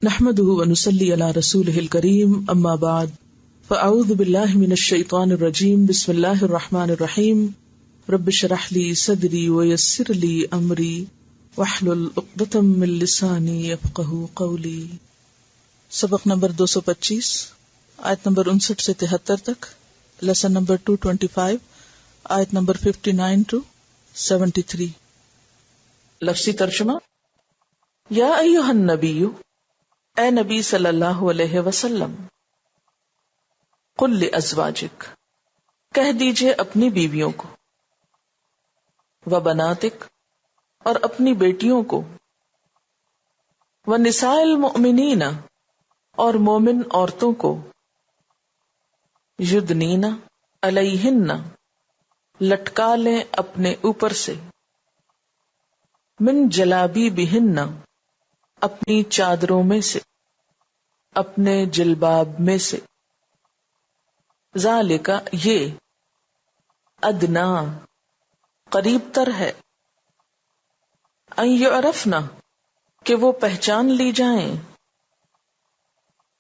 نحمده ونصلي على رسوله الكريم اما بعد فاعوذ بالله من الشيطان الرجيم بسم الله الرحمن الرحيم رب اشرح لي صدري ويسر لي امري واحلل عقدة من لساني يفقهوا قولي. سبق نمبر 225 آیت نمبر 59 سے 73 تک، لیسن نمبر 225 آیت نمبر 59 to 73. لفظی ترجمہ: یا ایھا النبی، اے نبی صلی اللہ علیہ وسلم، قل لازواجک، کہہ دیجئے اپنی بیویوں کو، وبناتک، اور اپنی بیٹیوں کو، ونساء المؤمنین، اور مومن عورتوں کو، یدنین علیہن، لٹکا لیں اپنے اوپر سے، من جلابیبہن، اپنی چادروں میں سے، اپنے جلباب میں سے، ذالک، یہ، ادنا، قریب تر ہے، ان یعرفن، کہ وہ پہچان لی جائیں،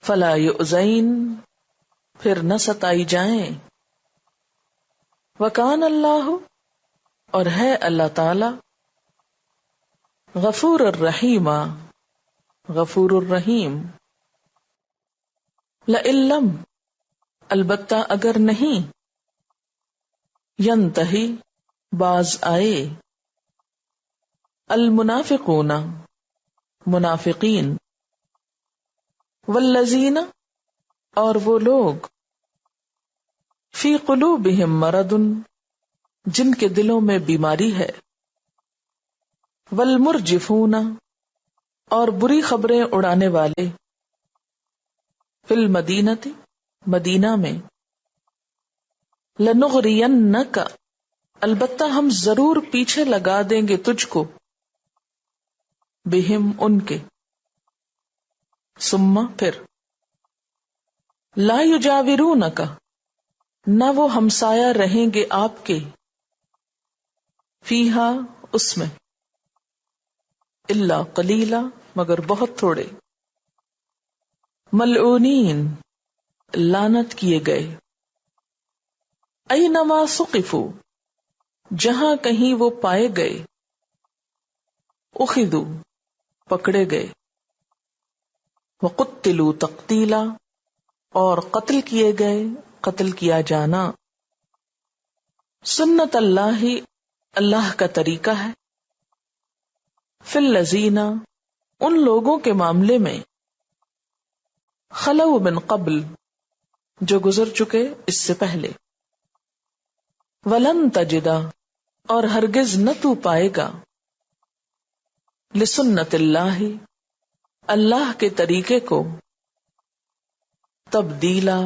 فلا یؤذین، پھر نہ ستائی جائیں، وکان اللہ، اور ہے اللہ تعالی، غفور الرحیم، غفور الرحیم. لئن لم، البتہ اگر نہیں، ینتہی، باز آئے، المنافقون، منافقین، والذین، اور وہ لوگ، فی قلوبہم مرض، جن کے دلوں میں بیماری ہے، والمرجفون، اور بری خبریں اڑانے والے، فی المدینۃ، مدینہ میں، لنغرینک، البتہ ہم ضرور پیچھے لگا دیں گے تجھ کو، بہم، ان کے، ثم، پھر، لا یجاورونک، نہ وہ ہمسایہ رہیں گے آپ کے، فیہا، اس میں، الا قلیلا، مگر بہت تھوڑے، ملعونین، لعنت کیے گئے، اینما ثقفوا، جہاں کہیں وہ پائے گئے، اخذوا، پکڑے گئے، وقتلوا تقتیلا، اور قتل کیے گئے، قتل کیا جانا. سنت اللہ، اللہ کا طریقہ ہے، فی الذین، ان لوگوں کے معاملے میں، خلو من قبل، جو گزر چکے اس سے پہلے، ولن تجدا، اور ہرگز نہ تو پائے گا، لسنت اللہ، اللہ کے طریقے کو، تبدیلا،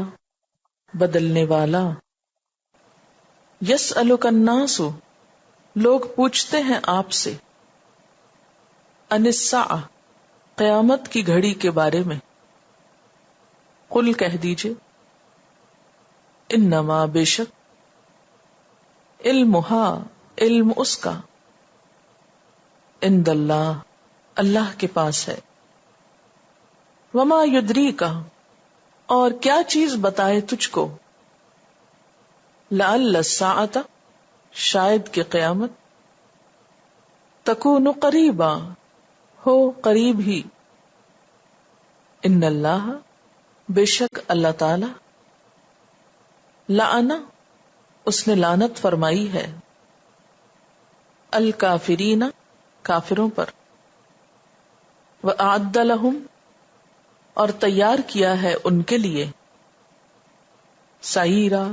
بدلنے والا. یسألک الناس، لوگ پوچھتے ہیں آپ سے، عن الساعہ، قیامت کی گھڑی کے بارے میں، قل، کہہ دیجئے، انما، بے شک، علمہا، علم اس کا، عند اللہ، اللہ کے پاس ہے، وما یدریک، اور کیا چیز بتائے تجھ کو، لعل الساعۃ، شاید کہ قیامت، تکون قریبا، ہو قریب ہی، ان اللہ، بے شک اللہ تعالی، لعن، اس نے لعنت فرمائی ہے، الکافرین، کافروں پر، وأعد لہم، اور تیار کیا ہے ان کے لیے، سعیرا،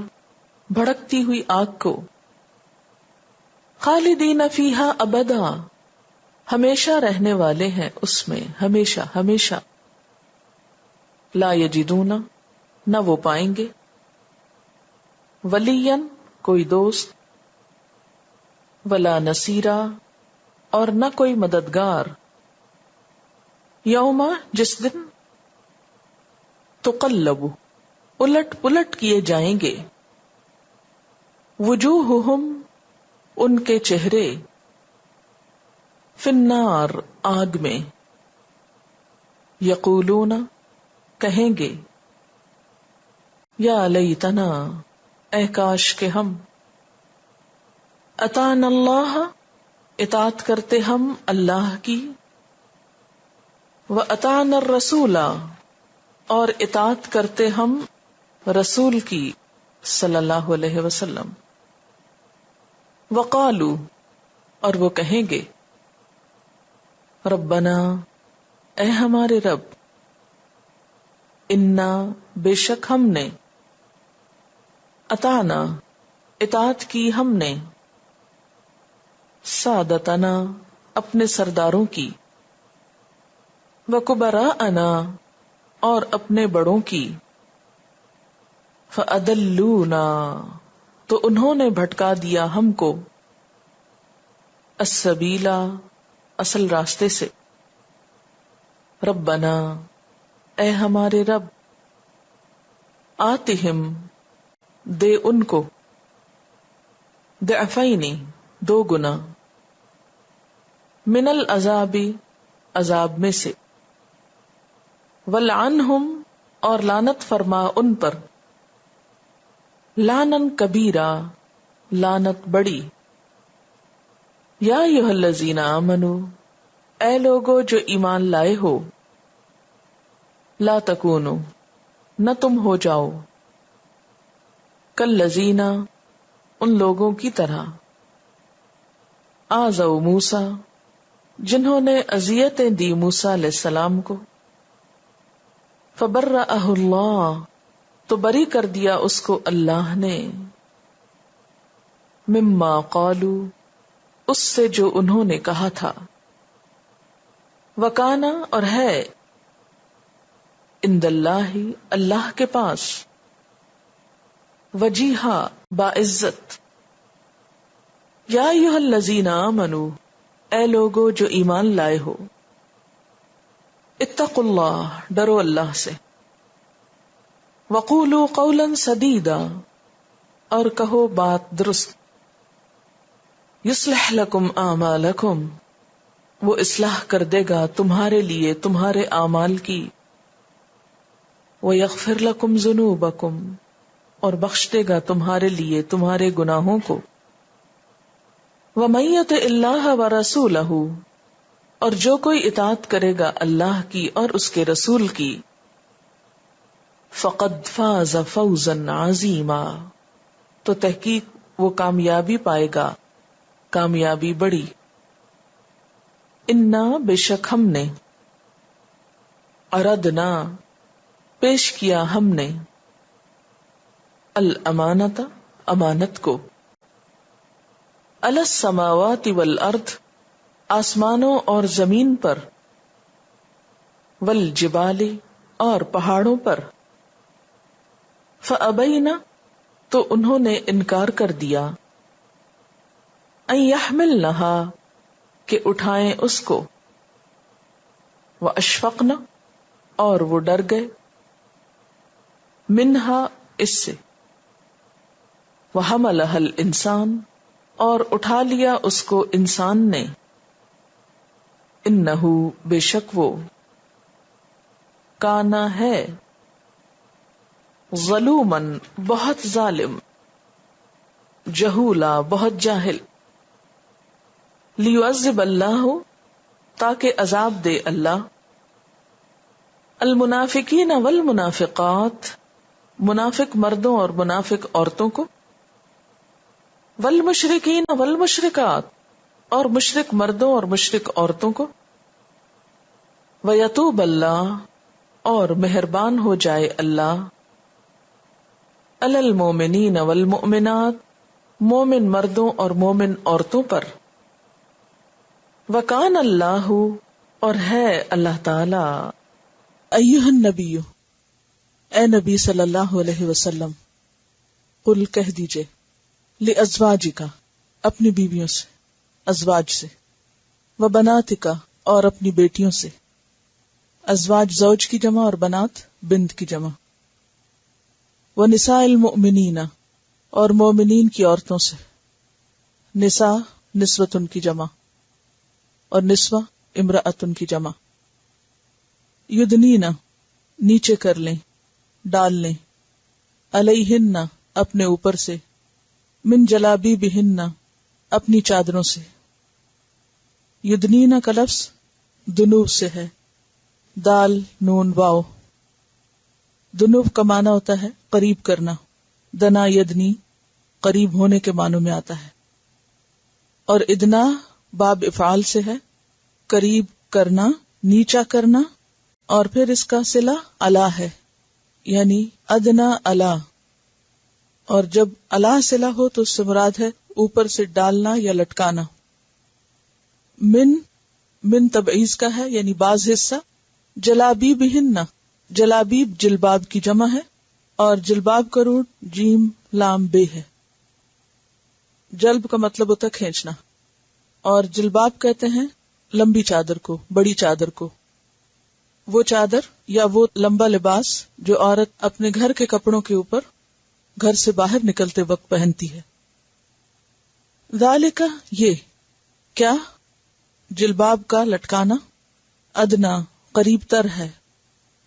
بھڑکتی ہوئی آگ کو، خالدین فیہا ابدا، ہمیشہ رہنے والے ہیں اس میں، ہمیشہ ہمیشہ، لا یجدون، نہ وہ پائیں گے، ولیا، کوئی دوست، ولا نصیرا، اور نہ کوئی مددگار، یوم، جس دن، تقلب، الٹ پلٹ کیے جائیں گے، وجوہہم، ان کے چہرے، فی النار، آگ میں، یقولون کہیں گے، یا لیتنا اے کاش کہ ہم، اطعنا اللہ اطاعت کرتے ہم اللہ کی، واطعنا الرسول اور اطاعت کرتے ہم رسول کی صلی اللہ علیہ وسلم، وقالو اور وہ کہیں گے، ربنا اے ہمارے رب، انا بے شک ہم نے، اطعنا اطاعت کی ہم نے، سادتنا اپنے سرداروں کی، وکبراءنا اور اپنے بڑوں کی، فأضلونا تو انہوں نے بھٹکا دیا ہم کو، السبیلا اصل راستے سے، ربنا اے ہمارے رب، آتہم دے ان کو، ضعفین 2 گنا، من العذاب عذاب میں سے، ولعنہم اور لعنت فرما ان پر، لعنن کبیرہ لعنت بڑی، یا ایھا الذین آمنو اے لوگو جو ایمان لائے ہو، لا تکونو نہ تم ہو جاؤ، کالذین ان لوگوں کی طرح، آذوا موسیٰ جنہوں نے اذیتیں دی موسیٰ علیہ السلام کو، فبرأہ اللہ تو بری کر دیا اس کو اللہ نے، مما قالو اس سے جو انہوں نے کہا تھا، وکانا اور ہے، عند اللہ اللہ کے پاس، وجیہا باعزت، یا ایھا الذین آمنو اے لوگو جو ایمان لائے ہو، اتقوا اللہ ڈرو اللہ سے، وقولوا قولا سدیدا اور کہو بات درست، یصلح لکم اعمالکم وہ اصلاح کر دے گا تمہارے لیے تمہارے اعمال کی، ویغفر لکم ذنوبکم اور بخش دے گا تمہارے لیے تمہارے گناہوں کو، ومن یطع اللہ ورسولہ اور جو کوئی اطاعت کرے گا اللہ کی اور اس کے رسول کی، فقد فاز فوزا عظیما تو تحقیق وہ کامیابی پائے گا کامیابی بڑی، انا بے شک ہم نے، اردنا پیش کیا ہم نے، الامانۃ امانت کو، علی السماوات والارض آسمانوں اور زمین پر، والجبال اور پہاڑوں پر، فابین تو انہوں نے انکار کر دیا، ان یحملنہا کہ اٹھائیں اس کو، واشفقن اور وہ ڈر گئے، منہا اس سے، وحملہا الانسان اور اٹھا لیا اس کو انسان نے، انہو بے شک وہ، کانا ہے، ظلومن بہت ظالم، جہولا بہت جاہل، لیعذب اللہ تاکہ عذاب دے اللہ، المنافقین والمنافقات منافق مردوں اور منافق عورتوں کو، والمشرکین والمشرکات اور مشرک مردوں اور مشرک عورتوں کو، ویتوب اللہ اور مہربان ہو جائے اللہ، علی المومنین والمؤمنات مومن مردوں اور مومن عورتوں پر، وکان اللہ اور ہے اللہ تعالی، ایھا النبی اے نبی صلی اللہ علیہ وسلم، قل کہہ دیجئے، لازواجک اپنی بیویوں سے، ازواج سے، وبناتک اور اپنی بیٹیوں سے، ازواج زوج کی جمع اور بنات بنت کی جمع، ونساء المؤمنین اور مومنین کی عورتوں سے، نساء نسوۃ کی جمع اور نسوہ امرأۃ کی جمع، یدنینا نیچے کر لیں، ڈال لیں، علیہن اپنے اوپر سے، من جلابیبہن اپنی چادروں سے. یدنینا کا لفظ دنوب سے ہے، دال نون واو. دنوب کا معنی ہوتا ہے قریب کرنا، دنا یدنی قریب ہونے کے معنوں میں آتا ہے. اور ادنا باب افعال سے ہے، قریب کرنا، نیچا کرنا. اور پھر اس کا صلہ الا ہے، یعنی ادنا الا. اور جب الا صلہ ہو تو اس سے مراد ہے اوپر سے ڈالنا یا لٹکانا. من تبعیض کا ہے، یعنی بعض حصہ. جلابیبہن جلابیب جلباب کی جمع ہے، اور جلباب کا روٹ جیم لام بے ہے. جلب کا مطلب ہوتا ہے کھینچنا، اور جلباب کہتے ہیں لمبی چادر کو، بڑی چادر کو. وہ چادر یا وہ لمبا لباس جو عورت اپنے گھر کے کپڑوں کے اوپر گھر سے باہر نکلتے وقت پہنتی ہے. ذالک یہ کیا، جلباب کا لٹکانا، ادنا قریب تر ہے،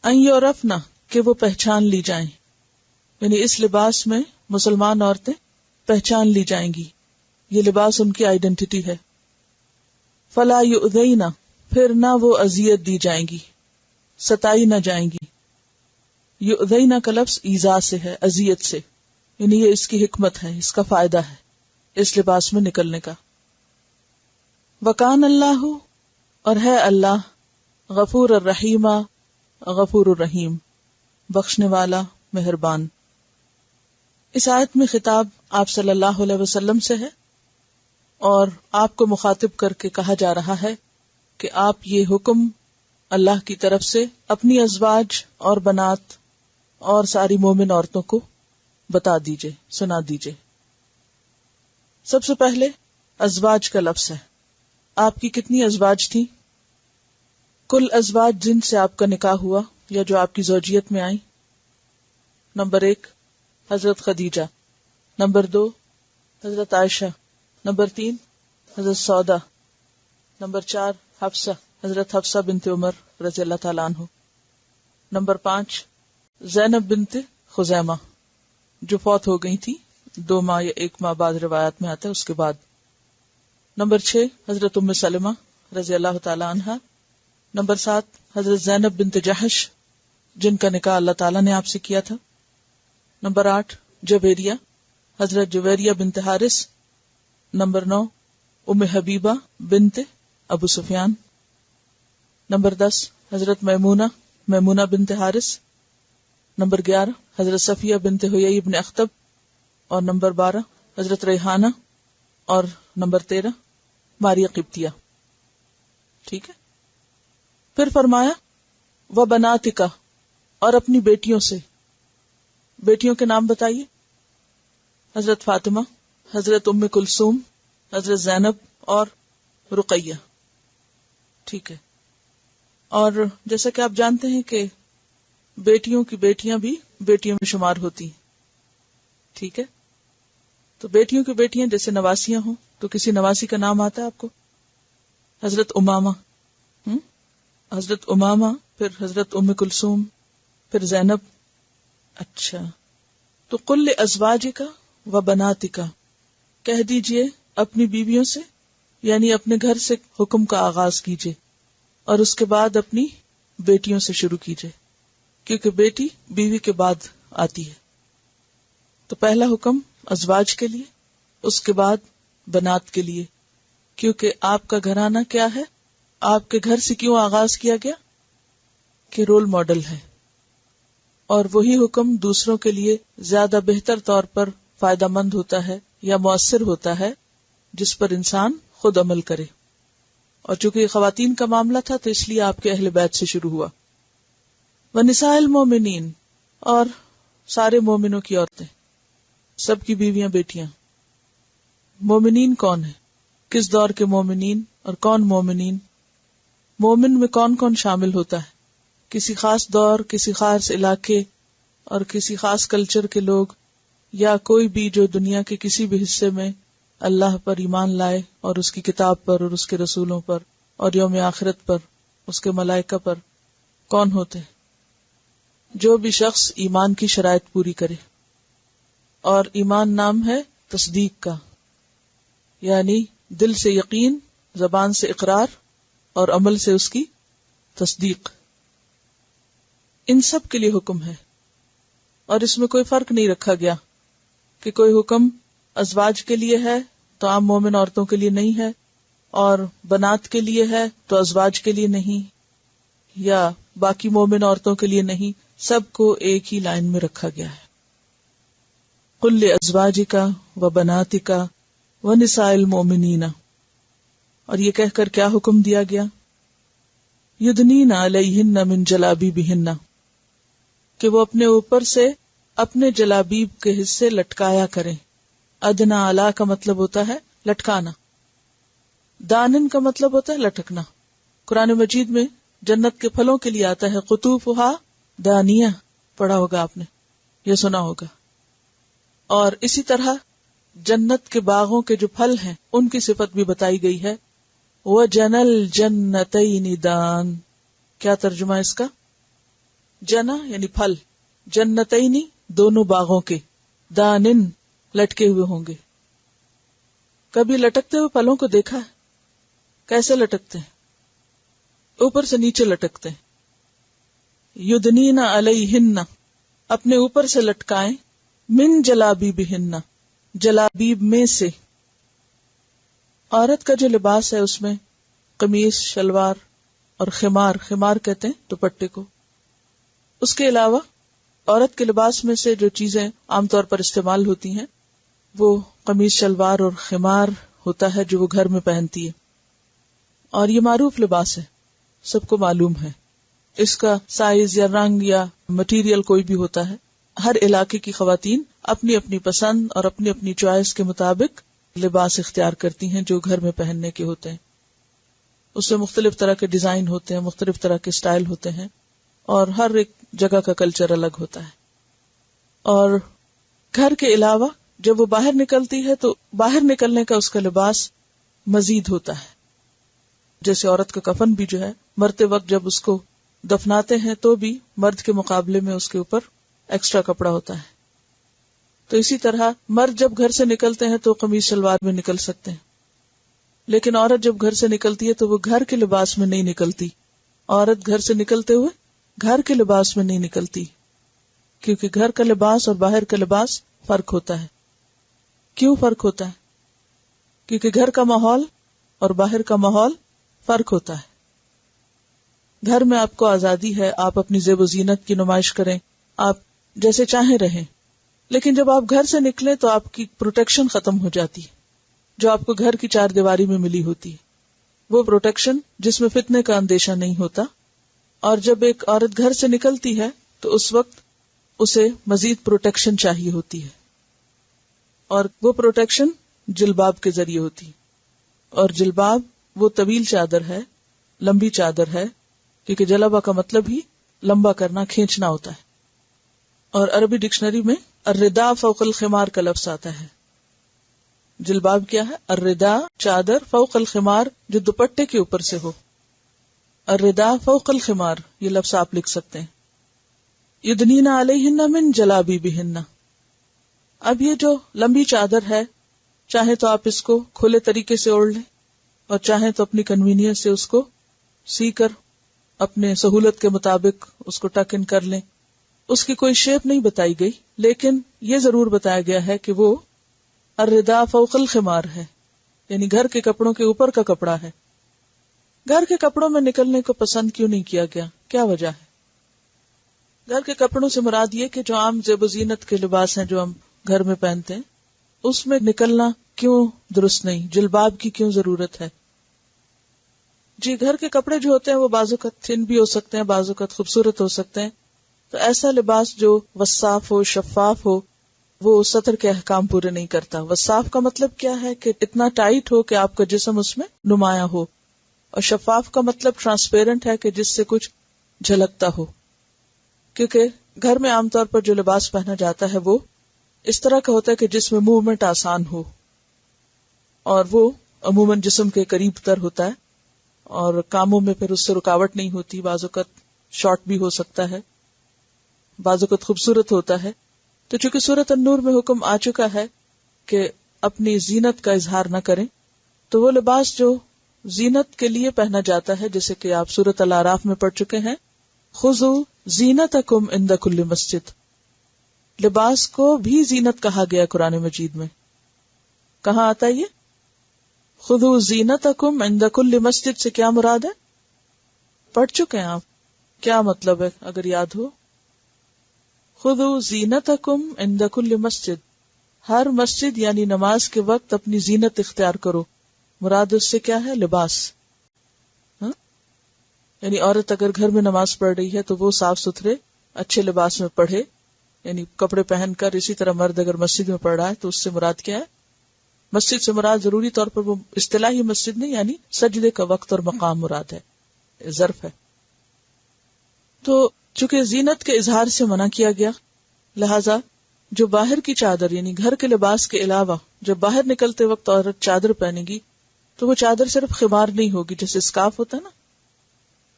ان یعرفنا کہ وہ پہچان لی جائیں، یعنی اس لباس میں مسلمان عورتیں پہچان لی جائیں گی، یہ لباس ان کی آئیڈینٹی ہے. فلا یؤذینا پھر نہ وہ اذیت دی جائیں گی، ستائی نہ جائیں گی. یؤذینا کا لفظ ایذا سے ہے، اذیت سے، یعنی یہ اس کی حکمت ہے، اس کا فائدہ ہے اس لباس میں نکلنے کا. وکان اللہ اور ہے اللہ غفور الرحیم غفور الرحیم بخشنے والا مہربان. اس آیت میں خطاب آپ صلی اللہ علیہ وسلم سے ہے، اور آپ کو مخاطب کر کے کہا جا رہا ہے کہ آپ یہ حکم اللہ کی طرف سے اپنی ازواج اور بنات اور ساری مومن عورتوں کو بتا دیجئے، سنا دیجئے. سب سے پہلے ازواج کا لفظ ہے. آپ کی کتنی ازواج تھی؟ کل ازواج جن سے آپ کا نکاح ہوا یا جو آپ کی زوجیت میں آئیں. نمبر 1 حضرت خدیجہ، نمبر 2 حضرت عائشہ، نمبر 3 حضرت سودا، نمبر 4 حفصہ، حضرت حفصہ بنت عمر رضی اللہ تعالیٰ عنہ، نمبر 5 زینب بنت خزیمہ جو فوت ہو گئی تھی 2 ماہ یا 1 ماہ بعد روایات میں آتا ہے اس کے بعد، نمبر 6 حضرت ام سلمہ رضی اللہ تعالیٰ عنہ، نمبر 7 حضرت زینب بنت جحش جن کا نکاح اللہ تعالیٰ نے آپ سے کیا تھا، نمبر 8 جویریہ حضرت جویریہ بنت حارث، نمبر 9 ام حبیبہ بنت ابو سفیان، نمبر 10 حضرت میمونہ بنت حارث، نمبر 11 حضرت صفیہ بنت حیی بن اخطب، اور نمبر 12 حضرت ریحانہ، اور نمبر 13 ماریہ قبطیہ. ٹھیک ہے. پھر فرمایا وبناتک اور اپنی بیٹیوں سے. بیٹیوں کے نام بتائیے. حضرت فاطمہ، حضرت ام کلثوم، حضرت زینب اور رقیہ. ٹھیک ہے. اور جیسا کہ آپ جانتے ہیں کہ بیٹیوں کی بیٹیاں بھی بیٹیوں میں شمار ہوتی ہیں. ٹھیک ہے. تو بیٹیوں کی بیٹیاں جیسے نواسیاں ہوں تو کسی نواسی کا نام آتا ہے آپ کو؟ حضرت امامہ، حضرت امامہ، پھر حضرت ام کلثوم، پھر زینب. اچھا. تو قل ازواجک و بناتک کہہ دیجئے اپنی بیویوں سے، یعنی اپنے گھر سے حکم کا آغاز کیجئے اور اس کے بعد اپنی بیٹیوں سے شروع کیجئے، کیونکہ بیٹی بیوی کے بعد آتی ہے. تو پہلا حکم ازواج کے لیے، اس کے بعد بنات کے لیے، کیونکہ آپ کا گھرانہ کیا ہے، آپ کے گھر سے کیوں آغاز کیا گیا کہ رول ماڈل ہے، اور وہی حکم دوسروں کے لیے زیادہ بہتر طور پر فائدہ مند ہوتا ہے یا مؤثر ہوتا ہے جس پر انسان خود عمل کرے. اور چونکہ یہ خواتین کا معاملہ تھا تو اس لیے آپ کے اہل بیت سے شروع ہوا. وَنِسَاءِ الْمُؤْمِنِينَ اور سارے مومنوں کی عورتیں، سب کی بیویاں بیٹیاں. مومنین کون ہیں؟ کس دور کے مومنین اور کون مومنین؟ مومن میں کون کون شامل ہوتا ہے؟ کسی خاص دور، کسی خاص علاقے اور کسی خاص کلچر کے لوگ، یا کوئی بھی جو دنیا کے کسی بھی حصے میں اللہ پر ایمان لائے اور اس کی کتاب پر اور اس کے رسولوں پر اور یوم آخرت پر، اس کے ملائکہ پر. کون ہوتے ہیں؟ جو بھی شخص ایمان کی شرائط پوری کرے، اور ایمان نام ہے تصدیق کا، یعنی دل سے یقین، زبان سے اقرار اور عمل سے اس کی تصدیق. ان سب کے لیے حکم ہے، اور اس میں کوئی فرق نہیں رکھا گیا کہ کوئی حکم ازواج کے لیے ہے تو عام مومن عورتوں کے لیے نہیں ہے، اور بنات کے لیے ہے تو ازواج کے لیے نہیں، یا باقی مومن عورتوں کے لیے نہیں. سب کو ایک ہی لائن میں رکھا گیا ہے. قل لازواجک وبناتک ونساء المؤمنین، اور یہ کہہ کر کیا حکم دیا گیا؟ یدنین علیہن من جلابیبہن، کہ وہ اپنے اوپر سے اپنے جلابیب کے حصے لٹکایا کریں. ادنا علا کا مطلب ہوتا ہے لٹکانا، دانن کا مطلب ہوتا ہے لٹکنا. قرآن مجید میں جنت کے پھلوں کے لیے آتا ہے قطوفہا دانیہ، پڑھا ہوگا آپ نے، یہ سنا ہوگا. اور اسی طرح جنت کے باغوں کے جو پھل ہیں ان کی صفت بھی بتائی گئی ہے. وَجَنَى الْجَنَّتَيْنِ دان، کیا ترجمہ اس کا؟ جنا یعنی پھل، جنتینی دونوں باغوں کے، دانن لٹکے ہوئے ہوں گے. کبھی لٹکتے ہوئے پھلوں کو دیکھا ہے؟ کیسے لٹکتے ہیں؟ اوپر سے نیچے لٹکتے ہیں. یدنین علیہن، اپنے اوپر سے لٹکائیں، من جلابیبہن، جلابیب میں سے. عورت کا جو لباس ہے اس میں قمیص، شلوار اور خمار، خمار کہتے ہیں دوپٹے کو. اس کے علاوہ عورت کے لباس میں سے جو چیزیں عام طور پر استعمال ہوتی ہیں وہ قمیص، شلوار اور خمار ہوتا ہے جو وہ گھر میں پہنتی ہے. اور یہ معروف لباس ہے، سب کو معلوم ہے. اس کا سائز یا رنگ یا مٹیریل کوئی بھی ہوتا ہے. ہر علاقے کی خواتین اپنی اپنی پسند اور اپنی اپنی چوائس کے مطابق لباس اختیار کرتی ہیں جو گھر میں پہننے کے ہوتے ہیں. اس میں مختلف طرح کے ڈیزائن ہوتے ہیں، مختلف طرح کے سٹائل ہوتے ہیں، اور ہر ایک جگہ کا کلچر الگ ہوتا ہے. اور گھر کے علاوہ جب وہ باہر نکلتی ہے تو باہر نکلنے کا اس کا لباس مزید ہوتا ہے. جیسے عورت کا کفن بھی جو ہے مرتے وقت جب اس کو دفناتے ہیں تو بھی مرد کے مقابلے میں اس کے اوپر ایکسٹرا کپڑا ہوتا ہے. تو اسی طرح مرد جب گھر سے نکلتے ہیں تو قمیص شلوار میں نکل سکتے ہیں، لیکن عورت جب گھر سے نکلتی ہے تو وہ گھر کے لباس میں نہیں نکلتی. عورت گھر سے نکلتے ہوئے گھر کے لباس میں نہیں نکلتی، کیونکہ گھر کا لباس اور باہر کا لباس فرق ہوتا ہے. کیوں فرق ہوتا ہے؟ کیونکہ گھر کا ماحول اور باہر کا ماحول فرق ہوتا ہے. گھر میں آپ کو آزادی ہے، آپ اپنی زیب و زینت کی نمائش کریں، آپ جیسے چاہیں رہیں. لیکن جب آپ گھر سے نکلیں تو آپ کی پروٹیکشن ختم ہو جاتی ہے جو آپ کو گھر کی چار دیواری میں ملی ہوتی ہے. وہ پروٹیکشن جس میں فتنے کا اندیشہ نہیں ہوتا. اور جب ایک عورت گھر سے نکلتی ہے تو اس وقت اسے مزید پروٹیکشن چاہیے ہوتی ہے، اور وہ پروٹیکشن جلباب کے ذریعے ہوتی ہے. اور جلباب وہ طویل چادر ہے، لمبی چادر ہے، کیونکہ جلبہ کا مطلب ہی لمبا کرنا، کھینچنا ہوتا ہے. اور عربی ڈکشنری میں الرداء فوق الخمار کا لفظ آتا ہے. جلباب کیا ہے؟ الرداء چادر، فوق الخمار جو دوپٹے کے اوپر سے ہو. الرداء فوق الخمار یہ لفظ آپ لکھ سکتے ہیں. یدنین علیہن من جلابیبہن. اب یہ جو لمبی چادر ہے، چاہے تو آپ اس کو کھلے طریقے سے اوڑھ لیں اور چاہیں تو اپنی کنوینئنس سے اس کو سی کر اپنے سہولت کے مطابق اس کو ٹک ان کر لیں. اس کی کوئی شیپ نہیں بتائی گئی، لیکن یہ ضرور بتایا گیا ہے کہ وہ الرداء فوق الخمار ہے، یعنی گھر کے کپڑوں کے اوپر کا کپڑا ہے. گھر کے کپڑوں میں نکلنے کو پسند کیوں نہیں کیا گیا؟ کیا وجہ ہے؟ گھر کے کپڑوں سے مراد یہ کہ جو عام زیب و زینت کے لباس ہیں جو ہم گھر میں پہنتے ہیں اس میں نکلنا کیوں درست نہیں؟ جلباب کی کیوں ضرورت ہے؟ جی، گھر کے کپڑے جو ہوتے ہیں وہ بعض اوقات تھن بھی ہو سکتے ہیں، بعض اوقات خوبصورت ہو سکتے ہیں. تو ایسا لباس جو وصاف ہو، شفاف ہو، وہ سطر کے احکام پورے نہیں کرتا. وصاف کا مطلب کیا ہے؟ کہ اتنا ٹائٹ ہو کہ آپ کا جسم اس میں نمایاں ہو. اور شفاف کا مطلب ٹرانسپیرنٹ ہے کہ جس سے کچھ جھلکتا ہو. کیونکہ گھر میں عام طور پر جو لباس پہنا جاتا ہے وہ اس طرح کا ہوتا ہے کہ جس میں موومنٹ آسان ہو، اور وہ عموماً جسم کے قریب تر ہوتا ہے، اور کاموں میں پھر اس سے رکاوٹ نہیں ہوتی. بعض اوقات شارٹ بھی ہو سکتا ہے، بعض اوقات خوبصورت ہوتا ہے. تو چونکہ سورۃ النور میں حکم آ چکا ہے کہ اپنی زینت کا اظہار نہ کریں، تو وہ لباس جو زینت کے لیے پہنا جاتا ہے، جیسے کہ آپ سورۃ الاعراف میں پڑھ چکے ہیں، خذوا زینتکم عند کل مسجد. لباس کو بھی زینت کہا گیا قرآن مجید میں. کہاں آتا ہے یہ؟ خذوا زینتکم عند کل مسجد سے کیا مراد ہے؟ پڑھ چکے ہیں آپ، کیا مطلب ہے اگر یاد ہو؟ خذوا زینتکم عند کل مسجد، ہر مسجد یعنی نماز کے وقت اپنی زینت اختیار کرو. مراد اس سے کیا ہے؟ لباس. یعنی عورت اگر گھر میں نماز پڑھ رہی ہے تو وہ صاف ستھرے اچھے لباس میں پڑھے، یعنی کپڑے پہن کر. اسی طرح مرد اگر مسجد میں پڑھ رہا ہے تو اس سے مراد کیا ہے؟ مسجد سے مراد ضروری طور پر وہ اصطلاحی مسجد نہیں، یعنی سجدے کا وقت اور مقام مراد ہے، ظرف ہے. تو چونکہ زینت کے اظہار سے منع کیا گیا، لہذا جو باہر کی چادر یعنی گھر کے لباس کے علاوہ جب باہر نکلتے وقت عورت چادر پہنے گی تو وہ چادر صرف خمار نہیں ہوگی. جیسے اسکارف ہوتا ہے نا،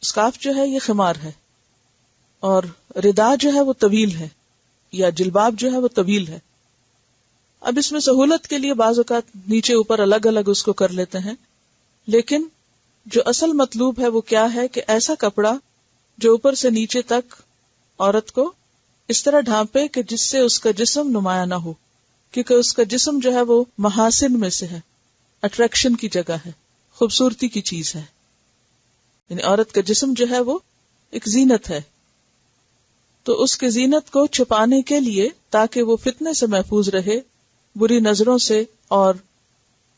اسکارف جو ہے یہ خمار ہے، اور ردا جو ہے وہ طویل ہے، یا جلباب جو ہے وہ طویل ہے. اب اس میں سہولت کے لیے بعض اوقات نیچے اوپر الگ الگ اس کو کر لیتے ہیں، لیکن جو اصل مطلوب ہے وہ کیا ہے کہ ایسا کپڑا جو اوپر سے نیچے تک عورت کو اس طرح ڈھانپے کہ جس سے اس کا جسم نمایاں نہ ہو، کیونکہ اس کا جسم جو ہے وہ محاسن میں سے ہے، اٹریکشن کی جگہ ہے، خوبصورتی کی چیز ہے. یعنی عورت کا جسم جو ہے وہ ایک زینت ہے. تو اس کے زینت کو چھپانے کے لیے تاکہ وہ فتنے سے محفوظ رہے، بری نظروں سے اور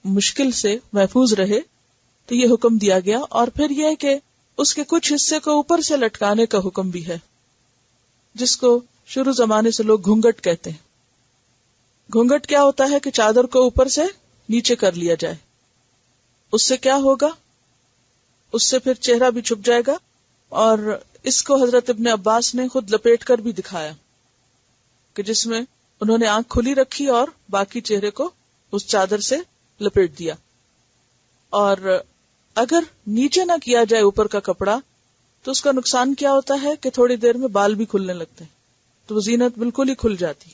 مشکل سے محفوظ رہے، تو یہ حکم دیا گیا. اور پھر یہ کہ اس کے کچھ حصے کو اوپر سے لٹکانے کا حکم بھی ہے، جس کو شروع زمانے سے لوگ گھونگھٹ کہتے ہیں. گھونگھٹ کیا ہوتا ہے کہ چادر کو اوپر سے نیچے کر لیا جائے. اس سے کیا ہوگا؟ اس سے پھر چہرہ بھی چھپ جائے گا. اور اس کو حضرت ابن عباس نے خود لپیٹ کر بھی دکھایا کہ جس میں انہوں نے آنکھ کھلی رکھی اور باقی چہرے کو اس چادر سے لپیٹ دیا. اور اگر نیچے نہ کیا جائے اوپر کا کپڑا تو اس کا نقصان کیا ہوتا ہے کہ تھوڑی دیر میں بال بھی کھلنے لگتے ہیں، تو وہ زینت بالکل ہی کھل جاتی.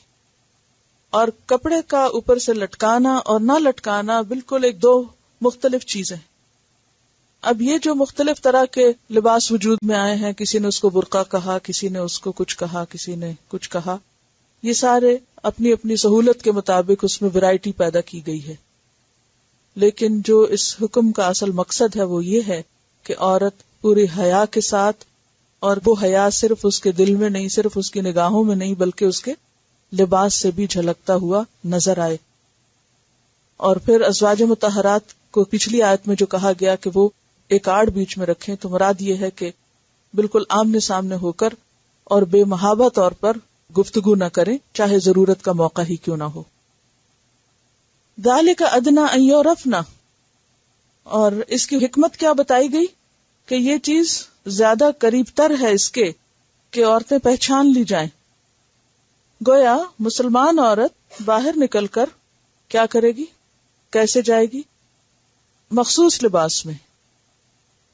اور کپڑے کا اوپر سے لٹکانا اور نہ لٹکانا بالکل ایک دو مختلف چیزیں. اب یہ جو مختلف طرح کے لباس وجود میں آئے ہیں، کسی نے اس کو برقع کہا، کسی نے اس کو کچھ کہا، کسی نے کچھ کہا، یہ سارے اپنی اپنی سہولت کے مطابق اس میں ویرائٹی پیدا کی گئی ہے. لیکن جو اس حکم کا اصل مقصد ہے وہ یہ ہے کہ عورت پوری حیا کے ساتھ، اور وہ حیا صرف اس کے دل میں نہیں، صرف اس کی نگاہوں میں نہیں، بلکہ اس کے لباس سے بھی جھلکتا ہوا نظر آئے. اور پھر ازواج مطہرات کو پچھلی آیت میں جو کہا گیا کہ وہ ایک آڑ بیچ میں رکھیں، تو مراد یہ ہے کہ بالکل آمنے سامنے ہو کر اور بے محابہ طور پر گفتگو نہ کریں، چاہے ضرورت کا موقع ہی کیوں نہ ہو. ذالک ادنی ان یعرفن، اور اس کی حکمت کیا بتائی گئی کہ یہ چیز زیادہ قریب تر ہے اس کے کہ عورتیں پہچان لی جائیں. گویا مسلمان عورت باہر نکل کر کیا کرے گی، کیسے جائے گی؟ مخصوص لباس میں.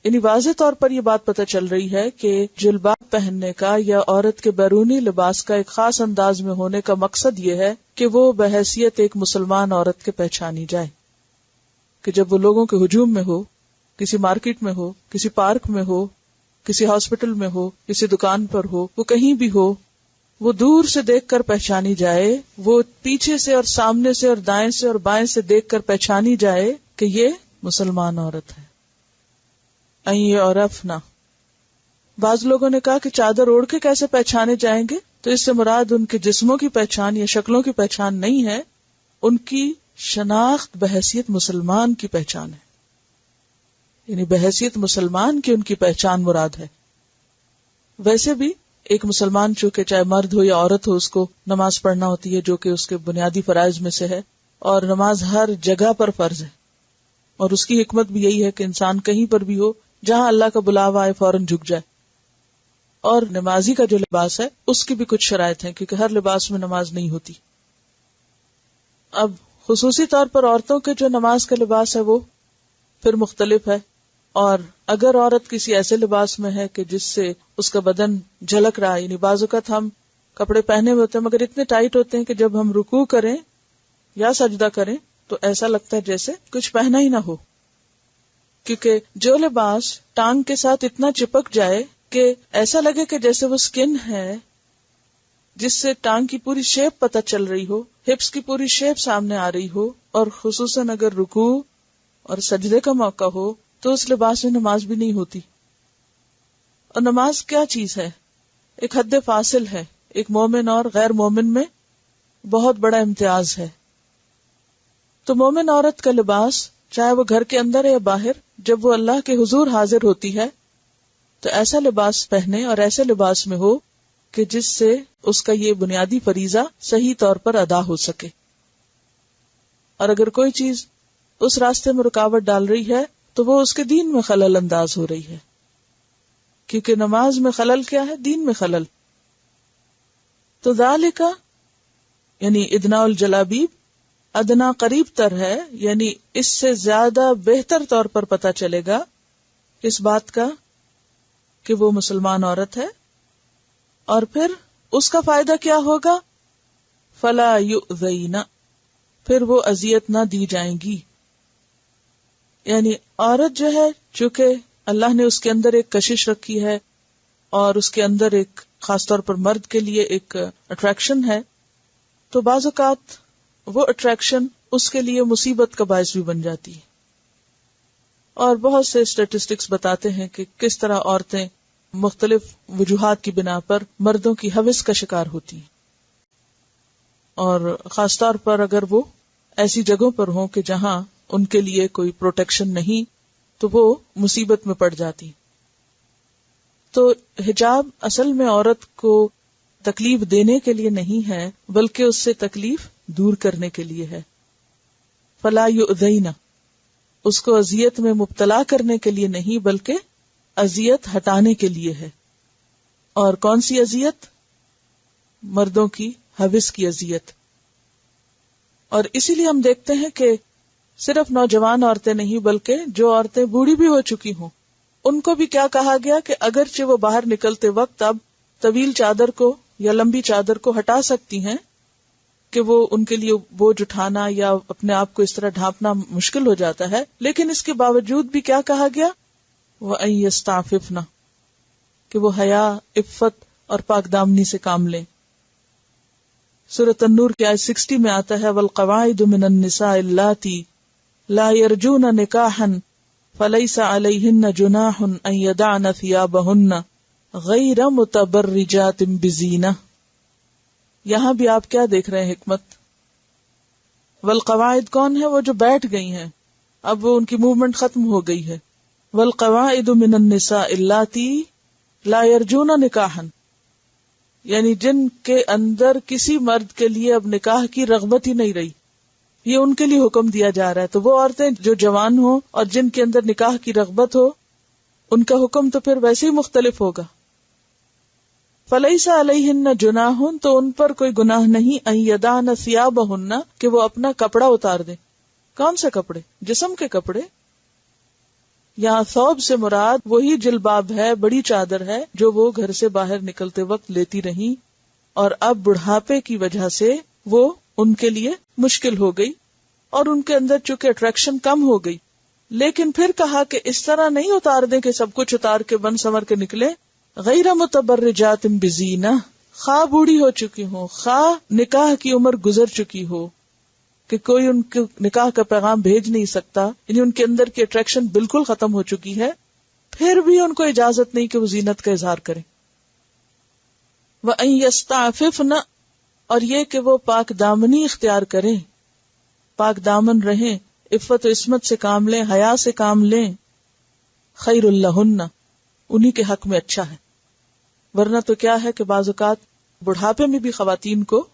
یعنی واضح طور پر یہ بات پتہ چل رہی ہے کہ جلباب پہننے کا یا عورت کے بیرونی لباس کا ایک خاص انداز میں ہونے کا مقصد یہ ہے کہ وہ بحیثیت ایک مسلمان عورت کے پہچانی جائے. کہ جب وہ لوگوں کے ہجوم میں ہو، کسی مارکیٹ میں ہو، کسی پارک میں ہو، کسی ہاسپٹل میں ہو، کسی دکان پر ہو، وہ کہیں بھی ہو، وہ دور سے دیکھ کر پہچانی جائے، وہ پیچھے سے اور سامنے سے اور دائیں سے اور بائیں سے دیکھ کر پہچانی جائے کہ یہ مسلمان عورت ہے. ان یعرفن. بعض لوگوں نے کہا کہ چادر اوڑھ کے کیسے پہچانے جائیں گے، تو اس سے مراد ان کے جسموں کی پہچان یا شکلوں کی پہچان نہیں ہے، ان کی شناخت بحیثیت مسلمان کی پہچان ہے. یعنی بحیثیت مسلمان کی ان کی پہچان مراد ہے. ویسے بھی ایک مسلمان چونکہ چاہے مرد ہو یا عورت ہو، اس کو نماز پڑھنا ہوتی ہے جو کہ اس کے بنیادی فرائض میں سے ہے، اور نماز ہر جگہ پر فرض ہے. اور اس کی حکمت بھی یہی ہے کہ انسان کہیں پر بھی ہو، جہاں اللہ کا بلاوا آئے فوراً جھک جائے. اور نمازی کا جو لباس ہے اس کی بھی کچھ شرائط ہیں، کیونکہ ہر لباس میں نماز نہیں ہوتی. اب خصوصی طور پر عورتوں کے جو نماز کا لباس ہے وہ پھر مختلف ہے. اور اگر عورت کسی ایسے لباس میں ہے کہ جس سے اس کا بدن جھلک رہا ہے، یعنی بعض اوقات ہم کپڑے پہنے ہوئے ہوتے ہیں مگر اتنے ٹائٹ ہوتے ہیں کہ جب ہم رکوع کریں یا سجدہ کریں تو ایسا لگتا ہے جیسے کچھ پہنا ہی نہ ہو، کیونکہ جو لباس ٹانگ کے ساتھ اتنا چپک جائے کہ ایسا لگے کہ جیسے وہ سکن ہے، جس سے ٹانگ کی پوری شیپ پتہ چل رہی ہو، ہپس کی پوری شیپ سامنے آ رہی ہو، اور خصوصاً اگر رکوع اور سجدے کا موقع ہو تو اس لباس میں نماز بھی نہیں ہوتی. اور نماز کیا چیز ہے؟ ایک حد فاصل ہے، ایک مومن اور غیر مومن میں بہت بڑا امتیاز ہے. تو مومن عورت کا لباس چاہے وہ گھر کے اندر ہے یا باہر، جب وہ اللہ کے حضور حاضر ہوتی ہے تو ایسا لباس پہنے اور ایسے لباس میں ہو کہ جس سے اس کا یہ بنیادی فریضہ صحیح طور پر ادا ہو سکے. اور اگر کوئی چیز اس راستے میں رکاوٹ ڈال رہی ہے تو وہ اس کے دین میں خلل انداز ہو رہی ہے، کیونکہ نماز میں خلل کیا ہے؟ دین میں خلل. تو ذالک یعنی ادنا الجلابیب، ادنا قریب تر ہے، یعنی اس سے زیادہ بہتر طور پر پتہ چلے گا اس بات کا کہ وہ مسلمان عورت ہے. اور پھر اس کا فائدہ کیا ہوگا؟ فلا یؤذین، پھر وہ اذیت نہ دی جائیں گی. یعنی عورت جو ہے، چونکہ اللہ نے اس کے اندر ایک کشش رکھی ہے اور اس کے اندر ایک خاص طور پر مرد کے لیے ایک اٹریکشن ہے، تو بعض اوقات وہ اٹریکشن اس کے لیے مصیبت کا باعث بھی بن جاتی ہے. اور بہت سے اسٹیٹسٹکس بتاتے ہیں کہ کس طرح عورتیں مختلف وجوہات کی بنا پر مردوں کی ہوس کا شکار ہوتی ہیں، اور خاص طور پر اگر وہ ایسی جگہوں پر ہوں کہ جہاں ان کے لیے کوئی پروٹیکشن نہیں تو وہ مصیبت میں پڑ جاتی. تو حجاب اصل میں عورت کو تکلیف دینے کے لیے نہیں ہے بلکہ اس سے تکلیف دور کرنے کے لیے ہے. فلا یؤذین، اس کو اذیت میں مبتلا کرنے کے لیے نہیں بلکہ اذیت ہٹانے کے لیے ہے. اور کون سی اذیت؟ مردوں کی ہوس کی اذیت. اور اسی لیے ہم دیکھتے ہیں کہ صرف نوجوان عورتیں نہیں بلکہ جو عورتیں بوڑھی بھی ہو چکی ہوں ان کو بھی کیا کہا گیا کہ اگرچہ وہ باہر نکلتے وقت اب طویل چادر کو یا لمبی چادر کو ہٹا سکتی ہیں کہ وہ ان کے لیے بوجھ اٹھانا یا اپنے آپ کو اس طرح ڈھانپنا مشکل ہو جاتا ہے، لیکن اس کے باوجود بھی کیا کہا گیا؟ وَأَن يَسْتَعْفِفْنَ، کہ وہ حیا، عفت اور پاک دامنی سے کام لیں. سورۃ النور کی آیت 60 میں آتا ہے وَالْقَوَاعِدُ مِنَ النِّسَاءِ اللَّاتِي لَا يَرْجُونَ نِكَاحًا فَلَيْسَ عَلَيْهِنَّ جُنَاحٌ أَن يَدَعْنَ ثِيَابَهُنَّ غَيْرَ مُتَبَرِّجَاتٍ بِزِينَةٍ. یہاں بھی آپ کیا دیکھ رہے ہیں حکمت؟ والقواعد کون ہے؟ وہ جو بیٹھ گئی ہیں، اب وہ ان کی موومنٹ ختم ہو گئی ہے. والقواعد من النساء اللاتي لا يرجون نکاحا، یعنی جن کے اندر کسی مرد کے لیے اب نکاح کی رغبت ہی نہیں رہی، یہ ان کے لیے حکم دیا جا رہا ہے. تو وہ عورتیں جو جوان ہوں اور جن کے اندر نکاح کی رغبت ہو ان کا حکم تو پھر ویسے ہی مختلف ہوگا. فَلَيْسَ عَلَيْهِنَّ جُنَاحٌ، تو ان پر کوئی گناہ نہیں، أَن يَدَعْنَ ثِيَابَهُنَّ، کہ وہ اپنا کپڑا اتار دیں. کون سے کپڑے؟ جسم کے کپڑے. یہاں ثوب سے مراد وہی جلباب ہے، بڑی چادر ہے جو وہ گھر سے باہر نکلتے وقت لیتی رہیں، اور اب بڑھاپے کی وجہ سے وہ ان کے لیے مشکل ہو گئی اور ان کے اندر چونکہ اٹریکشن کم ہو گئی. لیکن پھر کہا کہ اس طرح نہیں اتار دیں کہ سب کچھ اتار کے بن سنور کے نکلے. غیر متبرجات بزینہ، خواہ بوڑھی ہو چکی ہو، خواہ نکاح کی عمر گزر چکی ہو کہ کوئی ان کے نکاح کا پیغام بھیج نہیں سکتا، یعنی ان کے اندر کی اٹریکشن بالکل ختم ہو چکی ہے، پھر بھی ان کو اجازت نہیں کہ وہ زینت کا اظہار کریں. وَأَن يَسْتَعْفِفْنَ، اور یہ کہ وہ پاک دامنی اختیار کریں، پاک دامن رہیں، عفت و عصمت سے کام لیں، حیا سے کام لیں. خیر لہن، انہی کے حق میں اچھا ہے. ورنہ تو کیا ہے کہ بعض اوقات بڑھاپے میں بھی خواتین کو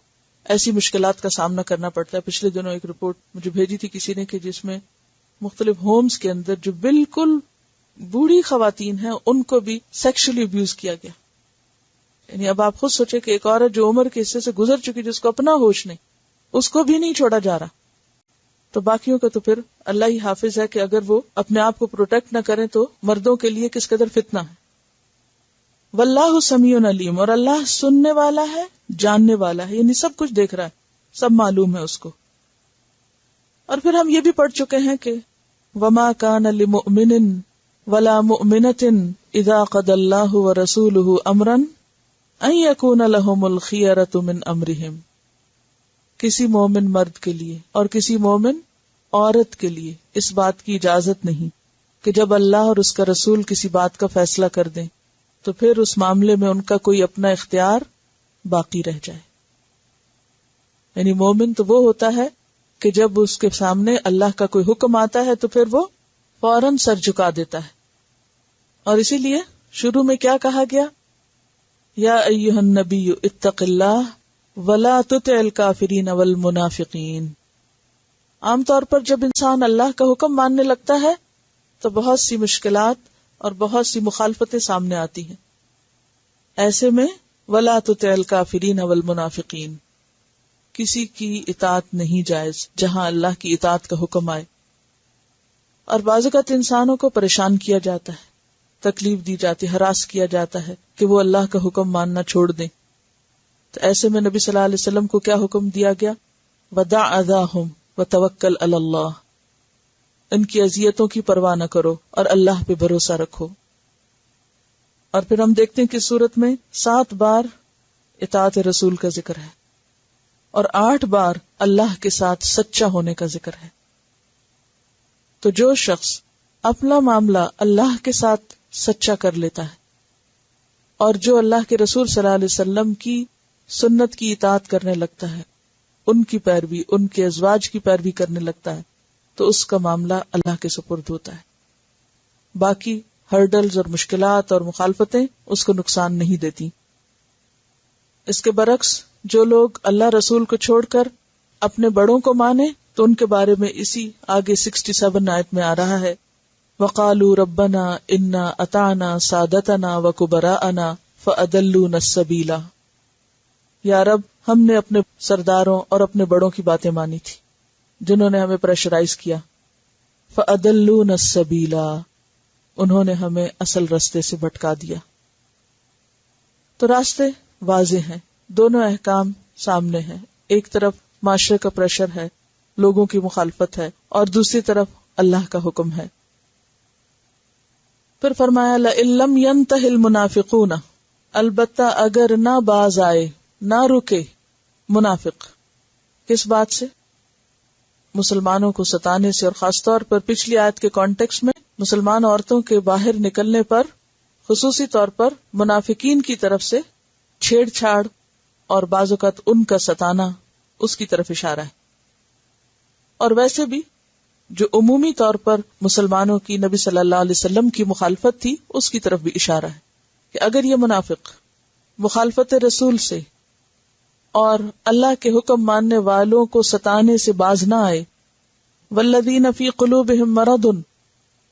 ایسی مشکلات کا سامنا کرنا پڑتا ہے. پچھلے دنوں ایک رپورٹ مجھے بھیجی تھی کسی نے کہ جس میں مختلف ہومز کے اندر جو بالکل بوڑھی خواتین ہیں ان کو بھی سیکشلی ابیوز کیا گیا. یعنی اب آپ خود سوچیں کہ ایک عورت جو عمر کے حصے سے گزر چکی، جس کو اپنا ہوش نہیں، اس کو بھی نہیں چھوڑا جا رہا. تو باقیوں کا تو پھر اللہ ہی حافظ ہے کہ اگر وہ اپنے آپ کو پروٹیکٹ نہ کریں تو مردوں کے لیے کس قدر فتنہ ہے. واللہ سمیع علیم، اور اللہ سننے والا ہے، جاننے والا ہے، یعنی سب کچھ دیکھ رہا ہے، سب معلوم ہے اس کو. اور پھر ہم یہ بھی پڑھ چکے ہیں کہ وما کان لمؤمن ولا مؤمنۃ اذا قضى اللہ ورسولہ امرا ان یکون لہم الخیرۃ من امرہم. کسی مومن مرد کے لیے اور کسی مومن عورت کے لیے اس بات کی اجازت نہیں کہ جب اللہ اور اس کا رسول کسی بات کا فیصلہ کر دیں تو پھر اس معاملے میں ان کا کوئی اپنا اختیار باقی رہ جائے. یعنی مومن تو وہ ہوتا ہے کہ جب اس کے سامنے اللہ کا کوئی حکم آتا ہے تو پھر وہ فوراً سر جھکا دیتا ہے. اور اسی لیے شروع میں کیا کہا گیا؟ یا ایھا النبی اتق اللہ ولا تطع الکافرین والمنافقین. عام طور پر جب انسان اللہ کا حکم ماننے لگتا ہے تو بہت سی مشکلات اور بہت سی مخالفتیں سامنے آتی ہیں. ایسے میں ولا تطع الکافرین والمنافقین، کسی کی اطاعت نہیں جائز جہاں اللہ کی اطاعت کا حکم آئے. اور بعض اوقات انسانوں کو پریشان کیا جاتا ہے، تکلیف دی جاتی، ہراس کیا جاتا ہے کہ وہ اللہ کا حکم ماننا چھوڑ دیں. تو ایسے میں نبی صلی اللہ علیہ وسلم کو کیا حکم دیا گیا؟ ودع اذاہم وتوکل علی اللہ. ان کی اذیتوں کی پرواہ نہ کرو اور اللہ پہ بھروسہ رکھو. اور پھر ہم دیکھتے ہیں کہ سورت میں 7 بار اطاعت رسول کا ذکر ہے اور 8 بار اللہ کے ساتھ سچا ہونے کا ذکر ہے. تو جو شخص اپنا معاملہ اللہ کے ساتھ سچا کر لیتا ہے اور جو اللہ کے رسول صلی اللہ علیہ وسلم کی سنت کی اطاعت کرنے لگتا ہے، ان کی پیروی، ان کے ازواج کی پیروی کرنے لگتا ہے، تو اس کا معاملہ اللہ کے سپرد ہوتا ہے. باقی ہرڈلز اور مشکلات اور مخالفتیں اس کو نقصان نہیں دیتی. اس کے برعکس جو لوگ اللہ رسول کو چھوڑ کر اپنے بڑوں کو مانے تو ان کے بارے میں اسی آگے 67 آیت میں آ رہا ہے وَقَالُوا رَبَّنَا إِنَّا أَطَعْنَا سَادَتَنَا وَكُبَرَاءَنَا فَأَضَلُّونَا السَّبِيلَ. یا رب، ہم نے اپنے سرداروں اور اپنے بڑوں کی باتیں مانی تھی جنہوں نے ہمیں پریشرائز کیا. فَأَضَلُّونَا السَّبِيلَ، انہوں نے ہمیں اصل رستے سے بھٹکا دیا. تو راستے واضح ہیں، دونوں احکام سامنے ہیں. ایک طرف معاشرے کا پریشر ہے، لوگوں کی مخالفت ہے، اور دوسری طرف اللہ کا حکم ہے. پھر فرمایا لَئِن لَّمْ يَنْتَهِ الْمُنَافِقُونَ، البتہ اگر نہ باز آئے، نہ رکے منافق. کس بات سے؟ مسلمانوں کو ستانے سے، اور خاص طور پر پچھلی آیت کے کانٹیکسٹ میں مسلمان عورتوں کے باہر نکلنے پر خصوصی طور پر منافقین کی طرف سے چھیڑ چھاڑ اور بعض اوقات ان کا ستانا، اس کی طرف اشارہ ہے. اور ویسے بھی جو عمومی طور پر مسلمانوں کی نبی صلی اللہ علیہ وسلم کی مخالفت تھی، اس کی طرف بھی اشارہ ہے کہ اگر یہ منافق مخالفت رسول سے اور اللہ کے حکم ماننے والوں کو ستانے سے باز نہ آئے، والذین فی قلوبہم مرض،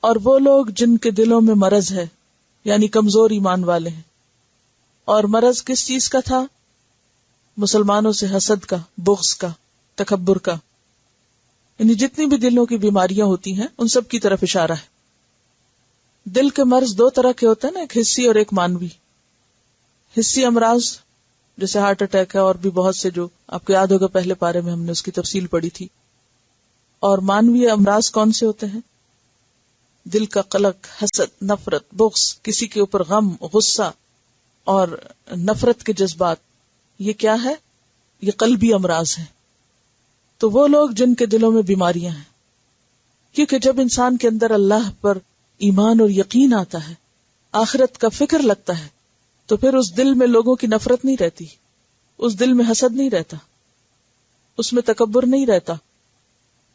اور وہ لوگ جن کے دلوں میں مرض ہے، یعنی کمزور ایمان والے ہیں. اور مرض کس چیز کا تھا؟ مسلمانوں سے حسد کا، بغض کا، تکبر کا، یعنی جتنی بھی دلوں کی بیماریاں ہوتی ہیں ان سب کی طرف اشارہ ہے. دل کے مرض 2 طرح کے ہوتے ہیں نا، ایک حسی اور ایک مانوی. حسی امراض جیسے ہارٹ اٹیک ہے، اور بھی بہت سے جو آپ کو یاد ہوگا پہلے پارے میں ہم نے اس کی تفصیل پڑھی تھی. اور مانوی امراض کون سے ہوتے ہیں؟ دل کا قلق، حسد، نفرت، بغض، کسی کے اوپر غم، غصہ اور نفرت کے جذبات. یہ کیا ہے؟ یہ قلبی امراض ہیں. تو وہ لوگ جن کے دلوں میں بیماریاں ہیں، کیونکہ جب انسان کے اندر اللہ پر ایمان اور یقین آتا ہے، آخرت کا فکر لگتا ہے، تو پھر اس دل میں لوگوں کی نفرت نہیں رہتی، اس دل میں حسد نہیں رہتا، اس میں تکبر نہیں رہتا.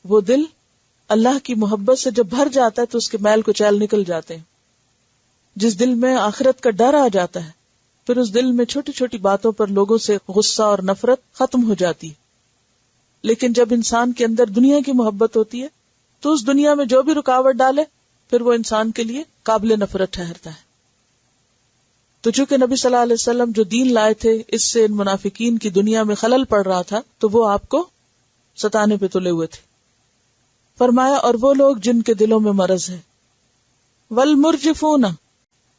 وہ دل اللہ کی محبت سے جب بھر جاتا ہے تو اس کے میل کچیل نکل جاتے ہیں. جس دل میں آخرت کا ڈر آ جاتا ہے، پھر اس دل میں چھوٹی چھوٹی باتوں پر لوگوں سے غصہ اور نفرت ختم ہو جاتی ہے. لیکن جب انسان کے اندر دنیا کی محبت ہوتی ہے تو اس دنیا میں جو بھی رکاوٹ ڈالے پھر وہ انسان کے لیے قابل نفرت ٹھہرتا ہے. تو چونکہ نبی صلی اللہ علیہ وسلم جو دین لائے تھے اس سے ان منافقین کی دنیا میں خلل پڑ رہا تھا، تو وہ آپ کو ستانے پہ تلے ہوئے تھے. فرمایا اور وہ لوگ جن کے دلوں میں مرض ہے، والمرجفون،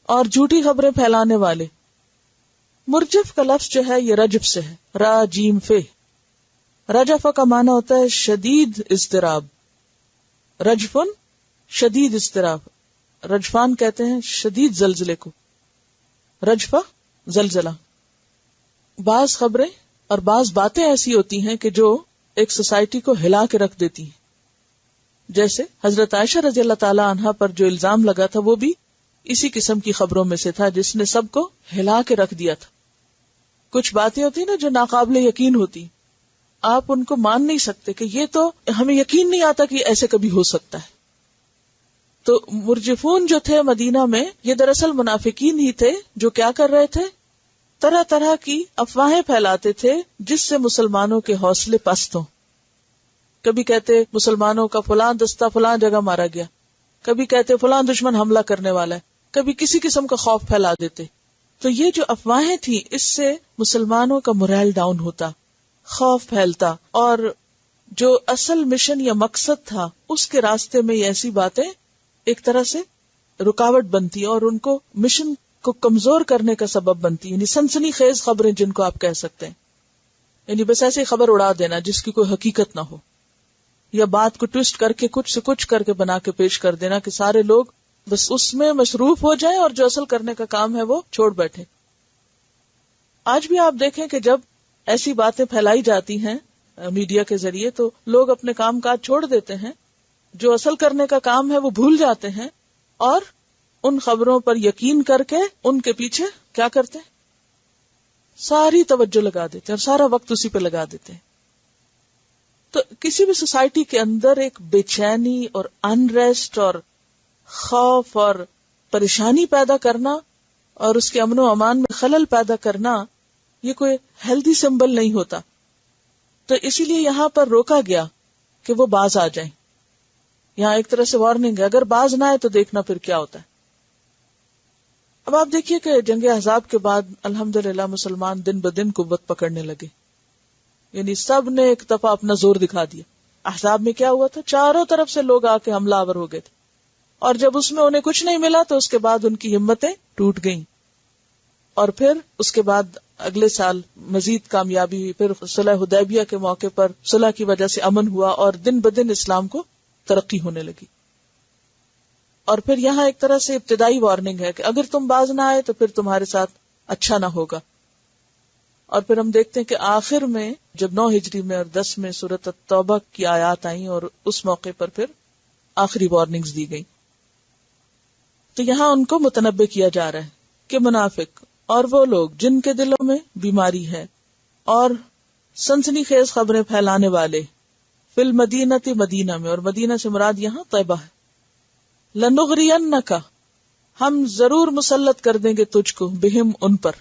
اور جھوٹی خبریں پھیلانے والے. مرجف کا لفظ جو ہے یہ رجف سے ہے، را جیم فے. رجف کا معنی ہوتا ہے شدید اضطراب. رجفن شدید اضطراب. رجفان کہتے ہیں شدید زلزلے کو. رجفہ زلزلہ. بعض خبریں اور بعض باتیں ایسی ہوتی ہیں کہ جو ایک سوسائٹی کو ہلا کے رکھ دیتی ہیں. جیسے حضرت عائشہ رضی اللہ تعالی عنہا پر جو الزام لگا تھا وہ بھی اسی قسم کی خبروں میں سے تھا جس نے سب کو ہلا کے رکھ دیا تھا. کچھ باتیں ہوتی نا جو ناقابل یقین ہوتی، آپ ان کو مان نہیں سکتے کہ یہ تو ہمیں یقین نہیں آتا کہ ایسے کبھی ہو سکتا ہے. تو مرجفون جو تھے مدینہ میں یہ دراصل منافقین ہی تھے جو کیا کر رہے تھے، طرح طرح کی افواہیں پھیلاتے تھے جس سے مسلمانوں کے حوصلے پست ہوں. کبھی کہتے مسلمانوں کا فلاں دستہ فلاں جگہ مارا گیا، کبھی کہتے فلاں دشمن حملہ کرنے والا ہے، کبھی کسی قسم کا خوف پھیلا دیتے. تو یہ جو افواہیں تھیں اس سے مسلمانوں کا مورائل ڈاؤن ہوتا، خوف پھیلتا، اور جو اصل مشن یا مقصد تھا اس کے راستے میں یہ ایسی باتیں ایک طرح سے رکاوٹ بنتی اور ان کو مشن کو کمزور کرنے کا سبب بنتی. یعنی سنسنی خیز خبریں جن کو آپ کہہ سکتے ہیں، یعنی بس ایسے خبر اڑا دینا جس کی کوئی حقیقت نہ ہو، یا بات کو ٹویسٹ کر کے کچھ سے کچھ کر کے بنا کے پیش کر دینا کہ سارے لوگ بس اس میں مصروف ہو جائیں اور جو اصل کرنے کا کام ہے وہ چھوڑ بیٹھے. آج بھی آپ دیکھیں کہ جب ایسی باتیں پھیلائی جاتی ہیں میڈیا کے ذریعے تو لوگ اپنے کام کاج چھوڑ دیتے ہیں، جو اصل کرنے کا کام ہے وہ بھول جاتے ہیں اور ان خبروں پر یقین کر کے ان کے پیچھے کیا کرتے ہیں، ساری توجہ لگا دیتے ہیں اور سارا وقت اسی پہ لگا دیتے ہیں. تو کسی بھی سوسائٹی کے اندر ایک بے چینی اور انریسٹ اور خوف اور پریشانی پیدا کرنا اور اس کے امن و امان میں خلل پیدا کرنا یہ کوئی ہیلدی سمبل نہیں ہوتا. تو اسی لیے یہاں پر روکا گیا کہ وہ باز آ جائیں. یہاں ایک طرح سے وارننگ ہے، اگر باز نہ آئے تو دیکھنا پھر کیا ہوتا ہے. اب آپ دیکھیے کہ جنگ احزاب کے بعد الحمدللہ مسلمان دن بدن قوت پکڑنے لگے، یعنی سب نے ایک دفعہ اپنا زور دکھا دیا. احزاب میں کیا ہوا تھا، چاروں طرف سے لوگ آ کے حملہ آور ہو گئے تھے، اور جب اس میں انہیں کچھ نہیں ملا تو اس کے بعد ان کی ہمتیں ٹوٹ گئیں. اور پھر اس کے بعد اگلے سال مزید کامیابی ہوئی. پھر صلح حدیبیہ کے موقع پر صلح کی وجہ سے امن ہوا اور دن بدن اسلام کو ترقی ہونے لگی. اور پھر یہاں ایک طرح سے ابتدائی وارننگ ہے کہ اگر تم باز نہ آئے تو پھر تمہارے ساتھ اچھا نہ ہوگا. اور پھر ہم دیکھتے ہیں کہ آخر میں جب 9 ہجری میں اور 10 میں سورۃ التوبہ کی آیات آئیں اور اس موقع پر پھر آخری وارننگز دی گئی. تو یہاں ان کو متنبہ کیا جا رہا ہے کہ منافق اور وہ لوگ جن کے دلوں میں بیماری ہے اور سنسنی خیز خبریں پھیلانے والے فی المدینۃ، مدینہ میں، اور مدینہ سے مراد یہاں طیبہ ہے. لنغرینک، ہم ضرور مسلط کر دیں گے تجھ کو، بہم ان پر.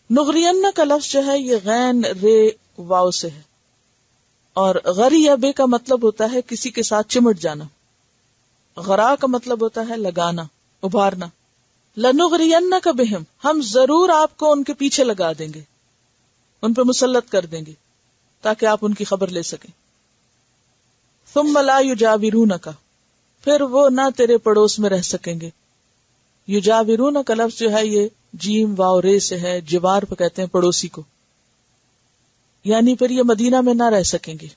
نغرین کا لفظ جو ہے یہ غین رے واو سے ہے، اور غری یا بے کا مطلب ہوتا ہے کسی کے ساتھ چمٹ جانا. غرا کا مطلب ہوتا ہے لگانا، ابھارنا. لنغرینک بہم، ہم ضرور آپ کو ان کے پیچھے لگا دیں گے، ان پہ مسلط کر دیں گے تاکہ آپ ان کی خبر لے سکیں. ثم لا یجاورونک، پھر وہ نہ تیرے پڑوس میں رہ سکیں گے. یجاورون کا لفظ جو ہے یہ جیم واو رے سے ہے، جوار پہ کہتے ہیں پڑوسی کو. یعنی پھر یہ مدینہ میں نہ رہ سکیں گے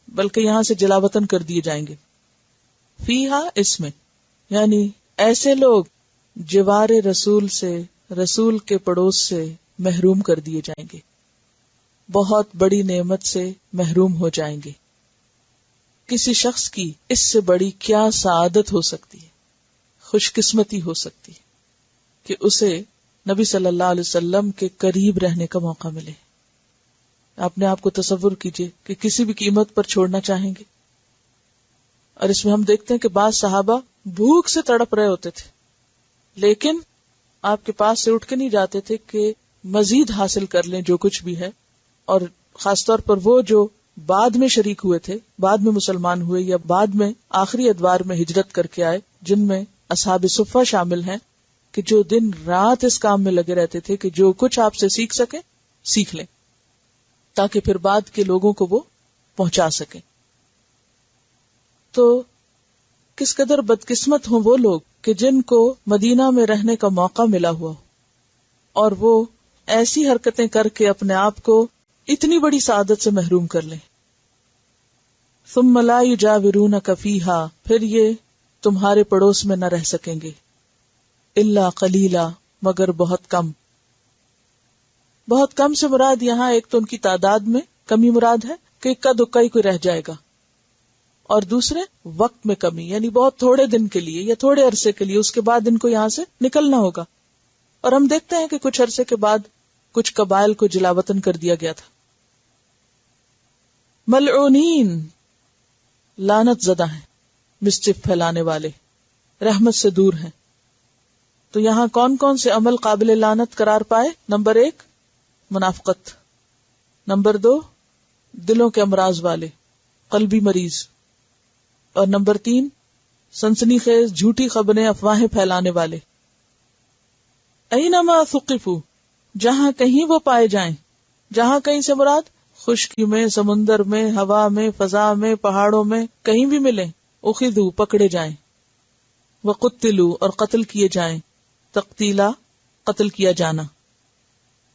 بلکہ یہاں سے جلا وطن کر دیے جائیں گے. فیہا، اس میں، یعنی ایسے لوگ جوار رسول سے، رسول کے پڑوس سے محروم کر دیے جائیں گے، بہت بڑی نعمت سے محروم ہو جائیں گے. کسی شخص کی اس سے بڑی کیا سعادت ہو سکتی ہے، خوش قسمتی ہو سکتی ہے کہ اسے نبی صلی اللہ علیہ وسلم کے قریب رہنے کا موقع ملے. اپنے آپ کو تصور کیجئے کہ کسی بھی قیمت پر چھوڑنا چاہیں گے. اور اس میں ہم دیکھتے ہیں کہ بعض صحابہ بھوک سے تڑپ رہے ہوتے تھے لیکن آپ کے پاس سے اٹھ کے نہیں جاتے تھے کہ مزید حاصل کر لیں جو کچھ بھی ہے. اور خاص طور پر وہ جو بعد میں شریک ہوئے تھے، بعد میں مسلمان ہوئے یا بعد میں آخری ادوار میں ہجرت کر کے آئے، جن میں اصحاب صفہ شامل ہیں، کہ جو دن رات اس کام میں لگے رہتے تھے کہ جو کچھ آپ سے سیکھ سکیں سیکھ لیں تاکہ پھر بعد کے لوگوں کو وہ پہنچا سکیں. تو کس قدر بدقسمت ہوں وہ لوگ کہ جن کو مدینہ میں رہنے کا موقع ملا ہوا اور وہ ایسی حرکتیں کر کے اپنے آپ کو اتنی بڑی سعادت سے محروم کر لیں. ثم لا یجاورونک فیہا، پھر یہ تمہارے پڑوس میں نہ رہ سکیں گے. الا قلیلا، مگر بہت کم. بہت کم سے مراد یہاں ایک تو ان کی تعداد میں کمی مراد ہے کہ اکا دکا ہی کوئی رہ جائے گا، اور دوسرے وقت میں کمی، یعنی بہت تھوڑے دن کے لیے یا تھوڑے عرصے کے لیے، اس کے بعد ان کو یہاں سے نکلنا ہوگا. اور ہم دیکھتے ہیں کہ کچھ عرصے کے بعد کچھ قبائل کو جلا وطن کر دیا گیا تھا. ملعونین، لعنت زدہ ہیں، مسچف پھیلانے والے، رحمت سے دور ہیں. تو یہاں کون کون سے عمل قابل لعنت قرار پائے؟ نمبر 1 منافقت، نمبر 2 دلوں کے امراض والے، قلبی مریض، اور نمبر 3 سنسنی خیز جھوٹی خبریں افواہیں پھیلانے والے. اینما ثقفوا، جہاں کہیں وہ پائے جائیں. جہاں کہیں سے مراد خشکی میں، سمندر میں، ہوا میں، فضا میں، پہاڑوں میں، کہیں بھی ملیں. اخذوا، پکڑے جائیں. وقتلوا، اور قتل کیے جائیں. تقتیلا، قتل کیا جانا.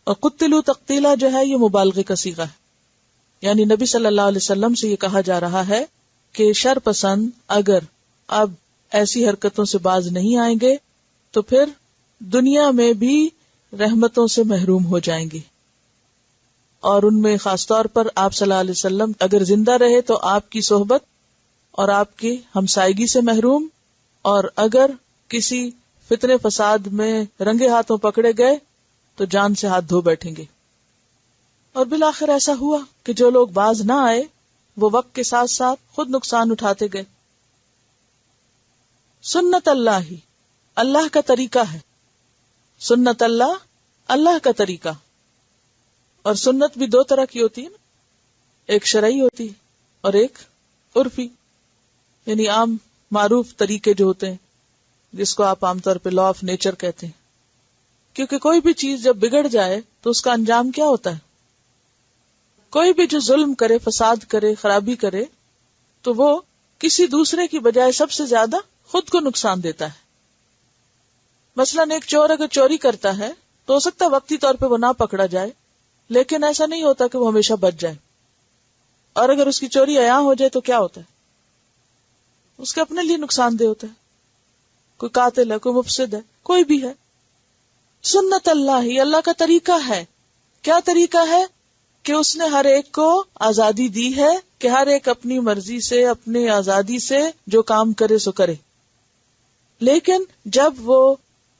اور قتلوا تقتیلا جو ہے یہ مبالغے کا صیغہ ہے، یعنی نبی صلی اللہ علیہ وسلم سے یہ کہا جا رہا ہے کہ شر پسند اگر اب ایسی حرکتوں سے باز نہیں آئیں گے تو پھر دنیا میں بھی رحمتوں سے محروم ہو جائیں گے. اور ان میں خاص طور پر آپ صلی اللہ علیہ وسلم اگر زندہ رہے تو آپ کی صحبت اور آپ کی ہمسائیگی سے محروم، اور اگر کسی فتنے فساد میں رنگے ہاتھوں پکڑے گئے تو جان سے ہاتھ دھو بیٹھیں گے. اور بالآخر ایسا ہوا کہ جو لوگ باز نہ آئے وہ وقت کے ساتھ ساتھ خود نقصان اٹھاتے گئے. سنت اللہ، اللہ کا طریقہ ہے. سنت اللہ، اللہ کا طریقہ. اور سنت بھی 2 طرح کی ہوتی ہے نا، ایک شرعی ہوتی ہے اور ایک عرفی، یعنی عام معروف طریقے جو ہوتے ہیں، جس کو آپ عام طور پہ لا آف نیچر کہتے ہیں. کیونکہ کوئی بھی چیز جب بگڑ جائے تو اس کا انجام کیا ہوتا ہے؟ کوئی بھی جو ظلم کرے، فساد کرے، خرابی کرے، تو وہ کسی دوسرے کی بجائے سب سے زیادہ خود کو نقصان دیتا ہے. مثلاً ایک چور اگر چوری کرتا ہے تو ہو سکتا ہے وقتی طور پہ وہ نہ پکڑا جائے، لیکن ایسا نہیں ہوتا کہ وہ ہمیشہ بچ جائے. اور اگر اس کی چوری عیاں ہو جائے تو کیا ہوتا ہے؟ اس کے اپنے لیے نقصان دہ ہوتا ہے. کوئی قاتل ہے، کوئی مفسد ہے، کوئی بھی ہے. سنت اللہ، اللہ کا طریقہ ہے. کیا طریقہ ہے؟ کہ اس نے ہر ایک کو آزادی دی ہے کہ ہر ایک اپنی مرضی سے، اپنی آزادی سے جو کام کرے سو کرے. لیکن جب وہ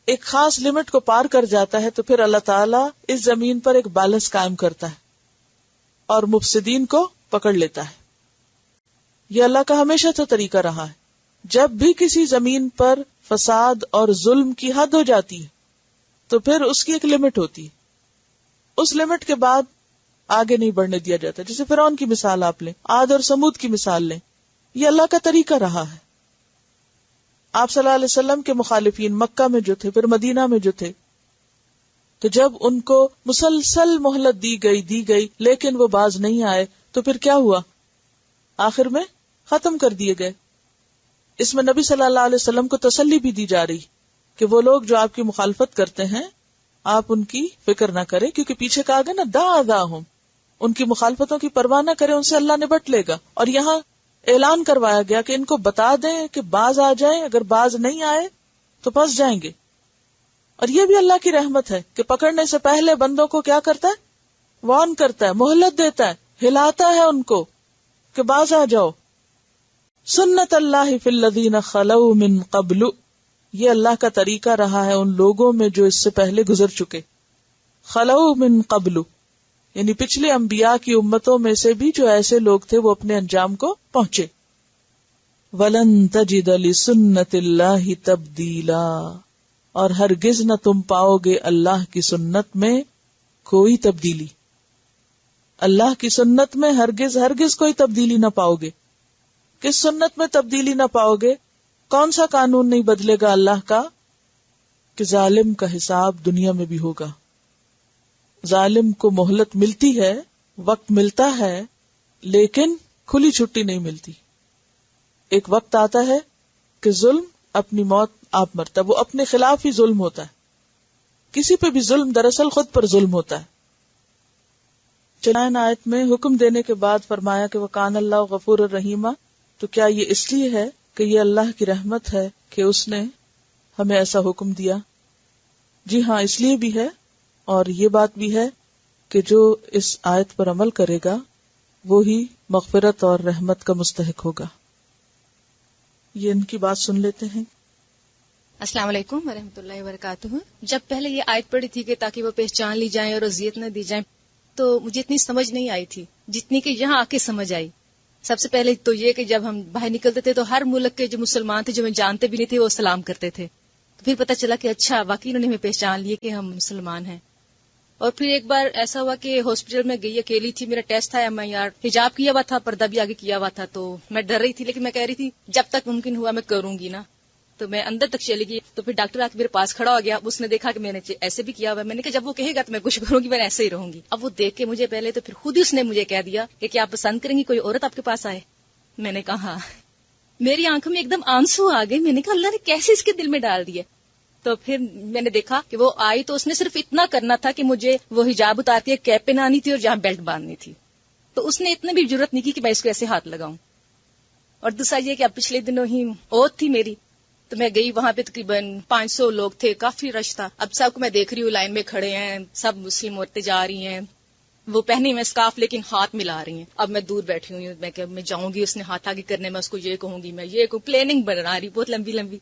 ایک خاص لمٹ کو پار کر جاتا ہے تو پھر اللہ تعالیٰ اس زمین پر ایک بیلنس قائم کرتا ہے اور مفسدین کو پکڑ لیتا ہے. یہ اللہ کا ہمیشہ سے طریقہ رہا ہے. جب بھی کسی زمین پر فساد اور ظلم کی حد ہو جاتی ہے تو پھر اس کی ایک لمٹ ہوتی ہے. اس لمٹ کے بعد آگے نہیں بڑھنے دیا جاتا. جیسے فرعون کی مثال آپ لیں، عاد اور سمود کی مثال لیں. یہ اللہ کا طریقہ رہا ہے. آپ صلی اللہ علیہ وسلم کے مخالفین مکہ میں جو تھے، پھر مدینہ میں جو تھے، تو جب ان کو مسلسل مہلت دی گئی لیکن وہ باز نہیں آئے تو پھر کیا ہوا؟ آخر میں ختم کر دیے گئے. اس میں نبی صلی اللہ علیہ وسلم کو تسلی بھی دی جا رہی کہ وہ لوگ جو آپ کی مخالفت کرتے ہیں آپ ان کی فکر نہ کریں، کیونکہ پیچھے کہا گیا نا دعاہم، ان کی مخالفتوں کی پرواہ نہ کریں، ان سے اللہ نبٹ لے گا. اور یہاں اعلان کروایا گیا کہ ان کو بتا دیں کہ باز آ جائیں، اگر باز نہیں آئے تو پھنس جائیں گے. اور یہ بھی اللہ کی رحمت ہے کہ پکڑنے سے پہلے بندوں کو کیا کرتا ہے؟ وارن کرتا ہے، مہلت دیتا ہے، ہلاتا ہے ان کو کہ باز آ جاؤ. سنت اللہ فی الذین خلو من قبل، یہ اللہ کا طریقہ رہا ہے ان لوگوں میں جو اس سے پہلے گزر چکے. خلو من قبل یعنی پچھلے انبیاء کی امتوں میں سے بھی جو ایسے لوگ تھے وہ اپنے انجام کو پہنچے. وَلَن تَجِدَ لِسُنَّتِ اللَّهِ تَبْدِيلًا، اور ہرگز نہ تم پاؤ گے اللہ کی سنت میں کوئی تبدیلی. اللہ کی سنت میں ہرگز کوئی تبدیلی نہ پاؤ گے. کس سنت میں تبدیلی نہ پاؤ گے؟ کون سا قانون نہیں بدلے گا اللہ کا؟ کہ ظالم کا حساب دنیا میں بھی ہوگا. ظالم کو مہلت ملتی ہے، وقت ملتا ہے، لیکن کھلی چھٹی نہیں ملتی. ایک وقت آتا ہے کہ ظلم اپنی موت آپ مرتا ہے، وہ اپنے خلاف ہی ظلم ہوتا ہے. کسی پہ بھی ظلم دراصل خود پر ظلم ہوتا ہے. چنانچہ آیت میں حکم دینے کے بعد فرمایا کہ وَكَانَ اللَّهُ غَفُورًا رَحِيمًا، تو کیا یہ اس لیے ہے کہ یہ اللہ کی رحمت ہے کہ اس نے ہمیں ایسا حکم دیا؟ جی ہاں، اس لیے بھی ہے، اور یہ بات بھی ہے کہ جو اس آیت پر عمل کرے گا وہی مغفرت اور رحمت کا مستحق ہوگا. یہ ان کی بات سن لیتے ہیں. السلام علیکم ورحمۃ اللہ وبرکاتہ. جب پہلے یہ آیت پڑھی تھی کہ تاکہ وہ پہچان لی جائیں اور اذیت نہ دی جائیں، تو مجھے اتنی سمجھ نہیں آئی تھی جتنی کہ یہاں آ کے سمجھ آئی. سب سے پہلے تو یہ کہ جب ہم باہر نکلتے تھے تو ہر ملک کے جو مسلمان تھے جو ہمیں جانتے بھی نہیں تھے وہ سلام کرتے تھے. تو پھر پتہ چلا کہ اچھا واقعی انہوں نے ہمیں پہچان لیے کہ ہم مسلمان ہیں. اور پھر ایک بار ایسا ہوا کہ ہاسپٹل میں گئی، اکیلی تھی، میرا ٹیسٹ تھا، میں یار حجاب کیا ہوا تھا، پردہ بھی آگے کیا ہوا تھا، تو میں ڈر رہی تھی، لیکن میں کہہ رہی تھی جب تک ممکن ہوا میں کروں گی نا. تو میں اندر تک چلی گئی، تو پھر ڈاکٹر آ کے میرے پاس کھڑا ہو گیا. اس نے دیکھا کہ میں نے ایسے بھی کیا ہوا ہے. میں نے کہا جب وہ کہے گا تو میں کچھ کروں گی، میں ایسے ہی رہوں گی. اب وہ دیکھ کے مجھے پہلے تو پھر خود ہی اس نے مجھے کہہ دیا کہ کیا آپ پسند کریں گی کوئی عورت آپ کے پاس آئے؟ میں نے کہا ہاں. میری آنکھوں میں ایک دم آنسو آ گئے. میں نے کہا اللہ نے کیسے اس کے دل میں ڈال دیا. تو پھر میں نے دیکھا کہ وہ آئی تو اس نے صرف اتنا کرنا تھا کہ مجھے وہ حجاب اتار کے کیپ پہنانی تھی اور جہاں بیلٹ باندھنی تھی. تو اس نے اتنے بھی ضرورت نہیں کی کہ میں اس کو ایسے ہاتھ لگاؤں. اور دوسرا یہ کہ اب پچھلے دنوں ہی اوت تھی میری، تو میں گئی، وہاں پہ تقریباً 500 لوگ تھے، کافی رش تھا. اب سب کو میں دیکھ رہی ہوں لائن میں کھڑے ہیں، سب مسلم عورتیں جا رہی ہیں، وہ پہنی میں اسکارف لیکن ہاتھ ملا رہی ہیں. اب میں دور بیٹھی ہوئی ہوں، میں کہ میں جاؤں گی، اس نے ہاتھ آگے کرنے میں اس کو یہ کہوں گی، میں یہ کہوں، پلاننگ بنا رہی بہت لمبی لمبی.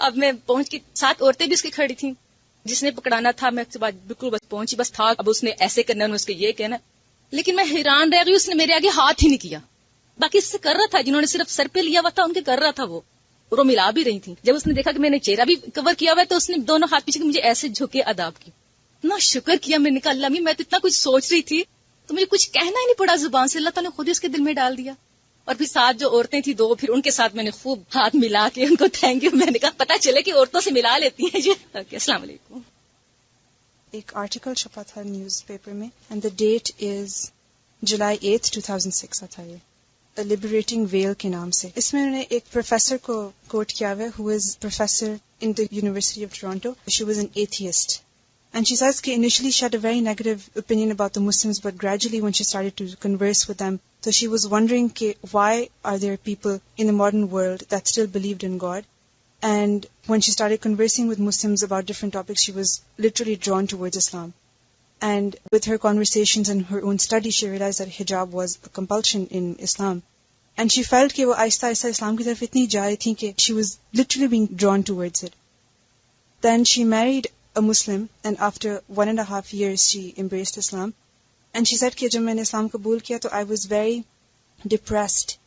اب میں پہنچ کے 7 عورتیں بھی اس کی کھڑی تھیں، جس نے پکڑانا تھا، میں اس کے بعد بالکل بس پہنچی، بس تھا اب اس نے ایسے کرنا ہے، اس کے یہ کہنا. لیکن میں حیران رہ گئی، اس نے میرے آگے ہاتھ ہی نہیں کیا. باقی اس سے کر رہا تھا، جنہوں نے صرف سر پہ لیا ہوا تھا ان کے کر رہا تھا، وہ ملا بھی رہی تھی. جب اس نے دیکھا کہ میں نے چہرہ بھی کور کیا ہوا ہے تو اس نے دونوں ہاتھ پیچھے مجھے ایسے جھکے اداب کی. اتنا شکر کیا میں نے کہا اللہ میں تو اتنا کچھ سوچ رہی تھی تو مجھے کچھ کہنا ہی نہیں پڑا زبان سے، اللہ تعالیٰ نے خود ہی اس کے دل میں ڈال دیا. اور پھر 7 جو عورتیں تھیں 2، پھر ان کے ساتھ میں نے خوب ہاتھ ملا کے ان کو تھینک یو. میں نے کہا پتا چلے کہ عورتوں سے ملا لیتی ہیں. السلام علیکم. ایک آرٹیکل چھپا تھا نیوز پیپر میں، اینڈ دا ڈیٹ از جولائی 8, 2006 تھا یہ، لبریٹنگ ویل کے نام سے. اس میں انہوں نے ایک پروفیسر کو کوٹ کیا ہوا ہے who is professor in the University of Toronto. She was an atheist. And she says that initially she had a very negative opinion about the Muslims, but gradually when she started to converse with them, so she was wondering why are there people in the modern world that still believed in God. And when she started conversing with Muslims about different topics, she was literally drawn towards Islam. And with her conversations and her own study, she realized that hijab was a compulsion in Islam. And she felt کہ وہ آہستہ آہستہ اسلام کی طرف اتنی جا رہی تھی کہ she was literally being drawn towards it. Then she married a Muslim, and after 1.5 years she embraced Islam. And she said کہ جب میں نے اسلام قبول کیا تو I was very depressed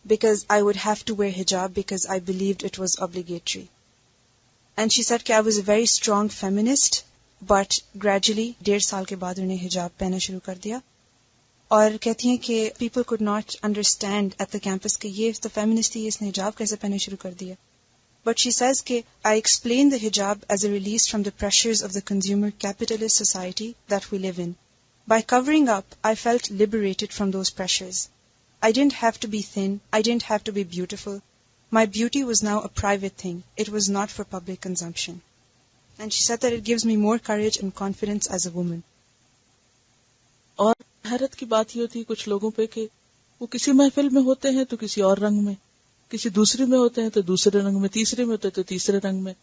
because I would have to wear hijab because I believed it was obligatory. And she said کہ I was a very strong feminist, but gradually 1.5 سال کے بعد انہیں حجاب پہننا شروع کر دیا. اور کہتی ہیں کہ people could not understand at the campus کہ یہ تو feminist ہی، اس نے حجاب کیسے پہننا شروع کر دیا. But she says کہ I explained the hijab as a release from the pressures of the consumer capitalist society that we live in. By covering up, I felt liberated from those pressures. I didn't have to be thin. I didn't have to be beautiful. My beauty was now a private thing. It was not for public consumption. And she said that it gives me more courage and confidence as a woman. اور حیرت کی بات یہ ہوتی ہے کچھ لوگوں پہ کہ وہ کسی محفل میں ہوتے ہیں تو کسی اور رنگ میں، کسی دوسری میں ہوتے ہیں تو دوسرے رنگ میں، تیسرے میں ہوتے ہیں تو تیسرے رنگ میں.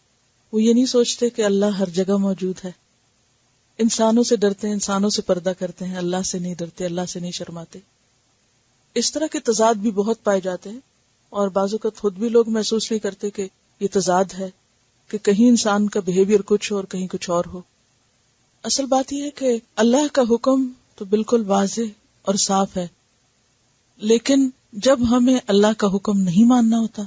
وہ یہ نہیں سوچتے کہ اللہ ہر جگہ موجود ہے. انسانوں سے ڈرتے ہیں، انسانوں سے پردہ کرتے ہیں، اللہ سے نہیں ڈرتے، اللہ سے نہیں شرماتے. اس طرح کے تضاد بھی بہت پائے جاتے ہیں، اور بعض اوقات خود بھی لوگ محسوس نہیں کرتے کہ یہ تضاد ہے، کہ کہیں انسان کا بیہیویئر کچھ ہو اور کہیں کچھ اور ہو. اصل بات یہ ہے کہ اللہ کا حکم تو بالکل واضح اور صاف ہے، لیکن جب ہمیں اللہ کا حکم نہیں ماننا ہوتا،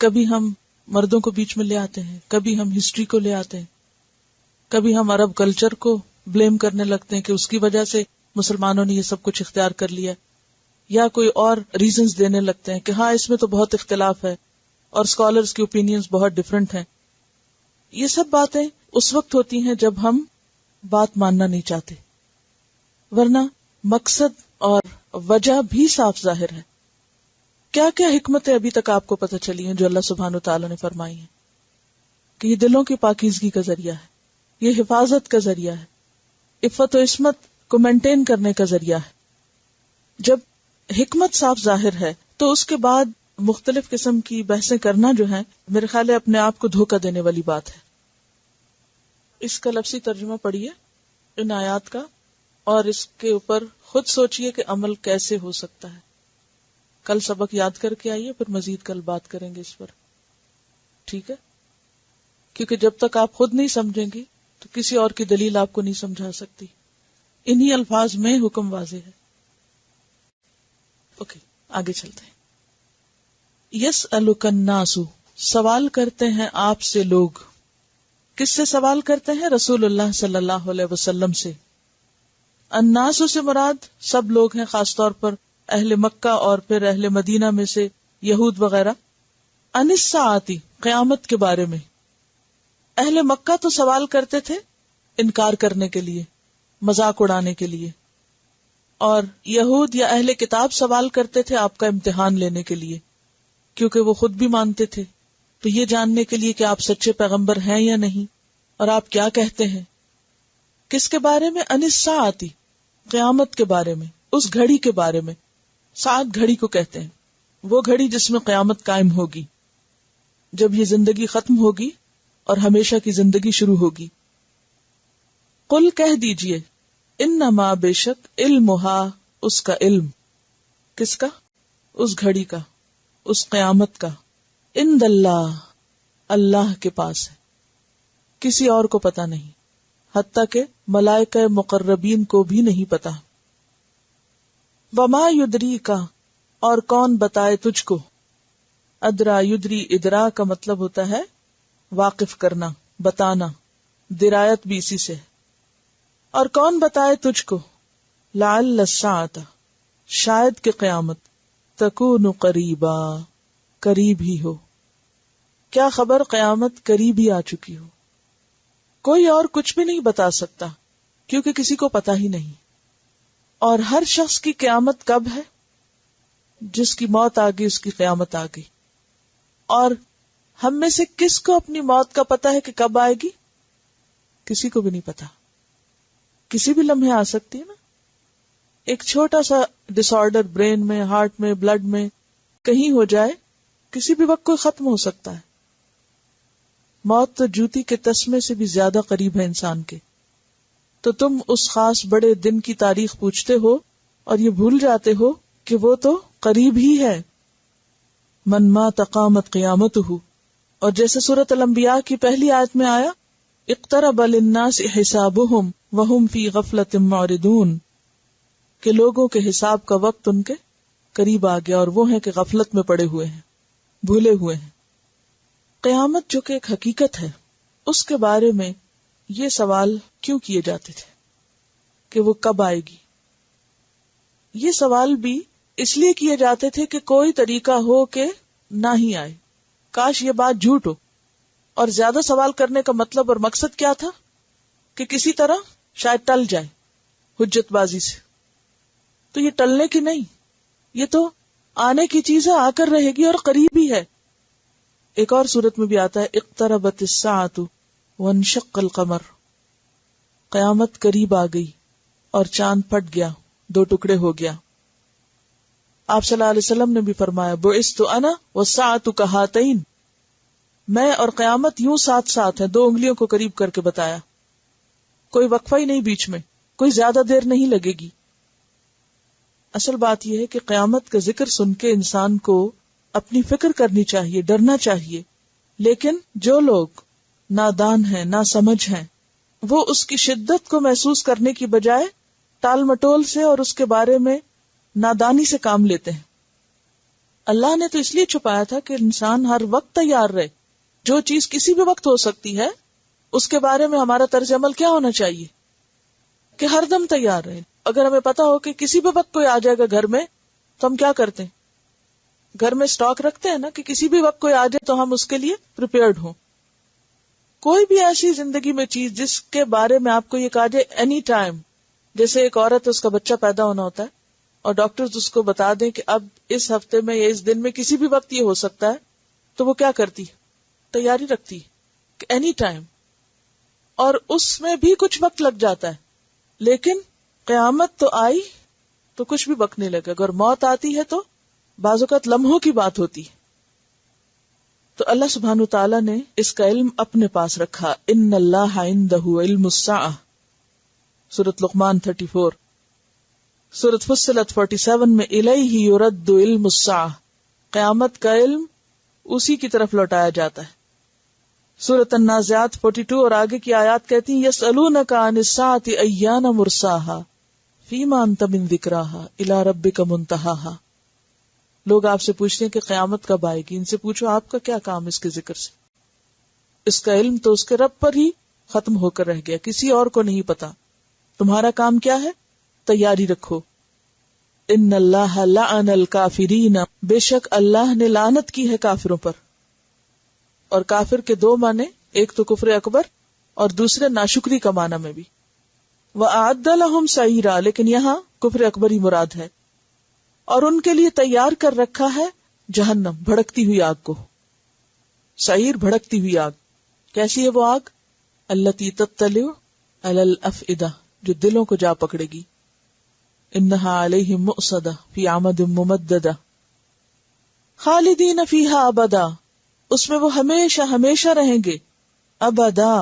کبھی ہم مردوں کو بیچ میں لے آتے ہیں، کبھی ہم ہسٹری کو لے آتے ہیں، کبھی ہم عرب کلچر کو بلیم کرنے لگتے ہیں کہ اس کی وجہ سے مسلمانوں نے یہ سب کچھ اختیار کر لیا، یا کوئی اور ریزنز دینے لگتے ہیں کہ ہاں اس میں تو بہت اختلاف ہے اور اسکالرز کی اوپینینز بہت ڈیفرنٹ ہیں. یہ سب باتیں اس وقت ہوتی ہیں جب ہم بات ماننا نہیں چاہتے، ورنہ مقصد اور وجہ بھی صاف ظاہر ہے. کیا کیا حکمتیں ابھی تک آپ کو پتہ چلی ہیں جو اللہ سبحانہ وتعالی نے فرمائی ہیں کہ یہ دلوں کی پاکیزگی کا ذریعہ ہے, یہ حفاظت کا ذریعہ ہے, عفت و عصمت کو مینٹین کرنے کا ذریعہ ہے. جب حکمت صاف ظاہر ہے تو اس کے بعد مختلف قسم کی بحثیں کرنا جو ہے میرے خیال ہے اپنے آپ کو دھوکہ دینے والی بات ہے. اس کا لفظی ترجمہ پڑھیے ان آیات کا اور اس کے اوپر خود سوچئے کہ عمل کیسے ہو سکتا ہے. کل سبق یاد کر کے آئیے, پھر مزید کل بات کریں گے اس پر, ٹھیک ہے؟ کیونکہ جب تک آپ خود نہیں سمجھیں گی تو کسی اور کی دلیل آپ کو نہیں سمجھا سکتی. انہی الفاظ میں حکم واضح ہے. اوکے, آگے چلتے ہیں. یسألک الناس, سوال کرتے ہیں آپ سے لوگ. کس سے سوال کرتے ہیں؟ رسول اللہ صلی اللہ علیہ وسلم سے. الناس سے مراد سب لوگ ہیں, خاص طور پر اہل مکہ اور پھر اہل مدینہ میں سے یہود وغیرہ. عن الساعۃ, قیامت کے بارے میں. اہل مکہ تو سوال کرتے تھے انکار کرنے کے لیے, مذاق اڑانے کے لیے, اور یہود یا اہل کتاب سوال کرتے تھے آپ کا امتحان لینے کے لیے, کیونکہ وہ خود بھی مانتے تھے, تو یہ جاننے کے لیے کہ آپ سچے پیغمبر ہیں یا نہیں اور آپ کیا کہتے ہیں. کس کے بارے میں؟ عن الساعۃ, قیامت کے بارے میں, اس گھڑی کے بارے میں. ساعت گھڑی کو کہتے ہیں, وہ گھڑی جس میں قیامت قائم ہوگی, جب یہ زندگی ختم ہوگی اور ہمیشہ کی زندگی شروع ہوگی. قل, کہہ دیجئے, انما, بے شک, علمہا, اس کا علم. کس کا؟ اس گھڑی کا, اس قیامت کا. عند اللہ, اللہ کے پاس ہے, کسی اور کو پتا نہیں, حتیٰ کہ ملائکہ مقربین کو بھی نہیں پتا. وما یدریکا, اور کون بتائے تجھ کو. ادرا, یدری, ادرا کا مطلب ہوتا ہے واقف کرنا, بتانا, درایت بھی اسی سے ہے. اور کون بتائے تجھ کو. لعل الساعۃ, شاید کہ قیامت, تکون قریبا, قریب ہی ہو. کیا خبر قیامت قریب ہی آ چکی ہو. کوئی اور کچھ بھی نہیں بتا سکتا کیونکہ کسی کو پتا ہی نہیں. اور ہر شخص کی قیامت کب ہے؟ جس کی موت آ گئی اس کی قیامت آ گئی. اور ہم میں سے کس کو اپنی موت کا پتا ہے کہ کب آئے گی؟ کسی کو بھی نہیں پتا. کسی بھی لمحے آ سکتی ہے نا. ایک چھوٹا سا ڈس آرڈر برین میں, ہارٹ میں, بلڈ میں کہیں ہو جائے, کسی بھی وقت کوئی ختم ہو سکتا ہے. موت تو جوتی کے تسمے سے بھی زیادہ قریب ہے انسان کے. تو تم اس خاص بڑے دن کی تاریخ پوچھتے ہو اور یہ بھول جاتے ہو کہ وہ تو قریب ہی ہے. من مات قامت قیامتہ, اور جیسے سورۃ الانبیاء کی پہلی آیت میں آیا, اقترب للناس حسابہم وہم فی غفلۃ معرضون, کہ لوگوں کے حساب کا وقت ان کے قریب آ گیا اور وہ ہیں کہ غفلت میں پڑے ہوئے ہیں, بھولے ہوئے ہیں. قیامت جو کہ ایک حقیقت ہے, اس کے بارے میں یہ سوال کیوں کیے جاتے تھے کہ وہ کب آئے گی؟ یہ سوال بھی اس لیے کیے جاتے تھے کہ کوئی طریقہ ہو کہ نہ ہی آئے. کاش یہ بات جھوٹ ہو. اور زیادہ سوال کرنے کا مطلب اور مقصد کیا تھا؟ کہ کسی طرح شاید ٹل جائے حجت بازی سے. تو یہ ٹلنے کی نہیں, یہ تو آنے کی چیز ہے, آ کر رہے گی اور قریب ہی ہے. ایک اور صورت میں بھی آتا ہے, اقتربت الساعۃ وانشق القمر, قیامت قریب آ گئی اور چاند پھٹ گیا, دو ٹکڑے ہو گیا. آپ صلی اللہ علیہ وسلم نے بھی فرمایا, بعثت انا والساعۃ کہاتین, میں اور قیامت یوں ساتھ ساتھ ہیں, دو انگلیوں کو قریب کر کے بتایا. کوئی وقفہ ہی نہیں بیچ میں, کوئی زیادہ دیر نہیں لگے گی. اصل بات یہ ہے کہ قیامت کا ذکر سن کے انسان کو اپنی فکر کرنی چاہیے, ڈرنا چاہیے. لیکن جو لوگ نادان ہیں, نا سمجھ ہیں, وہ اس کی شدت کو محسوس کرنے کی بجائے ٹال مٹول سے اور اس کے بارے میں نادانی سے کام لیتے ہیں. اللہ نے تو اس لیے چھپایا تھا کہ انسان ہر وقت تیار رہے. جو چیز کسی بھی وقت ہو سکتی ہے اس کے بارے میں ہمارا طرز عمل کیا ہونا چاہیے کہ ہر دم تیار رہے. اگر ہمیں پتا ہو کہ کسی بھی وقت کوئی آ جائے گا گھر میں, تو ہم کیا کرتے ہیں؟ گھر میں سٹاک رکھتے ہیں نا, کہ کسی بھی وقت کوئی آ جائے تو ہم اس کے لیے پریپیئرڈ ہوں. کوئی بھی ایسی زندگی میں چیز جس کے بارے میں آپ کو یہ کہا جائے اینی ٹائم, جیسے ایک عورت اس کا بچہ پیدا ہونا ہوتا ہے اور ڈاکٹرز اس کو بتا دیں کہ اب اس ہفتے میں یا اس دن میں کسی بھی وقت یہ ہو سکتا ہے، تو وہ کیا کرتی؟ تیاری رکھتی کہ اینی ٹائم. اور اس میں بھی کچھ وقت لگ جاتا ہے، لیکن قیامت تو آئی تو کچھ بھی وقت نہیں لگے گا، اور موت آتی ہے تو بعض اوقات لمحوں کی بات ہوتی ہے. تو اللہ سبحانہ تعالیٰ نے اس کا علم اپنے پاس رکھا. ان اللہ عندہ علم الساعہ، سورۃ لقمان 34. سورۃ فصلت 47 میں الیہ یرد علم الساعہ، قیامت کا علم اسی کی طرف لوٹایا جاتا ہے. سورۃ النازعات 42 اور آگے کی آیات کہتی ہیں یسألونک عن الساعۃ ایان مرساہا فیما انت من ذکراہا الی ربک منتہاہا. لوگ آپ سے پوچھتے ہیں کہ قیامت کب آئے گی، ان سے پوچھو آپ کا کیا کام اس کے ذکر سے. اس کا علم تو اس کے رب پر ہی ختم ہو کر رہ گیا، کسی اور کو نہیں پتا. تمہارا کام کیا ہے؟ تیاری رکھو. ان اللہ لعن الکافرین، بے شک اللہ نے لعنت کی ہے کافروں پر. اور کافر کے دو معنی، ایک تو کفر اکبر اور دوسرے ناشکری کا معنی میں بھی. وَأَعَدَّ لَهُمْ سَعِيرًا، لیکن یہاں کفر اکبر ہی مراد ہے. اور ان کے لیے تیار کر رکھا ہے جہنم، بھڑکتی ہوئی آگ کو. سعیر بھڑکتی ہوئی آگ. کیسی ہے وہ آگ؟ التی تطلع علی الافئدہ، جو دلوں کو جا پکڑے گی. انہا علیہم مؤصدہ فی عمد ممددہ خالدین فیہا ابدا، اس میں وہ ہمیشہ ہمیشہ رہیں گے. ابدا،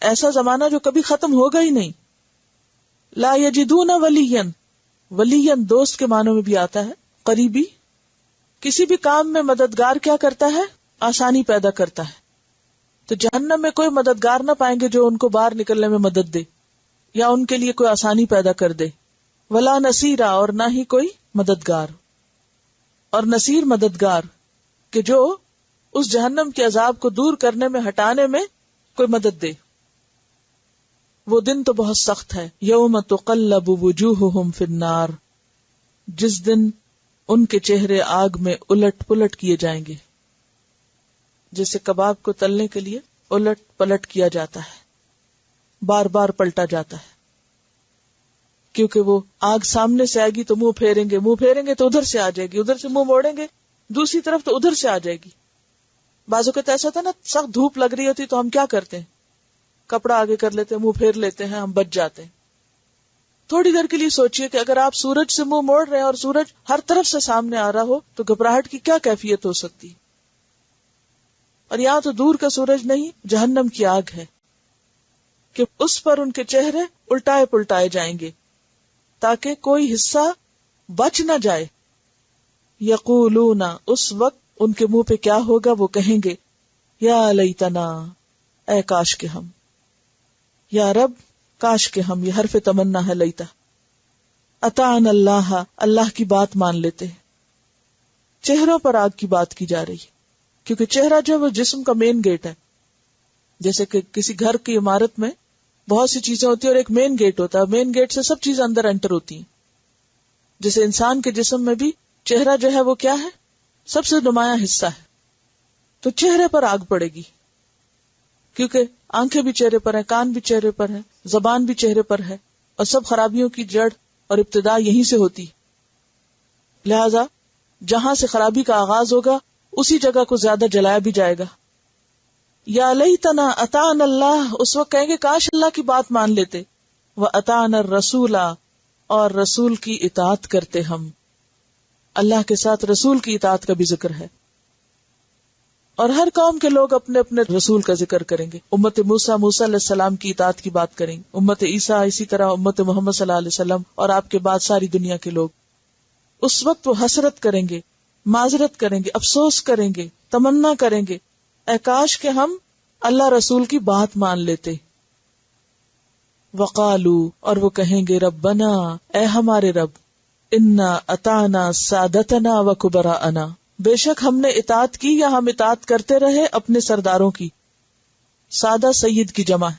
ایسا زمانہ جو کبھی ختم ہوگا ہی نہیں. لا یجدون ولیا، ولیا دوست کے معنوں میں بھی آتا ہے، قریبی. کسی بھی کام میں مددگار کیا کرتا ہے؟ آسانی پیدا کرتا ہے. تو جہنم میں کوئی مددگار نہ پائیں گے جو ان کو باہر نکلنے میں مدد دے یا ان کے لیے کوئی آسانی پیدا کر دے. ولا نصیرا، اور نہ ہی کوئی مددگار. اور نصیر مددگار کہ جو اس جہنم کے عذاب کو دور کرنے میں، ہٹانے میں کوئی مدد دے. وہ دن تو بہت سخت ہے. یوم تقلب وجوہہم فی النار، جس دن ان کے چہرے آگ میں الٹ پلٹ کیے جائیں گے. جیسے کباب کو تلنے کے لیے الٹ پلٹ کیا جاتا ہے، بار بار پلٹا جاتا ہے، کیونکہ وہ آگ سامنے سے آئے گی تو منہ پھیریں گے تو ادھر سے آ جائے گی، ادھر سے منہ موڑیں گے دوسری طرف تو ادھر سے آ جائے گی. بازو کا تو ایسا تھا نا، سخت دھوپ لگ رہی ہوتی تو ہم کیا کرتے ہیں؟ کپڑا آگے کر لیتے ہیں، منہ پھیر لیتے ہیں، ہم بچ جاتے ہیں. تھوڑی دیر کے لیے سوچئے کہ اگر آپ سورج سے منہ موڑ رہے ہیں اور سورج ہر طرف سے سامنے آ رہا ہو تو گھبراہٹ کی کیا کیفیت ہو سکتی. اور یہاں تو دور کا سورج نہیں، جہنم کی آگ ہے کہ اس پر ان کے چہرے الٹائے پلٹائے جائیں گے تاکہ کوئی حصہ بچ نہ جائے. یقولون، اس وقت ان کے منہ پہ کیا ہوگا؟ وہ کہیں گے یا لیتنا، اے کاش کے ہم، یا رب کاش کے ہم، یہ حرف تمنا ہے لیتا. اطعنا اللہ، اللہ کی بات مان لیتے. چہروں پر آگ کی بات کی جا رہی ہے کیونکہ چہرہ جو ہے وہ جسم کا مین گیٹ ہے. جیسے کہ کسی گھر کی عمارت میں بہت سی چیزیں ہوتی ہیں اور ایک مین گیٹ ہوتا ہے، مین گیٹ سے سب چیزیں اندر انٹر ہوتی ہیں. جیسے انسان کے جسم میں بھی چہرہ جو ہے وہ کیا ہے؟ سب سے نمایاں حصہ ہے. تو چہرے پر آگ پڑے گی کیونکہ آنکھیں بھی چہرے پر ہیں، کان بھی چہرے پر ہیں، زبان بھی چہرے پر ہے، اور سب خرابیوں کی جڑ اور ابتدا یہیں سے ہوتی. لہذا جہاں سے خرابی کا آغاز ہوگا اسی جگہ کو زیادہ جلایا بھی جائے گا. یا لیتنا اطعنا اللہ، اس وقت کہیں گے کاش اللہ کی بات مان لیتے. واطعنا الرسول، اور رسول کی اطاعت کرتے ہم. اللہ کے ساتھ رسول کی اطاعت کا بھی ذکر ہے. اور ہر قوم کے لوگ اپنے اپنے رسول کا ذکر کریں گے. امت موسیٰ علیہ السلام کی اطاعت کی بات کریں گے، امت عیسیٰ اسی طرح، امت محمد صلی اللہ علیہ وسلم، اور آپ کے بعد ساری دنیا کے لوگ. اس وقت وہ حسرت کریں گے، معذرت کریں گے، افسوس کریں گے، تمنا کریں گے، اے کاش کہ ہم اللہ رسول کی بات مان لیتے. وقالو، اور وہ کہیں گے ربنا، اے ہمارے رب، انا اطعنا سادتنا وکبراءنا، بے شک ہم نے اطاعت کی یا ہم اطاعت کرتے رہے اپنے سرداروں کی. سادہ سید کی جمع ہے،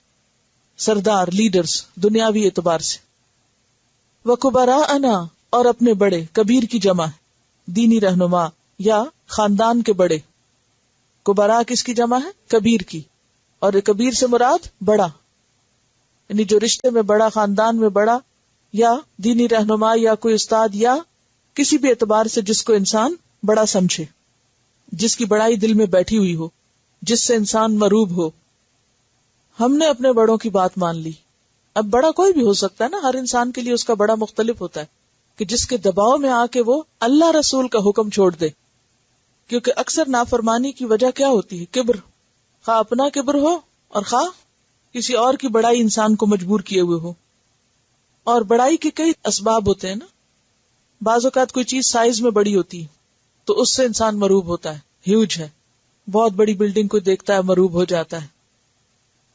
سردار، لیڈرز دنیاوی اعتبار سے. وکبراءنا، اور اپنے بڑے، کبیر کی جمع ہے، دینی رہنما یا خاندان کے بڑے. کبراء کس کی جمع ہے؟ کبیر کی. اور کبیر سے مراد بڑا، یعنی جو رشتے میں بڑا، خاندان میں بڑا، یا دینی رہنما یا کوئی استاد یا کسی بھی اعتبار سے جس کو انسان بڑا سمجھے، جس کی بڑائی دل میں بیٹھی ہوئی ہو، جس سے انسان مروب ہو. ہم نے اپنے بڑوں کی بات مان لی. اب بڑا کوئی بھی ہو سکتا ہے نا، ہر انسان کے لیے اس کا بڑا مختلف ہوتا ہے کہ جس کے دباؤ میں آ کے وہ اللہ رسول کا حکم چھوڑ دے. کیونکہ اکثر نافرمانی کی وجہ کیا ہوتی ہے؟ کبر، خواہ اپنا کبر ہو اور خواہ کسی اور کی بڑائی انسان کو مجبور کیے ہوئے ہو. اور بڑائی کے کئی اسباب ہوتے ہیں نا. بعض اوقات کوئی چیز سائز میں بڑی ہوتی ہے تو اس سے انسان مروب ہوتا ہے، ہیوج ہے، بہت بڑی بلڈنگ کو دیکھتا ہے مروب ہو جاتا ہے.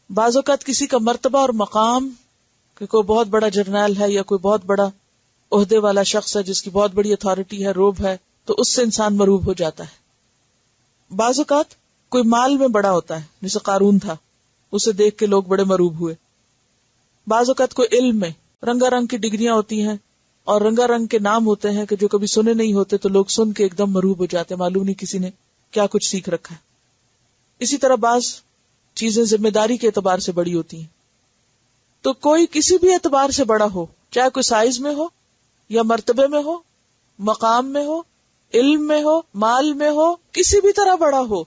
بعض اوقات کسی کا مرتبہ اور مقام، کہ کوئی بہت بڑا جرنیل ہے یا کوئی بہت بڑا عہدے والا شخص ہے جس کی بہت بڑی اتھارٹی ہے، روب ہے، تو اس سے انسان مروب ہو جاتا ہے. بعض اوقات کوئی مال میں بڑا ہوتا ہے، جیسے قارون تھا، اسے دیکھ کے لوگ بڑے مروب ہوئے. بعض اوقات کوئی علم میں رنگا رنگ کی ڈگریاں ہوتی ہیں اور رنگا رنگ کے نام ہوتے ہیں کہ جو کبھی سنے نہیں ہوتے، تو لوگ سن کے ایک دم مروب ہو جاتے ہیں، معلوم نہیں کسی نے کیا کچھ سیکھ رکھا ہے. اسی طرح بعض چیزیں ذمہ داری کے اعتبار سے بڑی ہوتی ہیں. تو کوئی کسی بھی اعتبار سے بڑا ہو، چاہے کوئی سائز میں ہو یا مرتبے میں ہو، مقام میں ہو، علم میں ہو، مال میں ہو، کسی بھی طرح بڑا ہو،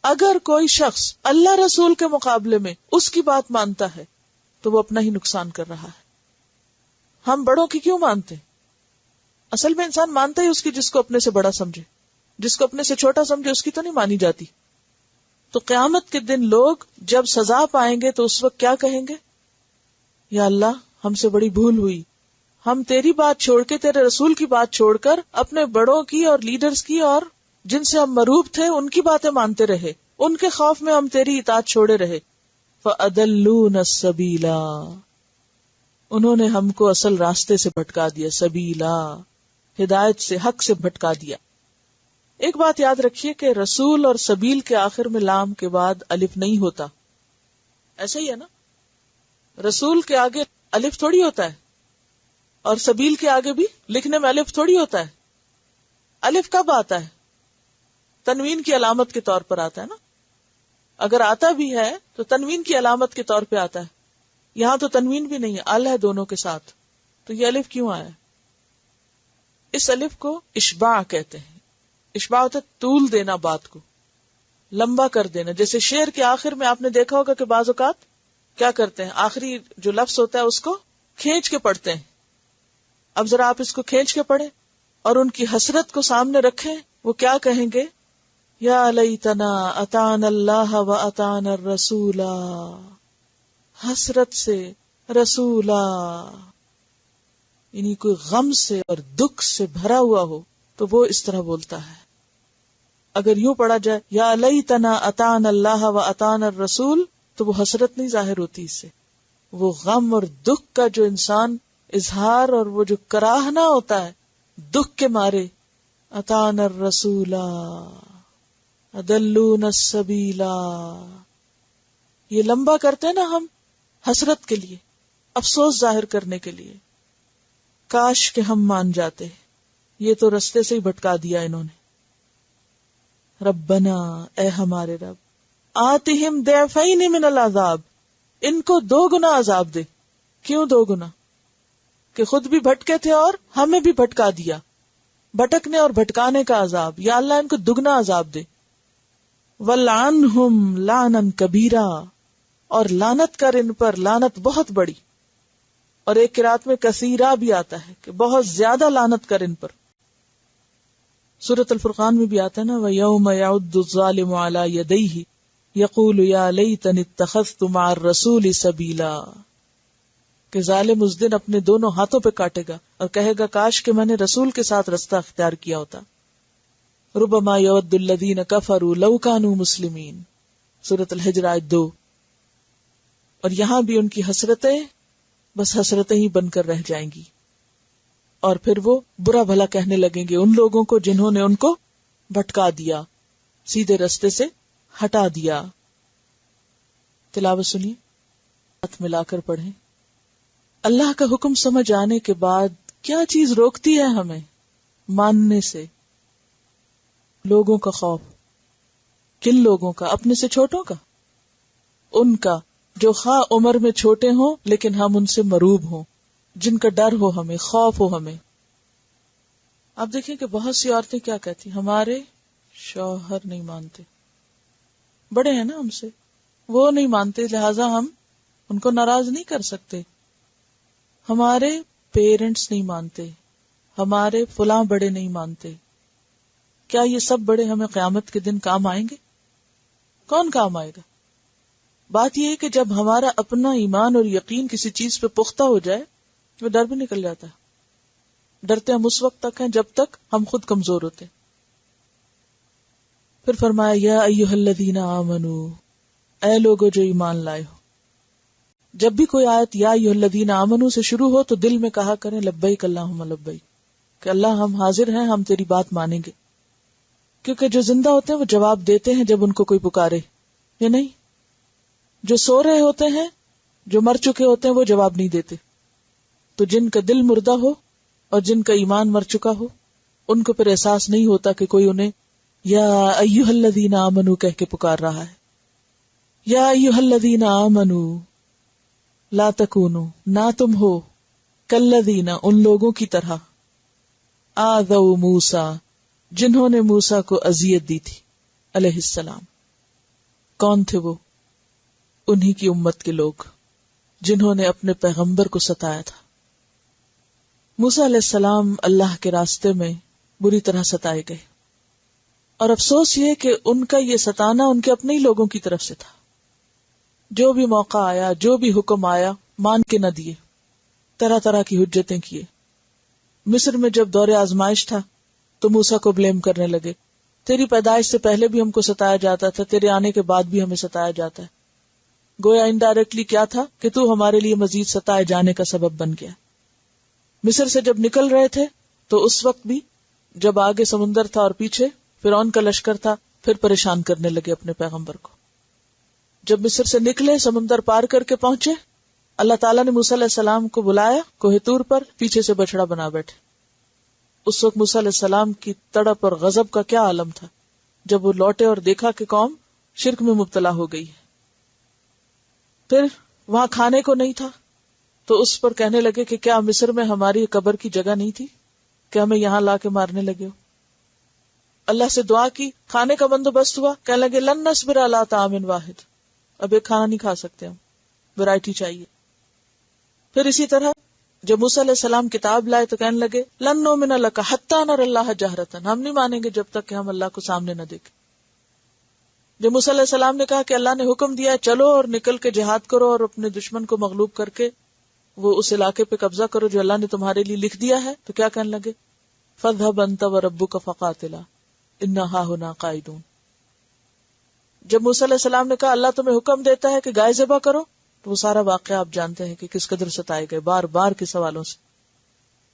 اگر کوئی شخص اللہ رسول کے مقابلے میں اس کی بات مانتا ہے تو وہ اپنا ہی نقصان کر رہا ہے. ہم بڑوں کی کیوں مانتے؟ اصل میں انسان مانتا ہی اس کی جس کو اپنے سے بڑا سمجھے، جس کو اپنے سے چھوٹا سمجھے اس کی تو نہیں مانی جاتی. تو قیامت کے دن لوگ جب سزا پائیں گے تو اس وقت کیا کہیں گے؟ یا اللہ، ہم سے بڑی بھول ہوئی، ہم تیری بات چھوڑ کے، تیرے رسول کی بات چھوڑ کر اپنے بڑوں کی اور لیڈرز کی اور جن سے ہم مروب تھے ان کی باتیں مانتے رہے، ان کے خوف میں ہم تیری اطاعت چھوڑے رہے. فَأَضَلُّونَ السَّبِيلَ، انہوں نے ہم کو اصل راستے سے بھٹکا دیا، سبیلا، ہدایت سے، حق سے بھٹکا دیا. ایک بات یاد رکھیے کہ رسول اور سبیل کے آخر میں لام کے بعد الف نہیں ہوتا. ایسا ہی ہے نا، رسول کے آگے الف تھوڑی ہوتا ہے اور سبیل کے آگے بھی لکھنے میں الف تھوڑی ہوتا ہے. الف کب آتا ہے؟ تنوین کی علامت کے طور پر آتا ہے نا. اگر آتا بھی ہے تو تنوین کی علامت کے طور پہ آتا ہے. یہاں تو تنوین بھی نہیں ہے، ال ہے دونوں کے ساتھ، تو یہ الف کیوں آیا؟ اس الف کو اشباع کہتے ہیں. اشباع ہوتا ہے طول دینا، بات کو لمبا کر دینا. جیسے شعر کے آخر میں آپ نے دیکھا ہوگا کہ بعض اوقات کیا کرتے ہیں، آخری جو لفظ ہوتا ہے اس کو کھینچ کے پڑھتے ہیں. اب ذرا آپ اس کو کھینچ کے پڑھیں اور ان کی حسرت کو سامنے رکھیں، وہ کیا کہیں گے؟ یا لیتنا اطعنا اللہ و اطعنا الرسولا، حسرت سے، رسولا، یعنی کوئی غم سے اور دکھ سے بھرا ہوا ہو تو وہ اس طرح بولتا ہے. اگر یوں پڑھا جائے یا لیتنا اطعنا اللہ و اطعنا الرسول تو وہ حسرت نہیں ظاہر ہوتی، اس سے وہ غم اور دکھ کا جو انسان اظہار اور وہ جو کراہنا ہوتا ہے دکھ کے مارے. اطعنا الرسولا اضلونا السبیلا، یہ لمبا کرتے ہیں نا ہم حسرت کے لیے، افسوس ظاہر کرنے کے لیے. کاش کہ ہم مان جاتے، یہ تو رستے سے ہی بھٹکا دیا انہوں نے. ربنا، اے ہمارے رب، آتہم ضعفین من العذاب، ان کو 2 گنا عذاب دے. کیوں 2 گنا؟ کہ خود بھی بھٹکے تھے اور ہمیں بھی بھٹکا دیا. بھٹکنے اور بھٹکانے کا عذاب، یا اللہ ان کو 2 عذاب دے. وَلْعَنْهُمْ لَعْنًا كَبِيرًا، اور لعنت کر ان پر لعنت بہت بڑی. اور ایک قرات میں کثیرہ بھی آتا ہے کہ بہت زیادہ لعنت کر ان پر. سورۃ الفرقان میں بھی آتا ہے نا، وَيَوْمَ يَعُضُّ الظَّالِمُ عَلَى يَدَيْهِ يَقُولُ يَا لَيْتَنِي اتَّخَذْتُ مَعَ الرَّسُولِ سَبِيلًا، کہ ظالم اس دن اپنے دونوں ہاتھوں پہ کاٹے گا اور کہے گا کاش کہ میں نے رسول کے ساتھ رستہ اختیار کیا ہوتا. ربما يود الذين كفروا لو كانوا مسلمين، سورۃ الحجر آیت 2. اور یہاں بھی ان کی حسرتیں بس حسرتیں ہی بن کر رہ جائیں گی، اور پھر وہ برا بھلا کہنے لگیں گے ان لوگوں کو جنہوں نے ان کو بھٹکا دیا، سیدھے رستے سے ہٹا دیا. تلاوت سنیے، ہاتھ ملا کر پڑھیں. اللہ کا حکم سمجھ آنے کے بعد کیا چیز روکتی ہے ہمیں ماننے سے؟ لوگوں کا خوف. کن لوگوں کا؟ اپنے سے چھوٹوں کا، ان کا جو خواہ عمر میں چھوٹے ہوں لیکن ہم ان سے مروب ہوں. جن کا ڈر ہو ہمیں، خوف ہو ہمیں. آپ دیکھیں کہ بہت سی عورتیں کیا کہتی، ہمارے شوہر نہیں مانتے، بڑے ہیں نا ہم سے، وہ نہیں مانتے لہذا ہم ان کو ناراض نہیں کر سکتے. ہمارے پیرنٹس نہیں مانتے، ہمارے فلاں بڑے نہیں مانتے. کیا یہ سب بڑے ہمیں قیامت کے دن کام آئیں گے؟ کون کام آئے گا؟ بات یہ ہے کہ جب ہمارا اپنا ایمان اور یقین کسی چیز پہ پختہ ہو جائے وہ ڈر بھی نکل جاتا ہے. ڈرتے ہم اس وقت تک ہیں جب تک ہم خود کمزور ہوتے. پھر فرمایا یا ایھا الذین آمنو، اے لوگو جو ایمان لائے ہو. جب بھی کوئی آیت یا ایھا الذین آمنو سے شروع ہو تو دل میں کہا کریں لبیک اللہم لبیک، کہ اللہ ہم حاضر ہیں، ہم تیری بات مانیں گے. کیونکہ جو زندہ ہوتے ہیں وہ جواب دیتے ہیں جب ان کو کوئی پکارے، یا نہیں؟ جو سو رہے ہوتے ہیں، جو مر چکے ہوتے ہیں، وہ جواب نہیں دیتے. تو جن کا دل مردہ ہو اور جن کا ایمان مر چکا ہو ان کو پھر احساس نہیں ہوتا کہ کوئی انہیں یا ایھا الذین آمنو کہہ کے پکار رہا ہے. یا ایھا الذین آمنو لا تکونوا، نہ تم ہو کالذین، ان لوگوں کی طرح، آذوا موسیٰ، جنہوں نے موسیٰ کو اذیت دی تھی علیہ السلام. کون تھے وہ؟ انہی کی امت کے لوگ جنہوں نے اپنے پیغمبر کو ستایا تھا. موسیٰ علیہ السلام اللہ کے راستے میں بری طرح ستائے گئے، اور افسوس یہ کہ ان کا یہ ستانا ان کے اپنے ہی لوگوں کی طرف سے تھا. جو بھی موقع آیا، جو بھی حکم آیا، مان کے نہ دیے، طرح طرح کی حجتیں کیے. مصر میں جب دور آزمائش تھا تو موسیٰ کو بلیم کرنے لگے، تیری پیدائش سے پہلے بھی ہم کو ستایا جاتا تھا، تیرے آنے کے بعد بھی ہمیں ستایا جاتا ہے. گویا انڈائریکٹلی کیا تھا کہ تو ہمارے لیے مزید ستائے جانے کا سبب بن گیا. مصر سے جب نکل رہے تھے تو اس وقت بھی جب آگے سمندر تھا اور پیچھے فرعون کا لشکر تھا، پھر پریشان کرنے لگے اپنے پیغمبر کو. جب مصر سے نکلے، سمندر پار کر کے پہنچے، اللہ تعالیٰ نے موسیٰ علیہ السلام کو بلایا کوہ طور پر، پیچھے سے بچڑا بنا بیٹھے. اس وقت موسیٰ علیہ السلام کی تڑپ اور غضب کا کیا عالم تھا جب وہ لوٹے اور دیکھا کہ قوم شرک میں مبتلا ہو گئی ہے. پھر وہاں کھانے کو نہیں تھا تو اس پر کہنے لگے کہ کیا مصر میں ہماری قبر کی جگہ نہیں تھی کہ ہمیں یہاں لا کے مارنے لگے ہو. اللہ سے دعا کی، کھانے کا بندوبست ہوا، کہنے لگے لن نصبر علی طعام واحد، اب ایک کھانا نہیں کھا سکتے، ہم ورائٹی چاہیے. پھر اسی طرح جب موسیٰ علیہ السلام کتاب لائے تو کہنے لگے لن نؤمن لک حتی نری اللہ جہرۃ، ہم نہیں مانیں گے جب تک کہ ہم اللہ کو سامنے نہ دیکھیں. جب موسیٰ علیہ السلام نے کہا کہ اللہ نے حکم دیا چلو اور نکل کے جہاد کرو اور اپنے دشمن کو مغلوب کر کے وہ اس علاقے پہ قبضہ کرو جو اللہ نے تمہارے لیے لکھ دیا ہے، تو کیا کہنے لگے فاذهب انت وربک فقاتلا انا ہاہنا قاعدون. جب موسیٰ علیہ السلام نے کہا اللہ تمہیں حکم دیتا ہے کہ گائے ذبح کرو، تو وہ سارا واقعہ آپ جانتے ہیں کہ کس قدر ستائے گئے بار بار کے سوالوں سے.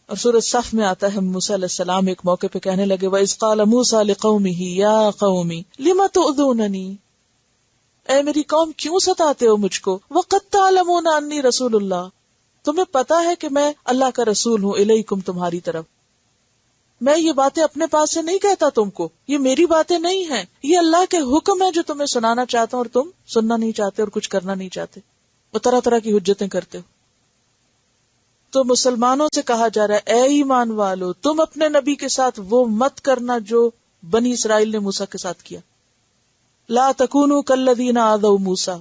اور سورۃ صف میں آتا ہے موسیٰ علیہ السلام ایک موقع پہ کہنے لگے وَإِذْ قَالَ مُوسَىٰ لِقَوْمِهِ يَا قَوْمِ لِمَ تُؤْذُونَنِي، اے میری قوم کیوں ستاتے ہو مجھ کو، وَقَدْ تَعْلَمُونَ أَنِّي رَسُولُ اللَّهِ، تمہیں پتا ہے کہ میں اللہ کا رسول ہوں، الیکم تمہاری طرف. میں یہ باتیں اپنے پاس سے نہیں کہتا تم کو، یہ میری باتیں نہیں ہیں، یہ اللہ کے حکم ہے جو تمہیں سنانا چاہتا ہوں اور تم سننا نہیں چاہتے اور کچھ کرنا نہیں چاہتے، وہ طرح طرح کی حجتیں کرتے ہو. تو مسلمانوں سے کہا جا رہا ہے اے ایمان والو، تم اپنے نبی کے ساتھ وہ مت کرنا جو بنی اسرائیل نے موسیٰ کے ساتھ کیا. لا تکونوا کالذین آذوا موسیٰ.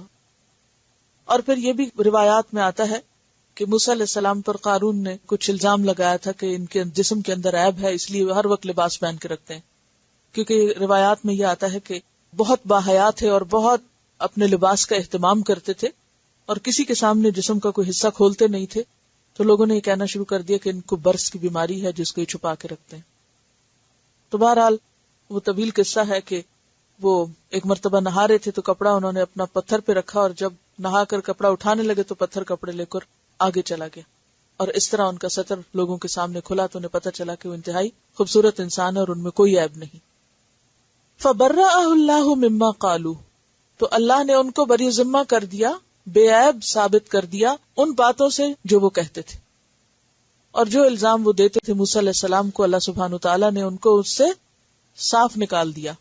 اور پھر یہ بھی روایات میں آتا ہے کہ موسیٰ علیہ السلام پر قارون نے کچھ الزام لگایا تھا کہ ان کے جسم کے اندر عیب ہے، اس لیے ہر وقت لباس پہن کے رکھتے ہیں، کیونکہ روایات میں یہ آتا ہے کہ بہت باحیا تھے اور بہت اپنے لباس کا اہتمام کرتے تھے، اور کسی کے سامنے جسم کا کوئی حصہ کھولتے نہیں تھے. تو لوگوں نے یہ کہنا شروع کر دیا کہ ان کو برس کی بیماری ہے جس کو یہ چھپا کے رکھتے ہیں. تو بہرحال وہ طویل قصہ ہے کہ وہ ایک مرتبہ نہا رہے تھے تو کپڑا انہوں نے اپنا پتھر پہ رکھا، اور جب نہا کر کپڑا اٹھانے لگے تو پتھر کپڑے لے کر آگے چلا گیا، اور اس طرح ان کا سطر لوگوں کے سامنے کھلا تو انہیں پتہ چلا کہ وہ انتہائی خوبصورت انسان ہے اور ان میں کوئی عیب نہیں. فبرأہ اللہ مما قالوا، تو اللہ نے ان کو بری ذمہ کر دیا، بے عیب ثابت کر دیا ان باتوں سے جو وہ کہتے تھے، اور جو الزام وہ دیتے تھے موسیٰ علیہ السلام کو، اللہ سبحانہ وتعالیٰ نے ان کو اس سے صاف نکال دیا،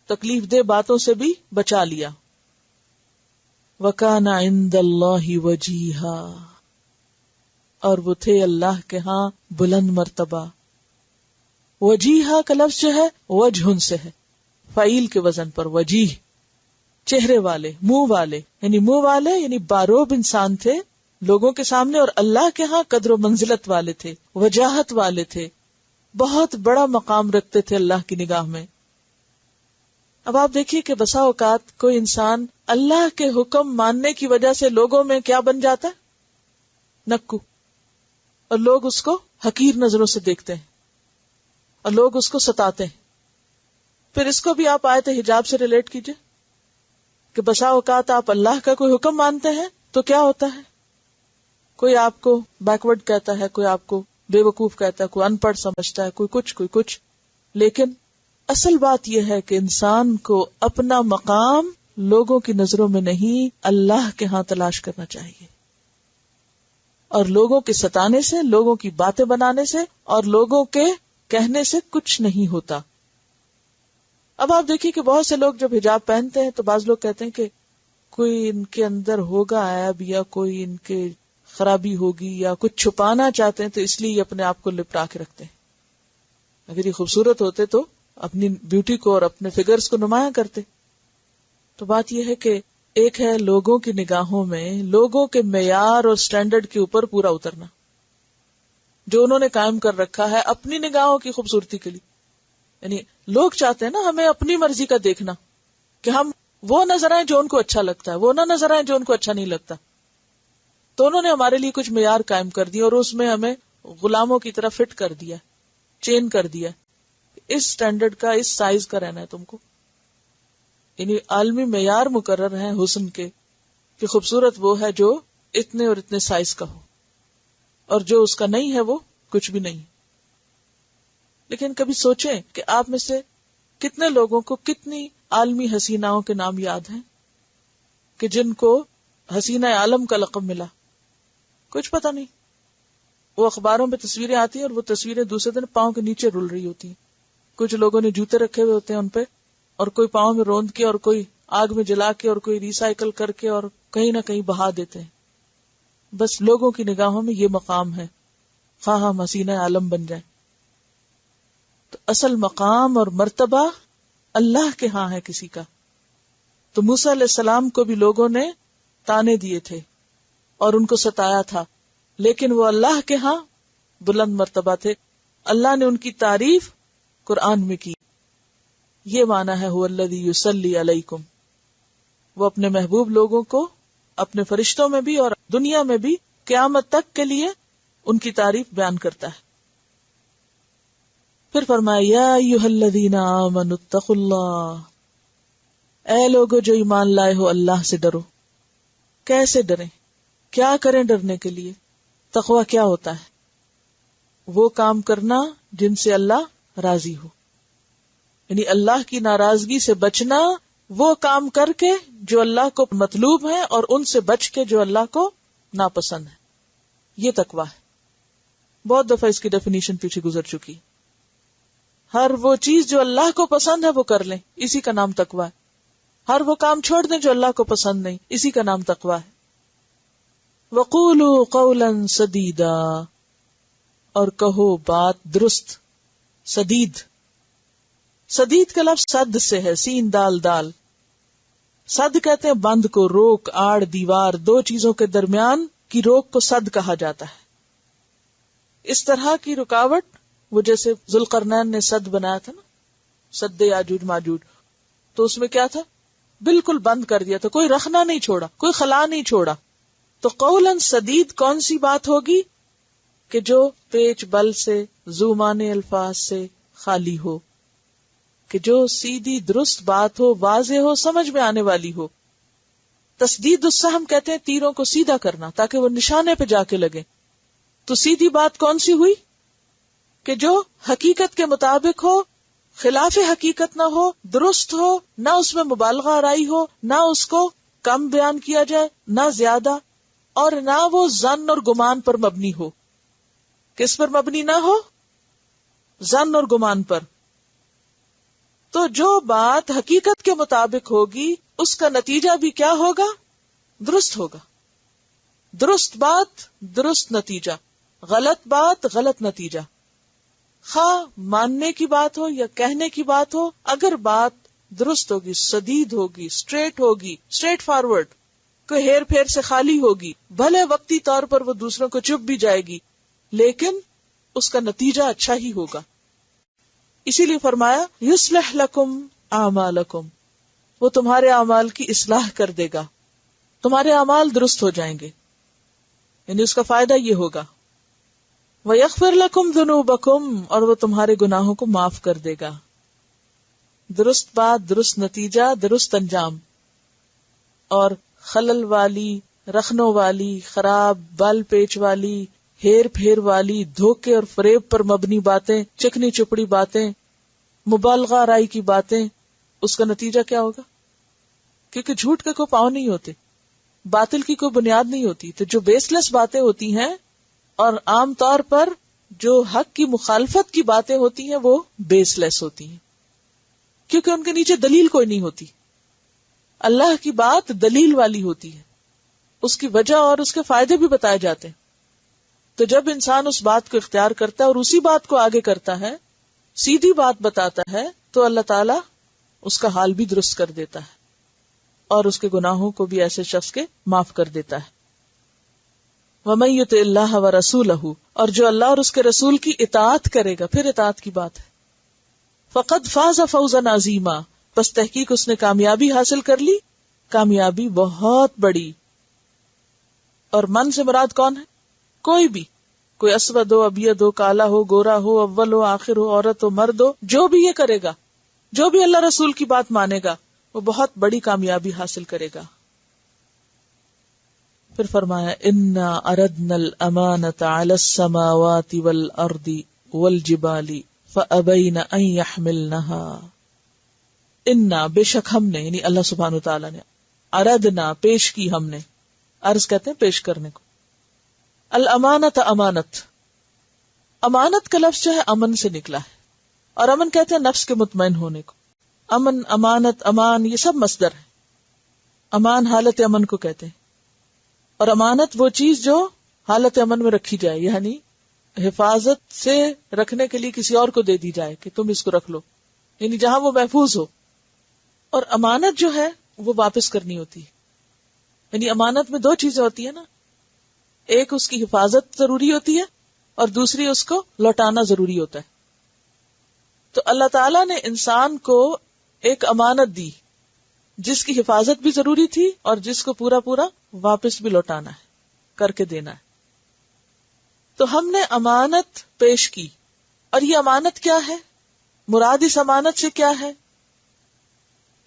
تکلیف دہ باتوں سے بھی بچا لیا. وَكَانَ عِندَ اللَّهِ وَجِيهًا، اور وہ تھے اللہ کے ہاں بلند مرتبہ. وجیہا کا لفظ جو ہے وجہن سے ہے، فعیل کے وزن پر وجیہ، چہرے والے، منہ والے، یعنی باروب انسان تھے لوگوں کے سامنے، اور اللہ کے ہاں قدر و منزلت والے تھے، وجاہت والے تھے، بہت بڑا مقام رکھتے تھے اللہ کی نگاہ میں. اب آپ دیکھیے کہ بسا اوقات کوئی انسان اللہ کے حکم ماننے کی وجہ سے لوگوں میں کیا بن جاتا ہے؟ نکو، اور لوگ اس کو حقیر نظروں سے دیکھتے ہیں اور لوگ اس کو ستاتے ہیں. پھر اس کو بھی آپ آیت حجاب سے ریلیٹ کیجئے کہ بسا اوقات آپ اللہ کا کوئی حکم مانتے ہیں تو کیا ہوتا ہے، کوئی آپ کو بیکورڈ کہتا ہے، کوئی آپ کو بے وقوف کہتا ہے، کوئی ان پڑھ سمجھتا ہے، کوئی کچھ. لیکن اصل بات یہ ہے کہ انسان کو اپنا مقام لوگوں کی نظروں میں نہیں، اللہ کے ہاں تلاش کرنا چاہیے. اور لوگوں کے ستانے سے، لوگوں کی باتیں بنانے سے اور لوگوں کے کہنے سے کچھ نہیں ہوتا. اب آپ دیکھیے کہ بہت سے لوگ جب حجاب پہنتے ہیں تو بعض لوگ کہتے ہیں کہ کوئی ان کے اندر ہوگا عیب، یا کوئی ان کے خرابی ہوگی، یا کچھ چھپانا چاہتے ہیں تو اس لیے یہ اپنے آپ کو لپٹا کے رکھتے ہیں. اگر یہ خوبصورت ہوتے تو اپنی بیوٹی کو اور اپنے فگرز کو نمایاں کرتے. تو بات یہ ہے کہ ایک ہے لوگوں کی نگاہوں میں لوگوں کے معیار اور سٹینڈرڈ کے اوپر پورا اترنا جو انہوں نے قائم کر رکھا ہے اپنی نگاہوں کی خوبصورتی کے لیے. یعنی لوگ چاہتے ہیں نا ہمیں اپنی مرضی کا دیکھنا، کہ ہم وہ نظر آئیں جو ان کو اچھا لگتا ہے، وہ نہ نظر آئیں جو ان کو اچھا نہیں لگتا. تو انہوں نے ہمارے لیے کچھ معیار قائم کر دیے اور اس میں ہمیں غلاموں کی طرح فٹ کر دیا، چین کر دیا. اس سٹینڈرڈ کا، اس سائز کا رہنا ہے تم کو. یعنی عالمی معیار مقرر ہیں حسن کے کہ خوبصورت وہ ہے جو اتنے اور اتنے سائز کا ہو، اور جو اس کا نہیں ہے وہ کچھ بھی نہیں. لیکن کبھی سوچیں کہ آپ میں سے کتنے لوگوں کو کتنی عالمی حسیناؤں کے نام یاد ہیں کہ جن کو حسینہ عالم کا لقب ملا؟ کچھ پتہ نہیں. وہ اخباروں میں تصویریں آتی ہیں اور وہ تصویریں دوسرے دن پاؤں کے نیچے رول رہی ہوتی ہیں. کچھ لوگوں نے جوتے رکھے ہوئے ہوتے ہیں ان پہ، اور کوئی پاؤں میں روند کے، اور کوئی آگ میں جلا کے، اور کوئی ریسائیکل کر کے، اور کہیں نہ کہیں بہا دیتے ہیں. بس لوگوں کی نگاہوں میں یہ مقام ہے، خواہ ہم حسینہ عالم بن جائیں. تو اصل مقام اور مرتبہ اللہ کے ہاں ہے کسی کا. تو موسیٰ علیہ السلام کو بھی لوگوں نے تانے دیے تھے اور ان کو ستایا تھا، لیکن وہ اللہ کے ہاں بلند مرتبہ تھے. اللہ نے ان کی تعریف قرآن میں کی. یہ معنی ہے هو الذی یصلی علیکم، وہ اپنے محبوب لوگوں کو اپنے فرشتوں میں بھی اور دنیا میں بھی قیامت تک کے لیے ان کی تعریف بیان کرتا ہے. پھر فرمایا یا ایھا الذین آمنوا اتقوا اللہ، اے لوگو جو ایمان لائے ہو اللہ سے ڈرو. کیسے ڈریں؟ کیا کریں ڈرنے کے لیے؟ تقوی کیا ہوتا ہے؟ وہ کام کرنا جن سے اللہ راضی ہو، یعنی اللہ کی ناراضگی سے بچنا، وہ کام کر کے جو اللہ کو مطلوب ہے اور ان سے بچ کے جو اللہ کو ناپسند ہے. یہ تقوی ہے. بہت دفعہ اس کی ڈیفینیشن پیچھے گزر چکی. ہر وہ چیز جو اللہ کو پسند ہے وہ کر لیں، اسی کا نام تقوی ہے. ہر وہ کام چھوڑ دیں جو اللہ کو پسند نہیں، اسی کا نام تقوی ہے. وَقُولُوا قَوْلًا سَدِيدًا، اور کہو بات درست. سدید، سدید کا لفظ صد سے ہے، سین دال دال. صد کہتے ہیں بند کو، روک، آڑ، دیوار، دو چیزوں کے درمیان کی روک کو صد کہا جاتا ہے. اس طرح کی رکاوٹ، وہ جیسے ذوالقرنین نے صد بنایا تھا نا، سد یاجوج ماجوج، تو اس میں کیا تھا؟ بالکل بند کر دیا تھا، کوئی رخنا نہیں چھوڑا، کوئی خلا نہیں چھوڑا. تو قولاً سدید کون سی بات ہوگی کہ جو پیچ بل سے، زومانے الفاظ سے خالی ہو، کہ جو سیدھی درست بات ہو، واضح ہو، سمجھ میں آنے والی ہو. تسدید السہم کہتے ہیں تیروں کو سیدھا کرنا تاکہ وہ نشانے پہ جا کے لگے. تو سیدھی بات کون سی ہوئی؟ کہ جو حقیقت کے مطابق ہو، خلاف حقیقت نہ ہو، درست ہو، نہ اس میں مبالغہ آرائی ہو، نہ اس کو کم بیان کیا جائے نہ زیادہ، اور نہ وہ ظن اور گمان پر مبنی ہو. کس پر مبنی نہ ہو؟ ظن اور گمان پر. تو جو بات حقیقت کے مطابق ہوگی اس کا نتیجہ بھی کیا ہوگا؟ درست ہوگا. درست بات درست نتیجہ، غلط بات غلط نتیجہ. خواہ ماننے کی بات ہو یا کہنے کی بات ہو، اگر بات درست ہوگی، سدید ہوگی، اسٹریٹ ہوگی، اسٹریٹ فارورڈ، کوئی ہیر پھیر سے خالی ہوگی، بھلے وقتی طور پر وہ دوسروں کو چپ بھی جائے گی لیکن اس کا نتیجہ اچھا ہی ہوگا. اسی لیے فرمایا یصلح لکم اعمالکم، وہ تمہارے اعمال کی اصلاح کر دے گا، تمہارے اعمال درست ہو جائیں گے، یعنی اس کا فائدہ یہ ہوگا. وَيَغْفِرْ لَكُمْ ذُنُوبَكُمْ، اور وہ تمہارے گناہوں کو معاف کر دے گا. درست بات درست نتیجہ درست انجام، اور خلل والی، رخنوں والی، خراب بال پیچ والی، ہیر پھیر والی، دھوکے اور فریب پر مبنی باتیں، چکنی چپڑی باتیں، مبالغہ رائی کی باتیں، اس کا نتیجہ کیا ہوگا؟ کیونکہ جھوٹ کے کوئی پاؤں نہیں ہوتے، باطل کی کوئی بنیاد نہیں ہوتی. تو جو بیس لیس باتیں ہوتی ہیں اور عام طور پر جو حق کی مخالفت کی باتیں ہوتی ہیں وہ بیس لیس ہوتی ہیں، کیونکہ ان کے نیچے دلیل کوئی نہیں ہوتی. اللہ کی بات دلیل والی ہوتی ہے، اس کی وجہ اور اس کے فائدے بھی بتائے جاتے ہیں. تو جب انسان اس بات کو اختیار کرتا ہے اور اسی بات کو آگے کرتا ہے، سیدھی بات بتاتا ہے، تو اللہ تعالیٰ اس کا حال بھی درست کر دیتا ہے اور اس کے گناہوں کو بھی ایسے شخص کے معاف کر دیتا ہے. وَمَن يُطِعِ اللَّهَ وَرَسُولَهُ، اور جو اللہ اور اس کے رسول کی اطاعت کرے گا، پھر اطاعت کی بات ہے، فَقَدْ فَازَ فَوْزًا عَظِيمًا، بس تحقیق اس نے کامیابی حاصل کر لی، کامیابی بہت بڑی. اور من سے مراد کون ہے؟ کوئی بھی، کوئی اسود ہو، ابیض ہو، کالا ہو، گورا ہو، اول ہو، آخر ہو، عورت ہو، مرد ہو، جو بھی یہ کرے گا، جو بھی اللہ رسول کی بات مانے گا، وہ بہت بڑی کامیابی حاصل کرے گا. پھر فرمایا انا اردنا الامانۃ علی السماوات والارض والجبال فابین ان یحملنها. انا، بے شک ہم نے، یعنی اللہ سبحانہ وتعالی نے، اردنا، پیش کی ہم نے، عرض کہتے ہیں پیش کرنے کو، الامانۃ، امانت. امانت کا لفظ جو ہے امن سے نکلا ہے، اور امن کہتے ہیں نفس کے مطمئن ہونے کو. امن، امانت، امان، یہ سب مصدر ہے. امان حالت امن کو کہتے ہیں، اور امانت وہ چیز جو حالت امن میں رکھی جائے، یعنی حفاظت سے رکھنے کے لیے کسی اور کو دے دی جائے کہ تم اس کو رکھ لو، یعنی جہاں وہ محفوظ ہو. اور امانت جو ہے وہ واپس کرنی ہوتی ہے، یعنی امانت میں دو چیزیں ہوتی ہیں نا، ایک اس کی حفاظت ضروری ہوتی ہے اور دوسری اس کو لوٹانا ضروری ہوتا ہے. تو اللہ تعالیٰ نے انسان کو ایک امانت دی جس کی حفاظت بھی ضروری تھی اور جس کو پورا پورا واپس بھی لوٹانا ہے، کر کے دینا ہے. تو ہم نے امانت پیش کی، اور یہ امانت کیا ہے؟ مراد اس امانت سے کیا ہے؟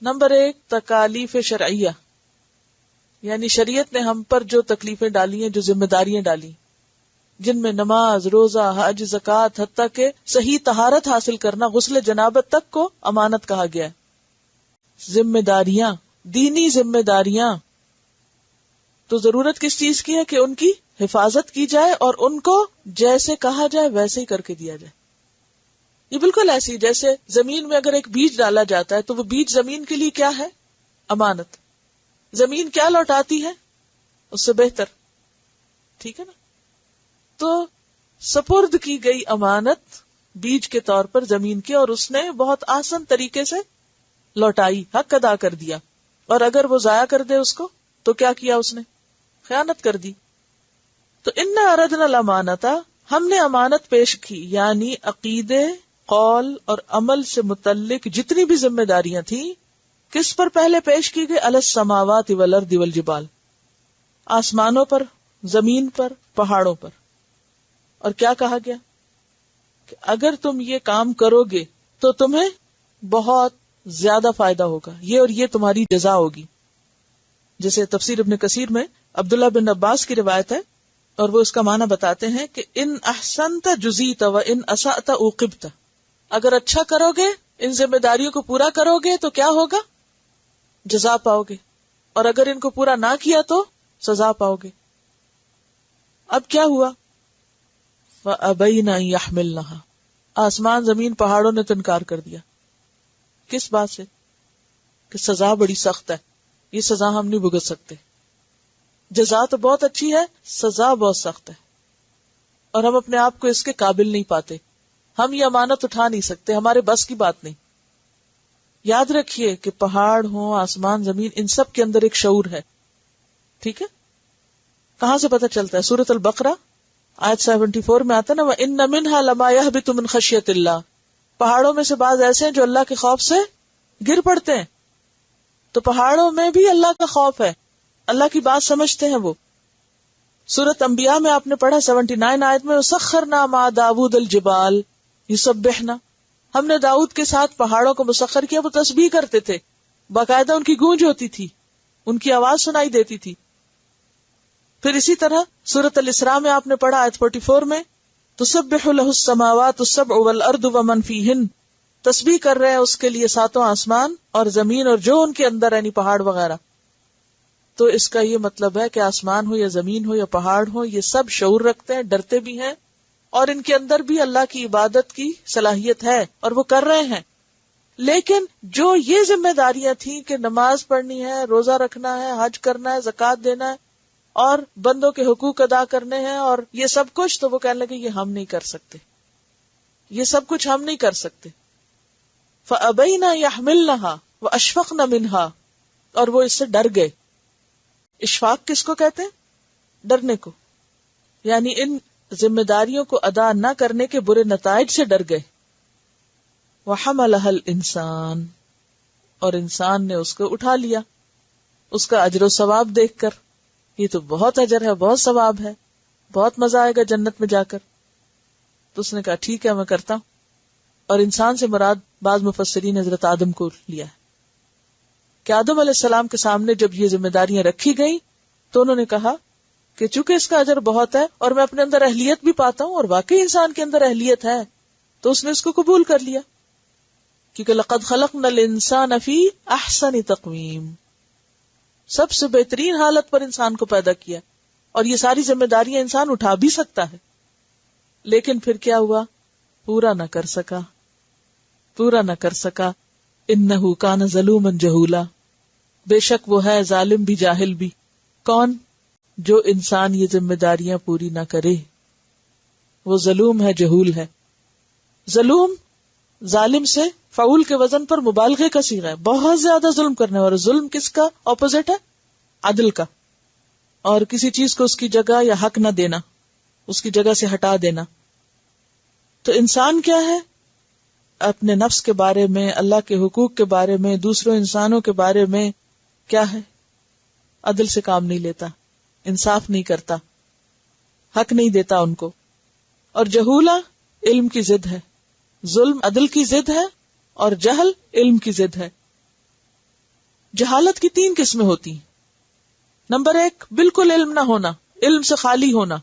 نمبر 1، تکالیف شرعیہ، یعنی شریعت نے ہم پر جو تکلیفیں ڈالی ہیں، جو ذمہ داریاں ڈالی، جن میں نماز، روزہ، حج، زکوٰۃ، حتیٰ کہ صحیح طہارت حاصل کرنا، غسل جنابت تک کو امانت کہا گیا ہے. ذمہ داریاں، دینی ذمہ داریاں. تو ضرورت کس چیز کی ہے کہ ان کی حفاظت کی جائے اور ان کو جیسے کہا جائے ویسے ہی کر کے دیا جائے. یہ بالکل ایسی جیسے زمین میں اگر ایک بیج ڈالا جاتا ہے تو وہ بیج زمین کے لیے کیا ہے؟ امانت. زمین کیا لوٹاتی ہے؟ اس سے بہتر. ٹھیک ہے نا؟ تو سپرد کی گئی امانت بیج کے طور پر زمین کی، اور اس نے بہت آسان طریقے سے لوٹائی، حق ادا کر دیا. اور اگر وہ ضائع کر دے اس کو تو کیا کیا اس نے؟ خیانت کر دی. تو انا اردنا الامانۃ، ہم نے امانت پیش کی، یعنی عقیدے، قول اور عمل سے متعلق جتنی بھی ذمہ داریاں تھیں، کس پر پہلے پیش کی گئی؟ علی السماوات والارض والجبال، آسمانوں پر، زمین پر، پہاڑوں پر. اور کیا کہا گیا؟ کہ اگر تم یہ کام کرو گے تو تمہیں بہت زیادہ فائدہ ہوگا، یہ اور یہ تمہاری جزا ہوگی. جیسے تفسیر ابن کثیر میں عبداللہ بن عباس کی روایت ہے، اور وہ اس کا معنی بتاتے ہیں کہ ان احسنت جزیت و ان اسأت عوقبت، اگر اچھا کرو گے، ان ذمہ داریوں کو پورا کرو گے تو کیا ہوگا؟ جزا پاؤ گے، اور اگر ان کو پورا نہ کیا تو سزا پاؤ گے. اب کیا ہوا؟ فَأَبَيْنَ أَن يَحْمِلْنَهَا، آسمان، زمین، پہاڑوں نے تو انکار کر دیا. کس بات سے؟ کہ سزا بڑی سخت ہے، یہ سزا ہم نہیں بھگت سکتے. جزا تو بہت اچھی ہے، سزا بہت سخت ہے، اور ہم اپنے آپ کو اس کے قابل نہیں پاتے. ہم یہ امانت اٹھا نہیں سکتے، ہمارے بس کی بات نہیں. یاد رکھیے کہ پہاڑ ہوں، آسمان، زمین، ان سب کے اندر ایک شعور ہے. ٹھیک ہے؟ کہاں سے پتہ چلتا ہے؟ سورۃ البقرہ آیت 74 میں آتا ہے نا، وَإِنَّ مِنْهَا لَمَا يَهْبِطُ مِنْ خَشْيَةِ اللَّهِ، پہاڑوں میں سے بعض ایسے ہیں جو اللہ کے خوف سے گر پڑتے ہیں. تو پہاڑوں میں بھی اللہ کا خوف ہے، اللہ کی بات سمجھتے ہیں وہ. سورۃ انبیاء میں آپ نے پڑھا 79 آیت میں، وَسَخَّرْنَا مَعَ دَاوُودَ الْجِبَالَ يُسَبِّحْنَا، ہم نے داؤد کے ساتھ پہاڑوں کو مسخر کیا، وہ تسبیح کرتے تھے، باقاعدہ ان کی گونج ہوتی تھی، ان کی آواز سنائی دیتی تھی. پھر اسی طرح سورۃ الاسراء میں آپ نے پڑھا آیت 44 میں، تسبح له السماوات السبع والارض ومن فیہن، تسبیح کر رہے ہیں اس کے لیے ساتوں آسمان اور زمین اور جو ان کے اندر یعنی پہاڑ وغیرہ. تو اس کا یہ مطلب ہے کہ آسمان ہو یا زمین ہو یا پہاڑ ہو، یہ سب شعور رکھتے ہیں، ڈرتے بھی ہیں، اور ان کے اندر بھی اللہ کی عبادت کی صلاحیت ہے اور وہ کر رہے ہیں. لیکن جو یہ ذمہ داریاں تھیں کہ نماز پڑھنی ہے، روزہ رکھنا ہے، حج کرنا ہے، زکوٰۃ دینا ہے اور بندوں کے حقوق ادا کرنے ہیں اور یہ سب کچھ، تو وہ کہنے لگے یہ ہم نہیں کر سکتے، یہ سب کچھ ہم نہیں کر سکتے. فَأَبَيْنَا يَحْمِلْنَهَا وَأَشْفَقْنَ مِنْهَا، اور وہ اس سے ڈر گئے. اشفاق کس کو کہتے ہیں؟ ڈرنے کو، یعنی ان ذمہ داریوں کو ادا نہ کرنے کے برے نتائج سے ڈر گئے. وَحَمَلَهَا الْإِنسَانُ، اور انسان نے اس کو اٹھا لیا، اس کا اجر و ثواب دیکھ کر، یہ تو بہت اجر ہے، بہت ثواب ہے، بہت مزہ آئے گا جنت میں جا کر. تو اس نے کہا ٹھیک ہے میں کرتا ہوں. اور انسان سے مراد بعض مفسرین حضرت آدم کو لیا ہے کہ آدم علیہ السلام کے سامنے جب یہ ذمہ داریاں رکھی گئیں تو انہوں نے کہا کہ چونکہ اس کا اجر بہت ہے اور میں اپنے اندر اہلیت بھی پاتا ہوں، اور واقعی انسان کے اندر اہلیت ہے، تو اس نے اس کو قبول کر لیا. کیونکہ لقد خلقنا الانسان فی احسن تقویم، سب سے بہترین حالت پر انسان کو پیدا کیا، اور یہ ساری ذمہ داریاں انسان اٹھا بھی سکتا ہے. لیکن پھر کیا ہوا؟ پورا نہ کر سکا. انہ کان ظلوما جہولا، بے شک وہ ہے ظالم بھی جاہل بھی. کون؟ جو انسان یہ ذمہ داریاں پوری نہ کرے، وہ ظلوم ہے، جہول ہے. ظلوم ظالم سے فعول کے وزن پر مبالغے کا صیغہ ہے، بہت زیادہ ظلم کرنے والا. ظلم کس کا اپوزٹ ہے؟ عدل کا. اور کسی چیز کو اس کی جگہ یا حق نہ دینا، اس کی جگہ سے ہٹا دینا. تو انسان کیا ہے؟ اپنے نفس کے بارے میں، اللہ کے حقوق کے بارے میں، دوسروں انسانوں کے بارے میں کیا ہے؟ عدل سے کام نہیں لیتا، انصاف نہیں کرتا، حق نہیں دیتا ان کو. اور جہولا علم کی ضد ہے، ظلم عدل کی ضد ہے اور جہل علم کی ضد ہے. جہالت کی 3 قسمیں ہوتی ہیں. نمبر 1 بالکل علم نہ ہونا، علم سے خالی ہونا.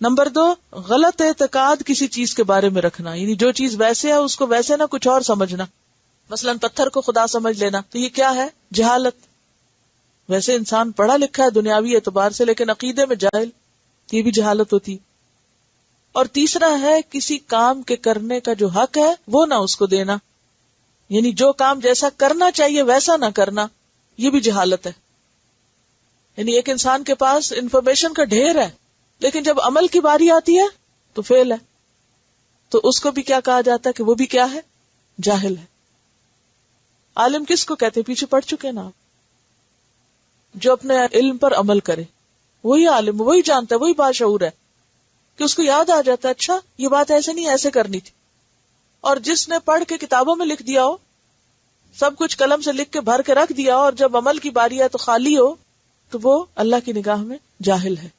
نمبر 2 غلط اعتقاد کسی چیز کے بارے میں رکھنا، یعنی جو چیز ویسے ہے اس کو ویسے نہ کچھ اور سمجھنا. مثلا پتھر کو خدا سمجھ لینا، تو یہ کیا ہے؟ جہالت. ویسے انسان پڑھا لکھا ہے دنیاوی اعتبار سے، لیکن عقیدے میں جاہل، یہ بھی جہالت ہوتی. اور تیسرا ہے کسی کام کے کرنے کا جو حق ہے وہ نہ اس کو دینا، یعنی جو کام جیسا کرنا چاہیے ویسا نہ کرنا، یہ بھی جہالت ہے. یعنی ایک انسان کے پاس انفارمیشن کا ڈھیر ہے، لیکن جب عمل کی باری آتی ہے تو فیل ہے. تو اس کو بھی کیا کہا جاتا ہے کہ وہ بھی کیا ہے؟ جاہل ہے. عالم کس کو کہتے؟ پیچھے پڑھ چکے نا آپ. جو اپنے علم پر عمل کرے وہی عالم، وہی جانتا ہے، وہی باشعور ہے کہ اس کو یاد آ جاتا ہے اچھا یہ بات ایسے نہیں ایسے کرنی تھی. اور جس نے پڑھ کے کتابوں میں لکھ دیا ہو، سب کچھ قلم سے لکھ کے بھر کے رکھ دیا ہو، اور جب عمل کی باری ہے تو خالی ہو، تو وہ اللہ کی نگاہ میں جاہل ہے.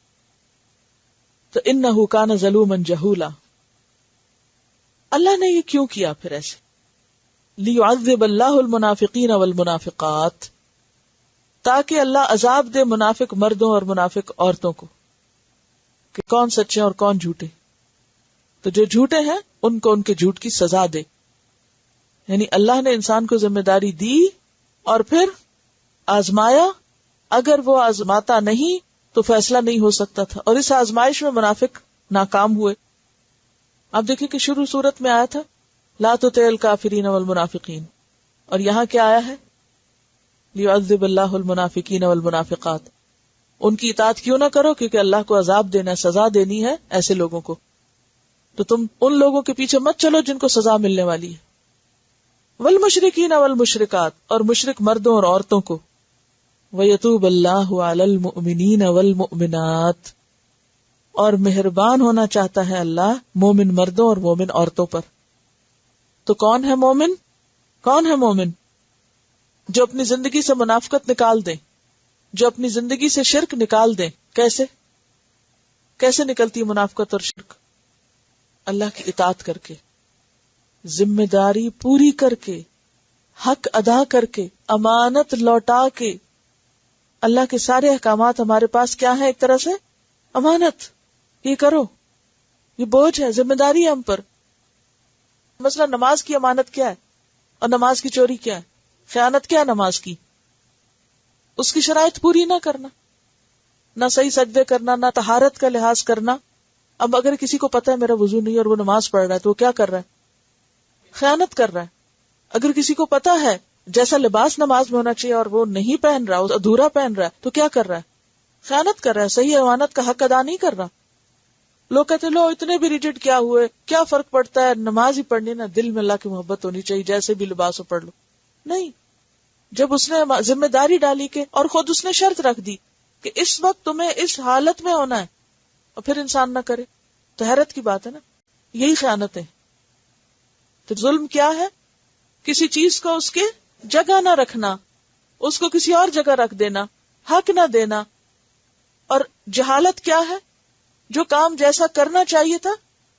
تو انہ کان ظلوما جہولا. اللہ نے یہ کیوں کیا پھر ایسے؟ لیعذب اللہ المنافقین والمنافقات، تاکہ اللہ عذاب دے منافق مردوں اور منافق عورتوں کو، کہ کون سچے اور کون جھوٹے. تو جو جھوٹے ہیں ان کو ان کے جھوٹ کی سزا دے. یعنی اللہ نے انسان کو ذمہ داری دی اور پھر آزمایا، اگر وہ آزماتا نہیں تو فیصلہ نہیں ہو سکتا تھا، اور اس آزمائش میں منافق ناکام ہوئے. آپ دیکھیں کہ شروع صورت میں آیا تھا لا تطع الکافرین والمنافقین، اور یہاں کیا آیا ہے؟ لیعذب اللہ المنافقین والمنافقات. ان کی اطاعت کیوں نہ کرو؟ کیونکہ اللہ کو عذاب دینا ہے، سزا دینی ہے ایسے لوگوں کو. تو تم ان لوگوں کے پیچھے مت چلو جن کو سزا ملنے والی ہے. والمشرکین والمشرکات، اور مشرک مردوں اور عورتوں کو. وَيَتُوبَ اللَّهُ عَلَى الْمُؤْمِنِينَ وَالْمُؤْمِنَاتِ، اور مہربان ہونا چاہتا ہے اللہ مومن مردوں اور مومن عورتوں پر. تو کون ہے مومن؟ کون ہے مومن؟ جو اپنی زندگی سے منافقت نکال دیں، جو اپنی زندگی سے شرک نکال دیں. کیسے نکلتی ہے منافقت اور شرک؟ اللہ کی اطاعت کر کے، ذمہ داری پوری کر کے، حق ادا کر کے، امانت لوٹا کے. اللہ کے سارے احکامات ہمارے پاس کیا ہے؟ ایک طرح سے امانت. یہ کرو، یہ بوجھ ہے، ذمہ داری ہے ہم پر. مثلا نماز کی امانت کیا ہے اور نماز کی چوری کیا ہے؟ خیانت کیا ہے نماز کی؟ اس کی شرائط پوری نہ کرنا، نہ صحیح سجدے کرنا، نہ طہارت کا لحاظ کرنا. اب اگر کسی کو پتا ہے میرا وضو نہیں اور وہ نماز پڑھ رہا ہے تو وہ کیا کر رہا ہے؟ خیانت کر رہا ہے. اگر کسی کو پتا ہے جیسا لباس نماز میں ہونا چاہیے اور وہ نہیں پہن رہا، ادھورا پہن رہا ہے، تو کیا کر رہا ہے؟ خیانت کر رہا ہے، صحیح امانت کا حق ادا نہیں کر رہا. لوگ کہتے لو اتنے بھی ریجڈ کیا ہوئے، کیا فرق پڑتا ہے، نماز ہی پڑھنی نا، دل میں اللہ کی محبت ہونی چاہیے، جیسے بھی لباس ہو پڑھ لو. نہیں، جب اس نے ذمہ داری ڈالی کہ اور خود اس نے شرط رکھ دی کہ اس وقت تمہیں اس حالت میں ہونا ہے اور پھر انسان نہ کرے، تو حیرت کی بات ہے نا. یہی خیانت ہے. تو ظلم کیا ہے؟ کسی چیز کو اس کے جگہ نہ رکھنا، اس کو کسی اور جگہ رکھ دینا، حق نہ دینا. اور جہالت کیا ہے؟ جو کام جیسا کرنا چاہیے تھا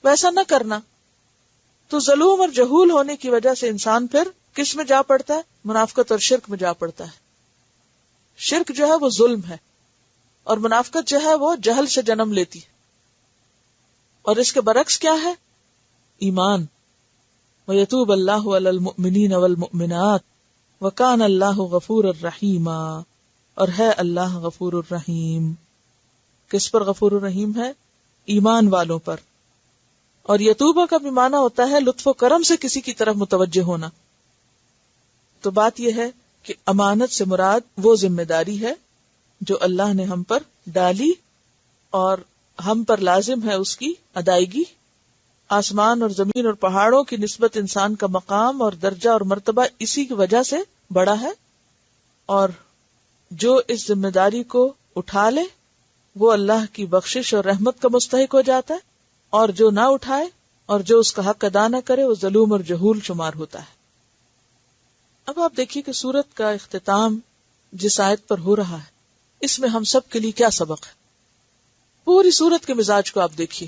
ویسا نہ کرنا. تو ظلم اور جہول ہونے کی وجہ سے انسان پھر کس میں جا پڑتا ہے؟ منافقت اور شرک میں جا پڑتا ہے. شرک جو ہے وہ ظلم ہے اور منافقت جو ہے وہ جہل سے جنم لیتی ہے. اور اس کے برعکس کیا ہے؟ ایمان. وَيَتُوبَ اللَّهُ عَلَى الْمُؤْمِنِينَ وَالْمُؤْمِنَاتِ وَكَانَ اللَّهُ غَفُورًا رَحِيمًا، اور ہے اللہ غفور الرحیم. کس پر غفور الرحیم ہے؟ ایمان والوں پر. اور یتوبہ کا بھی معنی ہوتا ہے لطف و کرم سے کسی کی طرف متوجہ ہونا. تو بات یہ ہے کہ امانت سے مراد وہ ذمہ داری ہے جو اللہ نے ہم پر ڈالی اور ہم پر لازم ہے اس کی ادائیگی. آسمان اور زمین اور پہاڑوں کی نسبت انسان کا مقام اور درجہ اور مرتبہ اسی کی وجہ سے بڑا ہے. اور جو اس ذمہ داری کو اٹھا لے وہ اللہ کی بخشش اور رحمت کا مستحق ہو جاتا ہے، اور جو نہ اٹھائے اور جو اس کا حق ادا نہ کرے وہ ظلوم اور جہول شمار ہوتا ہے. اب آپ دیکھیے کہ سورت کا اختتام جس آیت پر ہو رہا ہے اس میں ہم سب کے لیے کیا سبق ہے. پوری سورت کے مزاج کو آپ دیکھیے،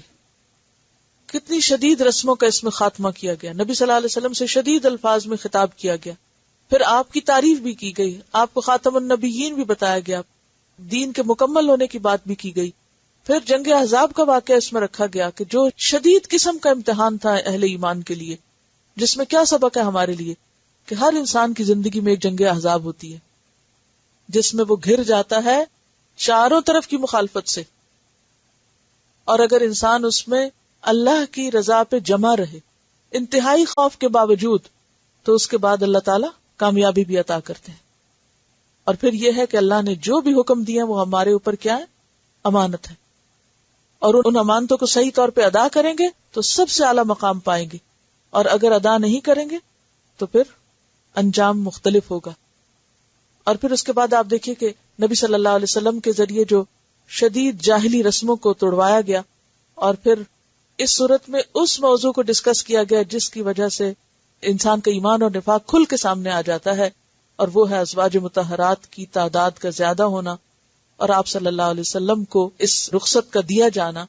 کتنی شدید رسموں کا اس میں خاتمہ کیا گیا. نبی صلی اللہ علیہ وسلم سے شدید الفاظ میں خطاب کیا گیا، پھر آپ کی تعریف بھی کی گئی، آپ کو خاتم النبیین بھی بتایا گیا، دین کے مکمل ہونے کی بات بھی کی گئی. پھر جنگ احزاب کا واقعہ اس میں رکھا گیا کہ جو شدید قسم کا امتحان تھا اہل ایمان کے لیے، جس میں کیا سبق ہے ہمارے لیے کہ ہر انسان کی زندگی میں ایک جنگ احزاب ہوتی ہے جس میں وہ گھر جاتا ہے چاروں طرف کی مخالفت سے، اور اگر انسان اس میں اللہ کی رضا پہ جمع رہے انتہائی خوف کے باوجود تو اس کے بعد اللہ تعالیٰ کامیابی بھی عطا کرتے ہیں. اور پھر یہ ہے کہ اللہ نے جو بھی حکم دیا وہ ہمارے اوپر کیا ہے؟ امانت ہے. اور ان امانتوں کو صحیح طور پہ ادا کریں گے تو سب سے اعلیٰ مقام پائیں گے، اور اگر ادا نہیں کریں گے تو پھر انجام مختلف ہوگا. اور پھر اس کے بعد آپ دیکھیے کہ نبی صلی اللہ علیہ وسلم کے ذریعے جو شدید جاہلی رسموں کو توڑوایا گیا، اور پھر اس صورت میں اس موضوع کو ڈسکس کیا گیا جس کی وجہ سے انسان کا ایمان اور نفاق کھل کے سامنے آ جاتا ہے، اور وہ ہے ازواج مطہرات کی تعداد کا زیادہ ہونا، اور آپ صلی اللہ علیہ وسلم کو اس رخصت کا دیا جانا.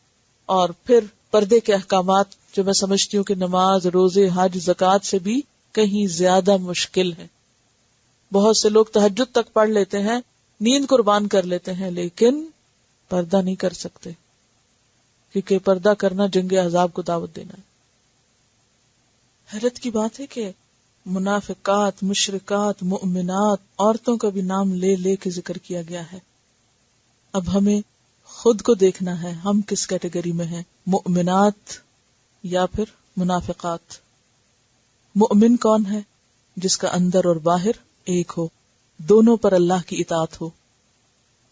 اور پھر پردے کے احکامات جو میں سمجھتی ہوں کہ نماز، روزے، حج، زکوٰۃ سے بھی کہیں زیادہ مشکل ہے. بہت سے لوگ تہجد تک پڑھ لیتے ہیں، نیند قربان کر لیتے ہیں، لیکن پردہ نہیں کر سکتے، کیونکہ پردہ کرنا جنگ احزاب کو دعوت دینا ہے. حیرت کی بات ہے کہ منافقات، مشرکات، مؤمنات، عورتوں کا بھی نام لے لے کے ذکر کیا گیا ہے. اب ہمیں خود کو دیکھنا ہے ہم کس کیٹیگری میں ہیں، مؤمنات یا پھر منافقات. مؤمن کون ہے؟ جس کا اندر اور باہر ایک ہو، دونوں پر اللہ کی اطاعت ہو،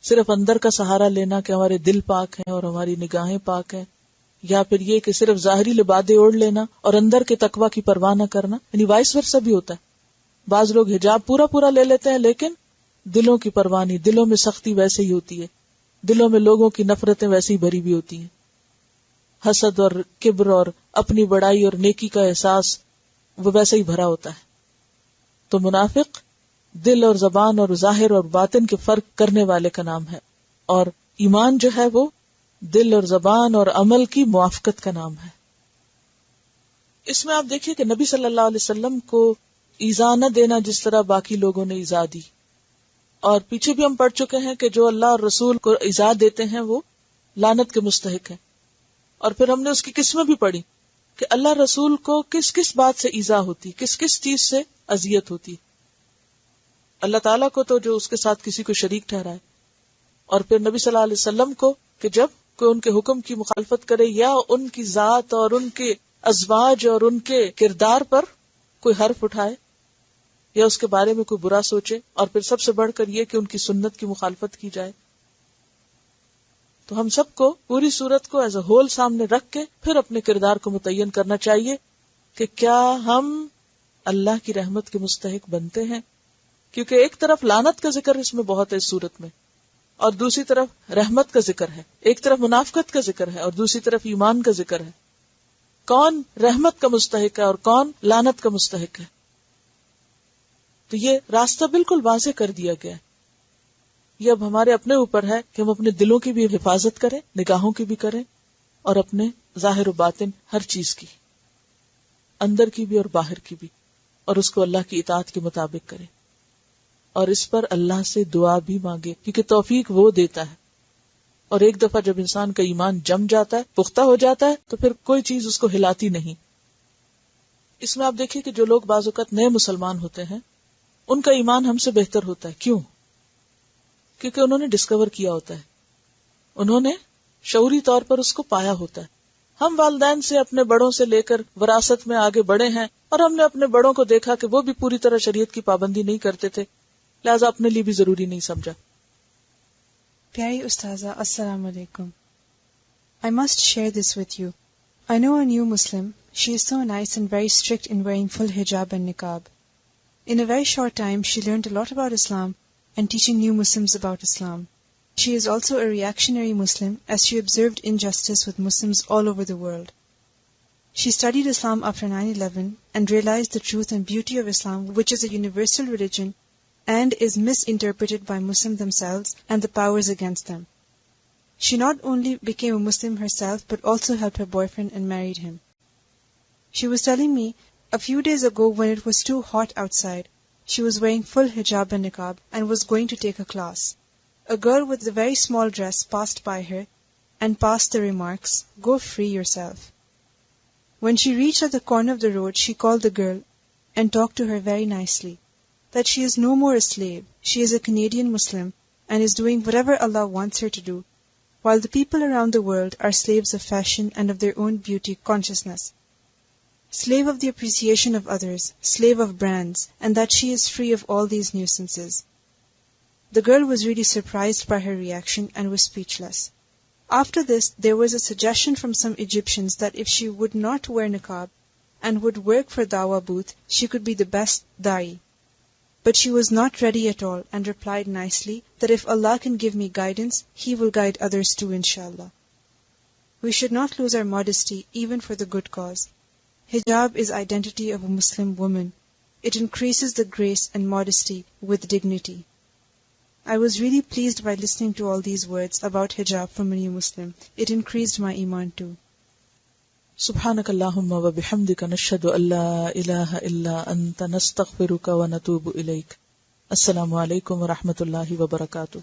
صرف اندر کا سہارا لینا کہ ہمارے دل پاک ہیں اور ہماری نگاہیں پاک ہیں، یا پھر یہ کہ صرف ظاہری لبادے اوڑھ لینا اور اندر کے تقویٰ کی پرواہ نہ کرنا، یعنی وائس ورثہ بھی ہوتا ہے۔ بعض لوگ حجاب پورا لے لیتے ہیں لیکن دلوں کی پرواہ نہیں، دلوں میں سختی ویسے ہی ہوتی ہے، دلوں میں لوگوں کی نفرتیں ویسے ہی بھری بھی ہوتی ہیں، حسد اور کبر اور اپنی بڑائی اور نیکی کا احساس وہ ویسے ہی بھرا ہوتا ہے۔ تو منافق دل اور زبان اور ظاہر اور باطن کے فرق کرنے والے کا نام ہے، اور ایمان جو ہے وہ دل اور زبان اور عمل کی موافقت کا نام ہے۔ اس میں آپ دیکھیے کہ نبی صلی اللہ علیہ وسلم کو ایذا نہ دینا جس طرح باقی لوگوں نے ایذا دی، اور پیچھے بھی ہم پڑھ چکے ہیں کہ جو اللہ اور رسول کو ایذا دیتے ہیں وہ لعنت کے مستحق ہیں، اور پھر ہم نے اس کی قسمیں بھی پڑھی کہ اللہ رسول کو کس کس بات سے ایذا ہوتی، کس کس چیز سے اذیت ہوتی۔ اللہ تعالیٰ کو تو جو اس کے ساتھ کسی کو شریک ٹھہرائے، اور پھر نبی صلی اللہ علیہ وسلم کو کہ جب کوئی ان کے حکم کی مخالفت کرے یا ان کی ذات اور ان کے ازواج اور ان کے کردار پر کوئی حرف اٹھائے یا اس کے بارے میں کوئی برا سوچے، اور پھر سب سے بڑھ کر یہ کہ ان کی سنت کی مخالفت کی جائے۔ تو ہم سب کو پوری صورت کو ایز اے ہول سامنے رکھ کے پھر اپنے کردار کو متعین کرنا چاہیے کہ کیا ہم اللہ کی رحمت کے مستحق بنتے ہیں، کیونکہ ایک طرف لعنت کا ذکر اس میں بہت ہے اس صورت میں، اور دوسری طرف رحمت کا ذکر ہے، ایک طرف منافقت کا ذکر ہے اور دوسری طرف ایمان کا ذکر ہے۔ کون رحمت کا مستحق ہے اور کون لعنت کا مستحق ہے؟ تو یہ راستہ بالکل واضح کر دیا گیا ہے۔ یہ اب ہمارے اپنے اوپر ہے کہ ہم اپنے دلوں کی بھی حفاظت کریں، نگاہوں کی بھی کریں، اور اپنے ظاہر و باطن ہر چیز کی، اندر کی بھی اور باہر کی بھی، اور اس کو اللہ کی اطاعت کے مطابق کریں، اور اس پر اللہ سے دعا بھی مانگے، کیونکہ توفیق وہ دیتا ہے۔ اور ایک دفعہ جب انسان کا ایمان جم جاتا ہے، پختہ ہو جاتا ہے، تو پھر کوئی چیز اس کو ہلاتی نہیں۔ اس میں آپ دیکھیں کہ جو لوگ بعض اوقات نئے مسلمان ہوتے ہیں ان کا ایمان ہم سے بہتر ہوتا ہے۔ کیوں؟ کیونکہ انہوں نے ڈسکور کیا ہوتا ہے، انہوں نے شعوری طور پر اس کو پایا ہوتا ہے۔ ہم والدین سے، اپنے بڑوں سے لے کر وراثت میں آگے بڑھے ہیں، اور ہم نے اپنے بڑوں کو دیکھا کہ وہ بھی پوری طرح شریعت کی پابندی نہیں کرتے تھے، لہذا اپنے لیے بھی ضروری نہیں سمجھا۔ پیاری استاذہ السلام علیکم. I must share this with you. I know a new Muslim. She is so nice and very strict in wearing full hijab and niqab. In a very short time, she learned a lot about Islam and teaching new Muslims about Islam. She is also a reactionary Muslim as she observed injustice with Muslims all over the world. She studied Islam after 9/11 and realized the truth and beauty of Islam, which is a universal religion and is misinterpreted by Muslims themselves and the powers against them. She not only became a Muslim herself, but also helped her boyfriend and married him. She was telling me, a few days ago when it was too hot outside, she was wearing full hijab and niqab and was going to take a class. A girl with a very small dress passed by her and passed the remarks, "Go free yourself." When she reached at the corner of the road, she called the girl and talked to her very nicely, that she is no more a slave, she is a Canadian Muslim and is doing whatever Allah wants her to do, while the people around the world are slaves of fashion and of their own beauty consciousness, slave of the appreciation of others, slave of brands, and that she is free of all these nuisances. The girl was really surprised by her reaction and was speechless. After this, there was a suggestion from some Egyptians that if she would not wear niqab and would work for Dawah booth, she could be the best da'i. But she was not ready at all and replied nicely that if Allah can give me guidance, He will guide others too, inshallah. We should not lose our modesty even for the good cause. Hijab is identity of a Muslim woman. It increases the grace and modesty with dignity. I was really pleased by listening to all these words about hijab from a new Muslim. It increased my iman too. سبحانك اللهم وبحمدك نشهد أن لا إله إلا أنت نستغفرك ونتوب إليك. السلام علیکم ورحمۃ اللہ وبرکاتہ.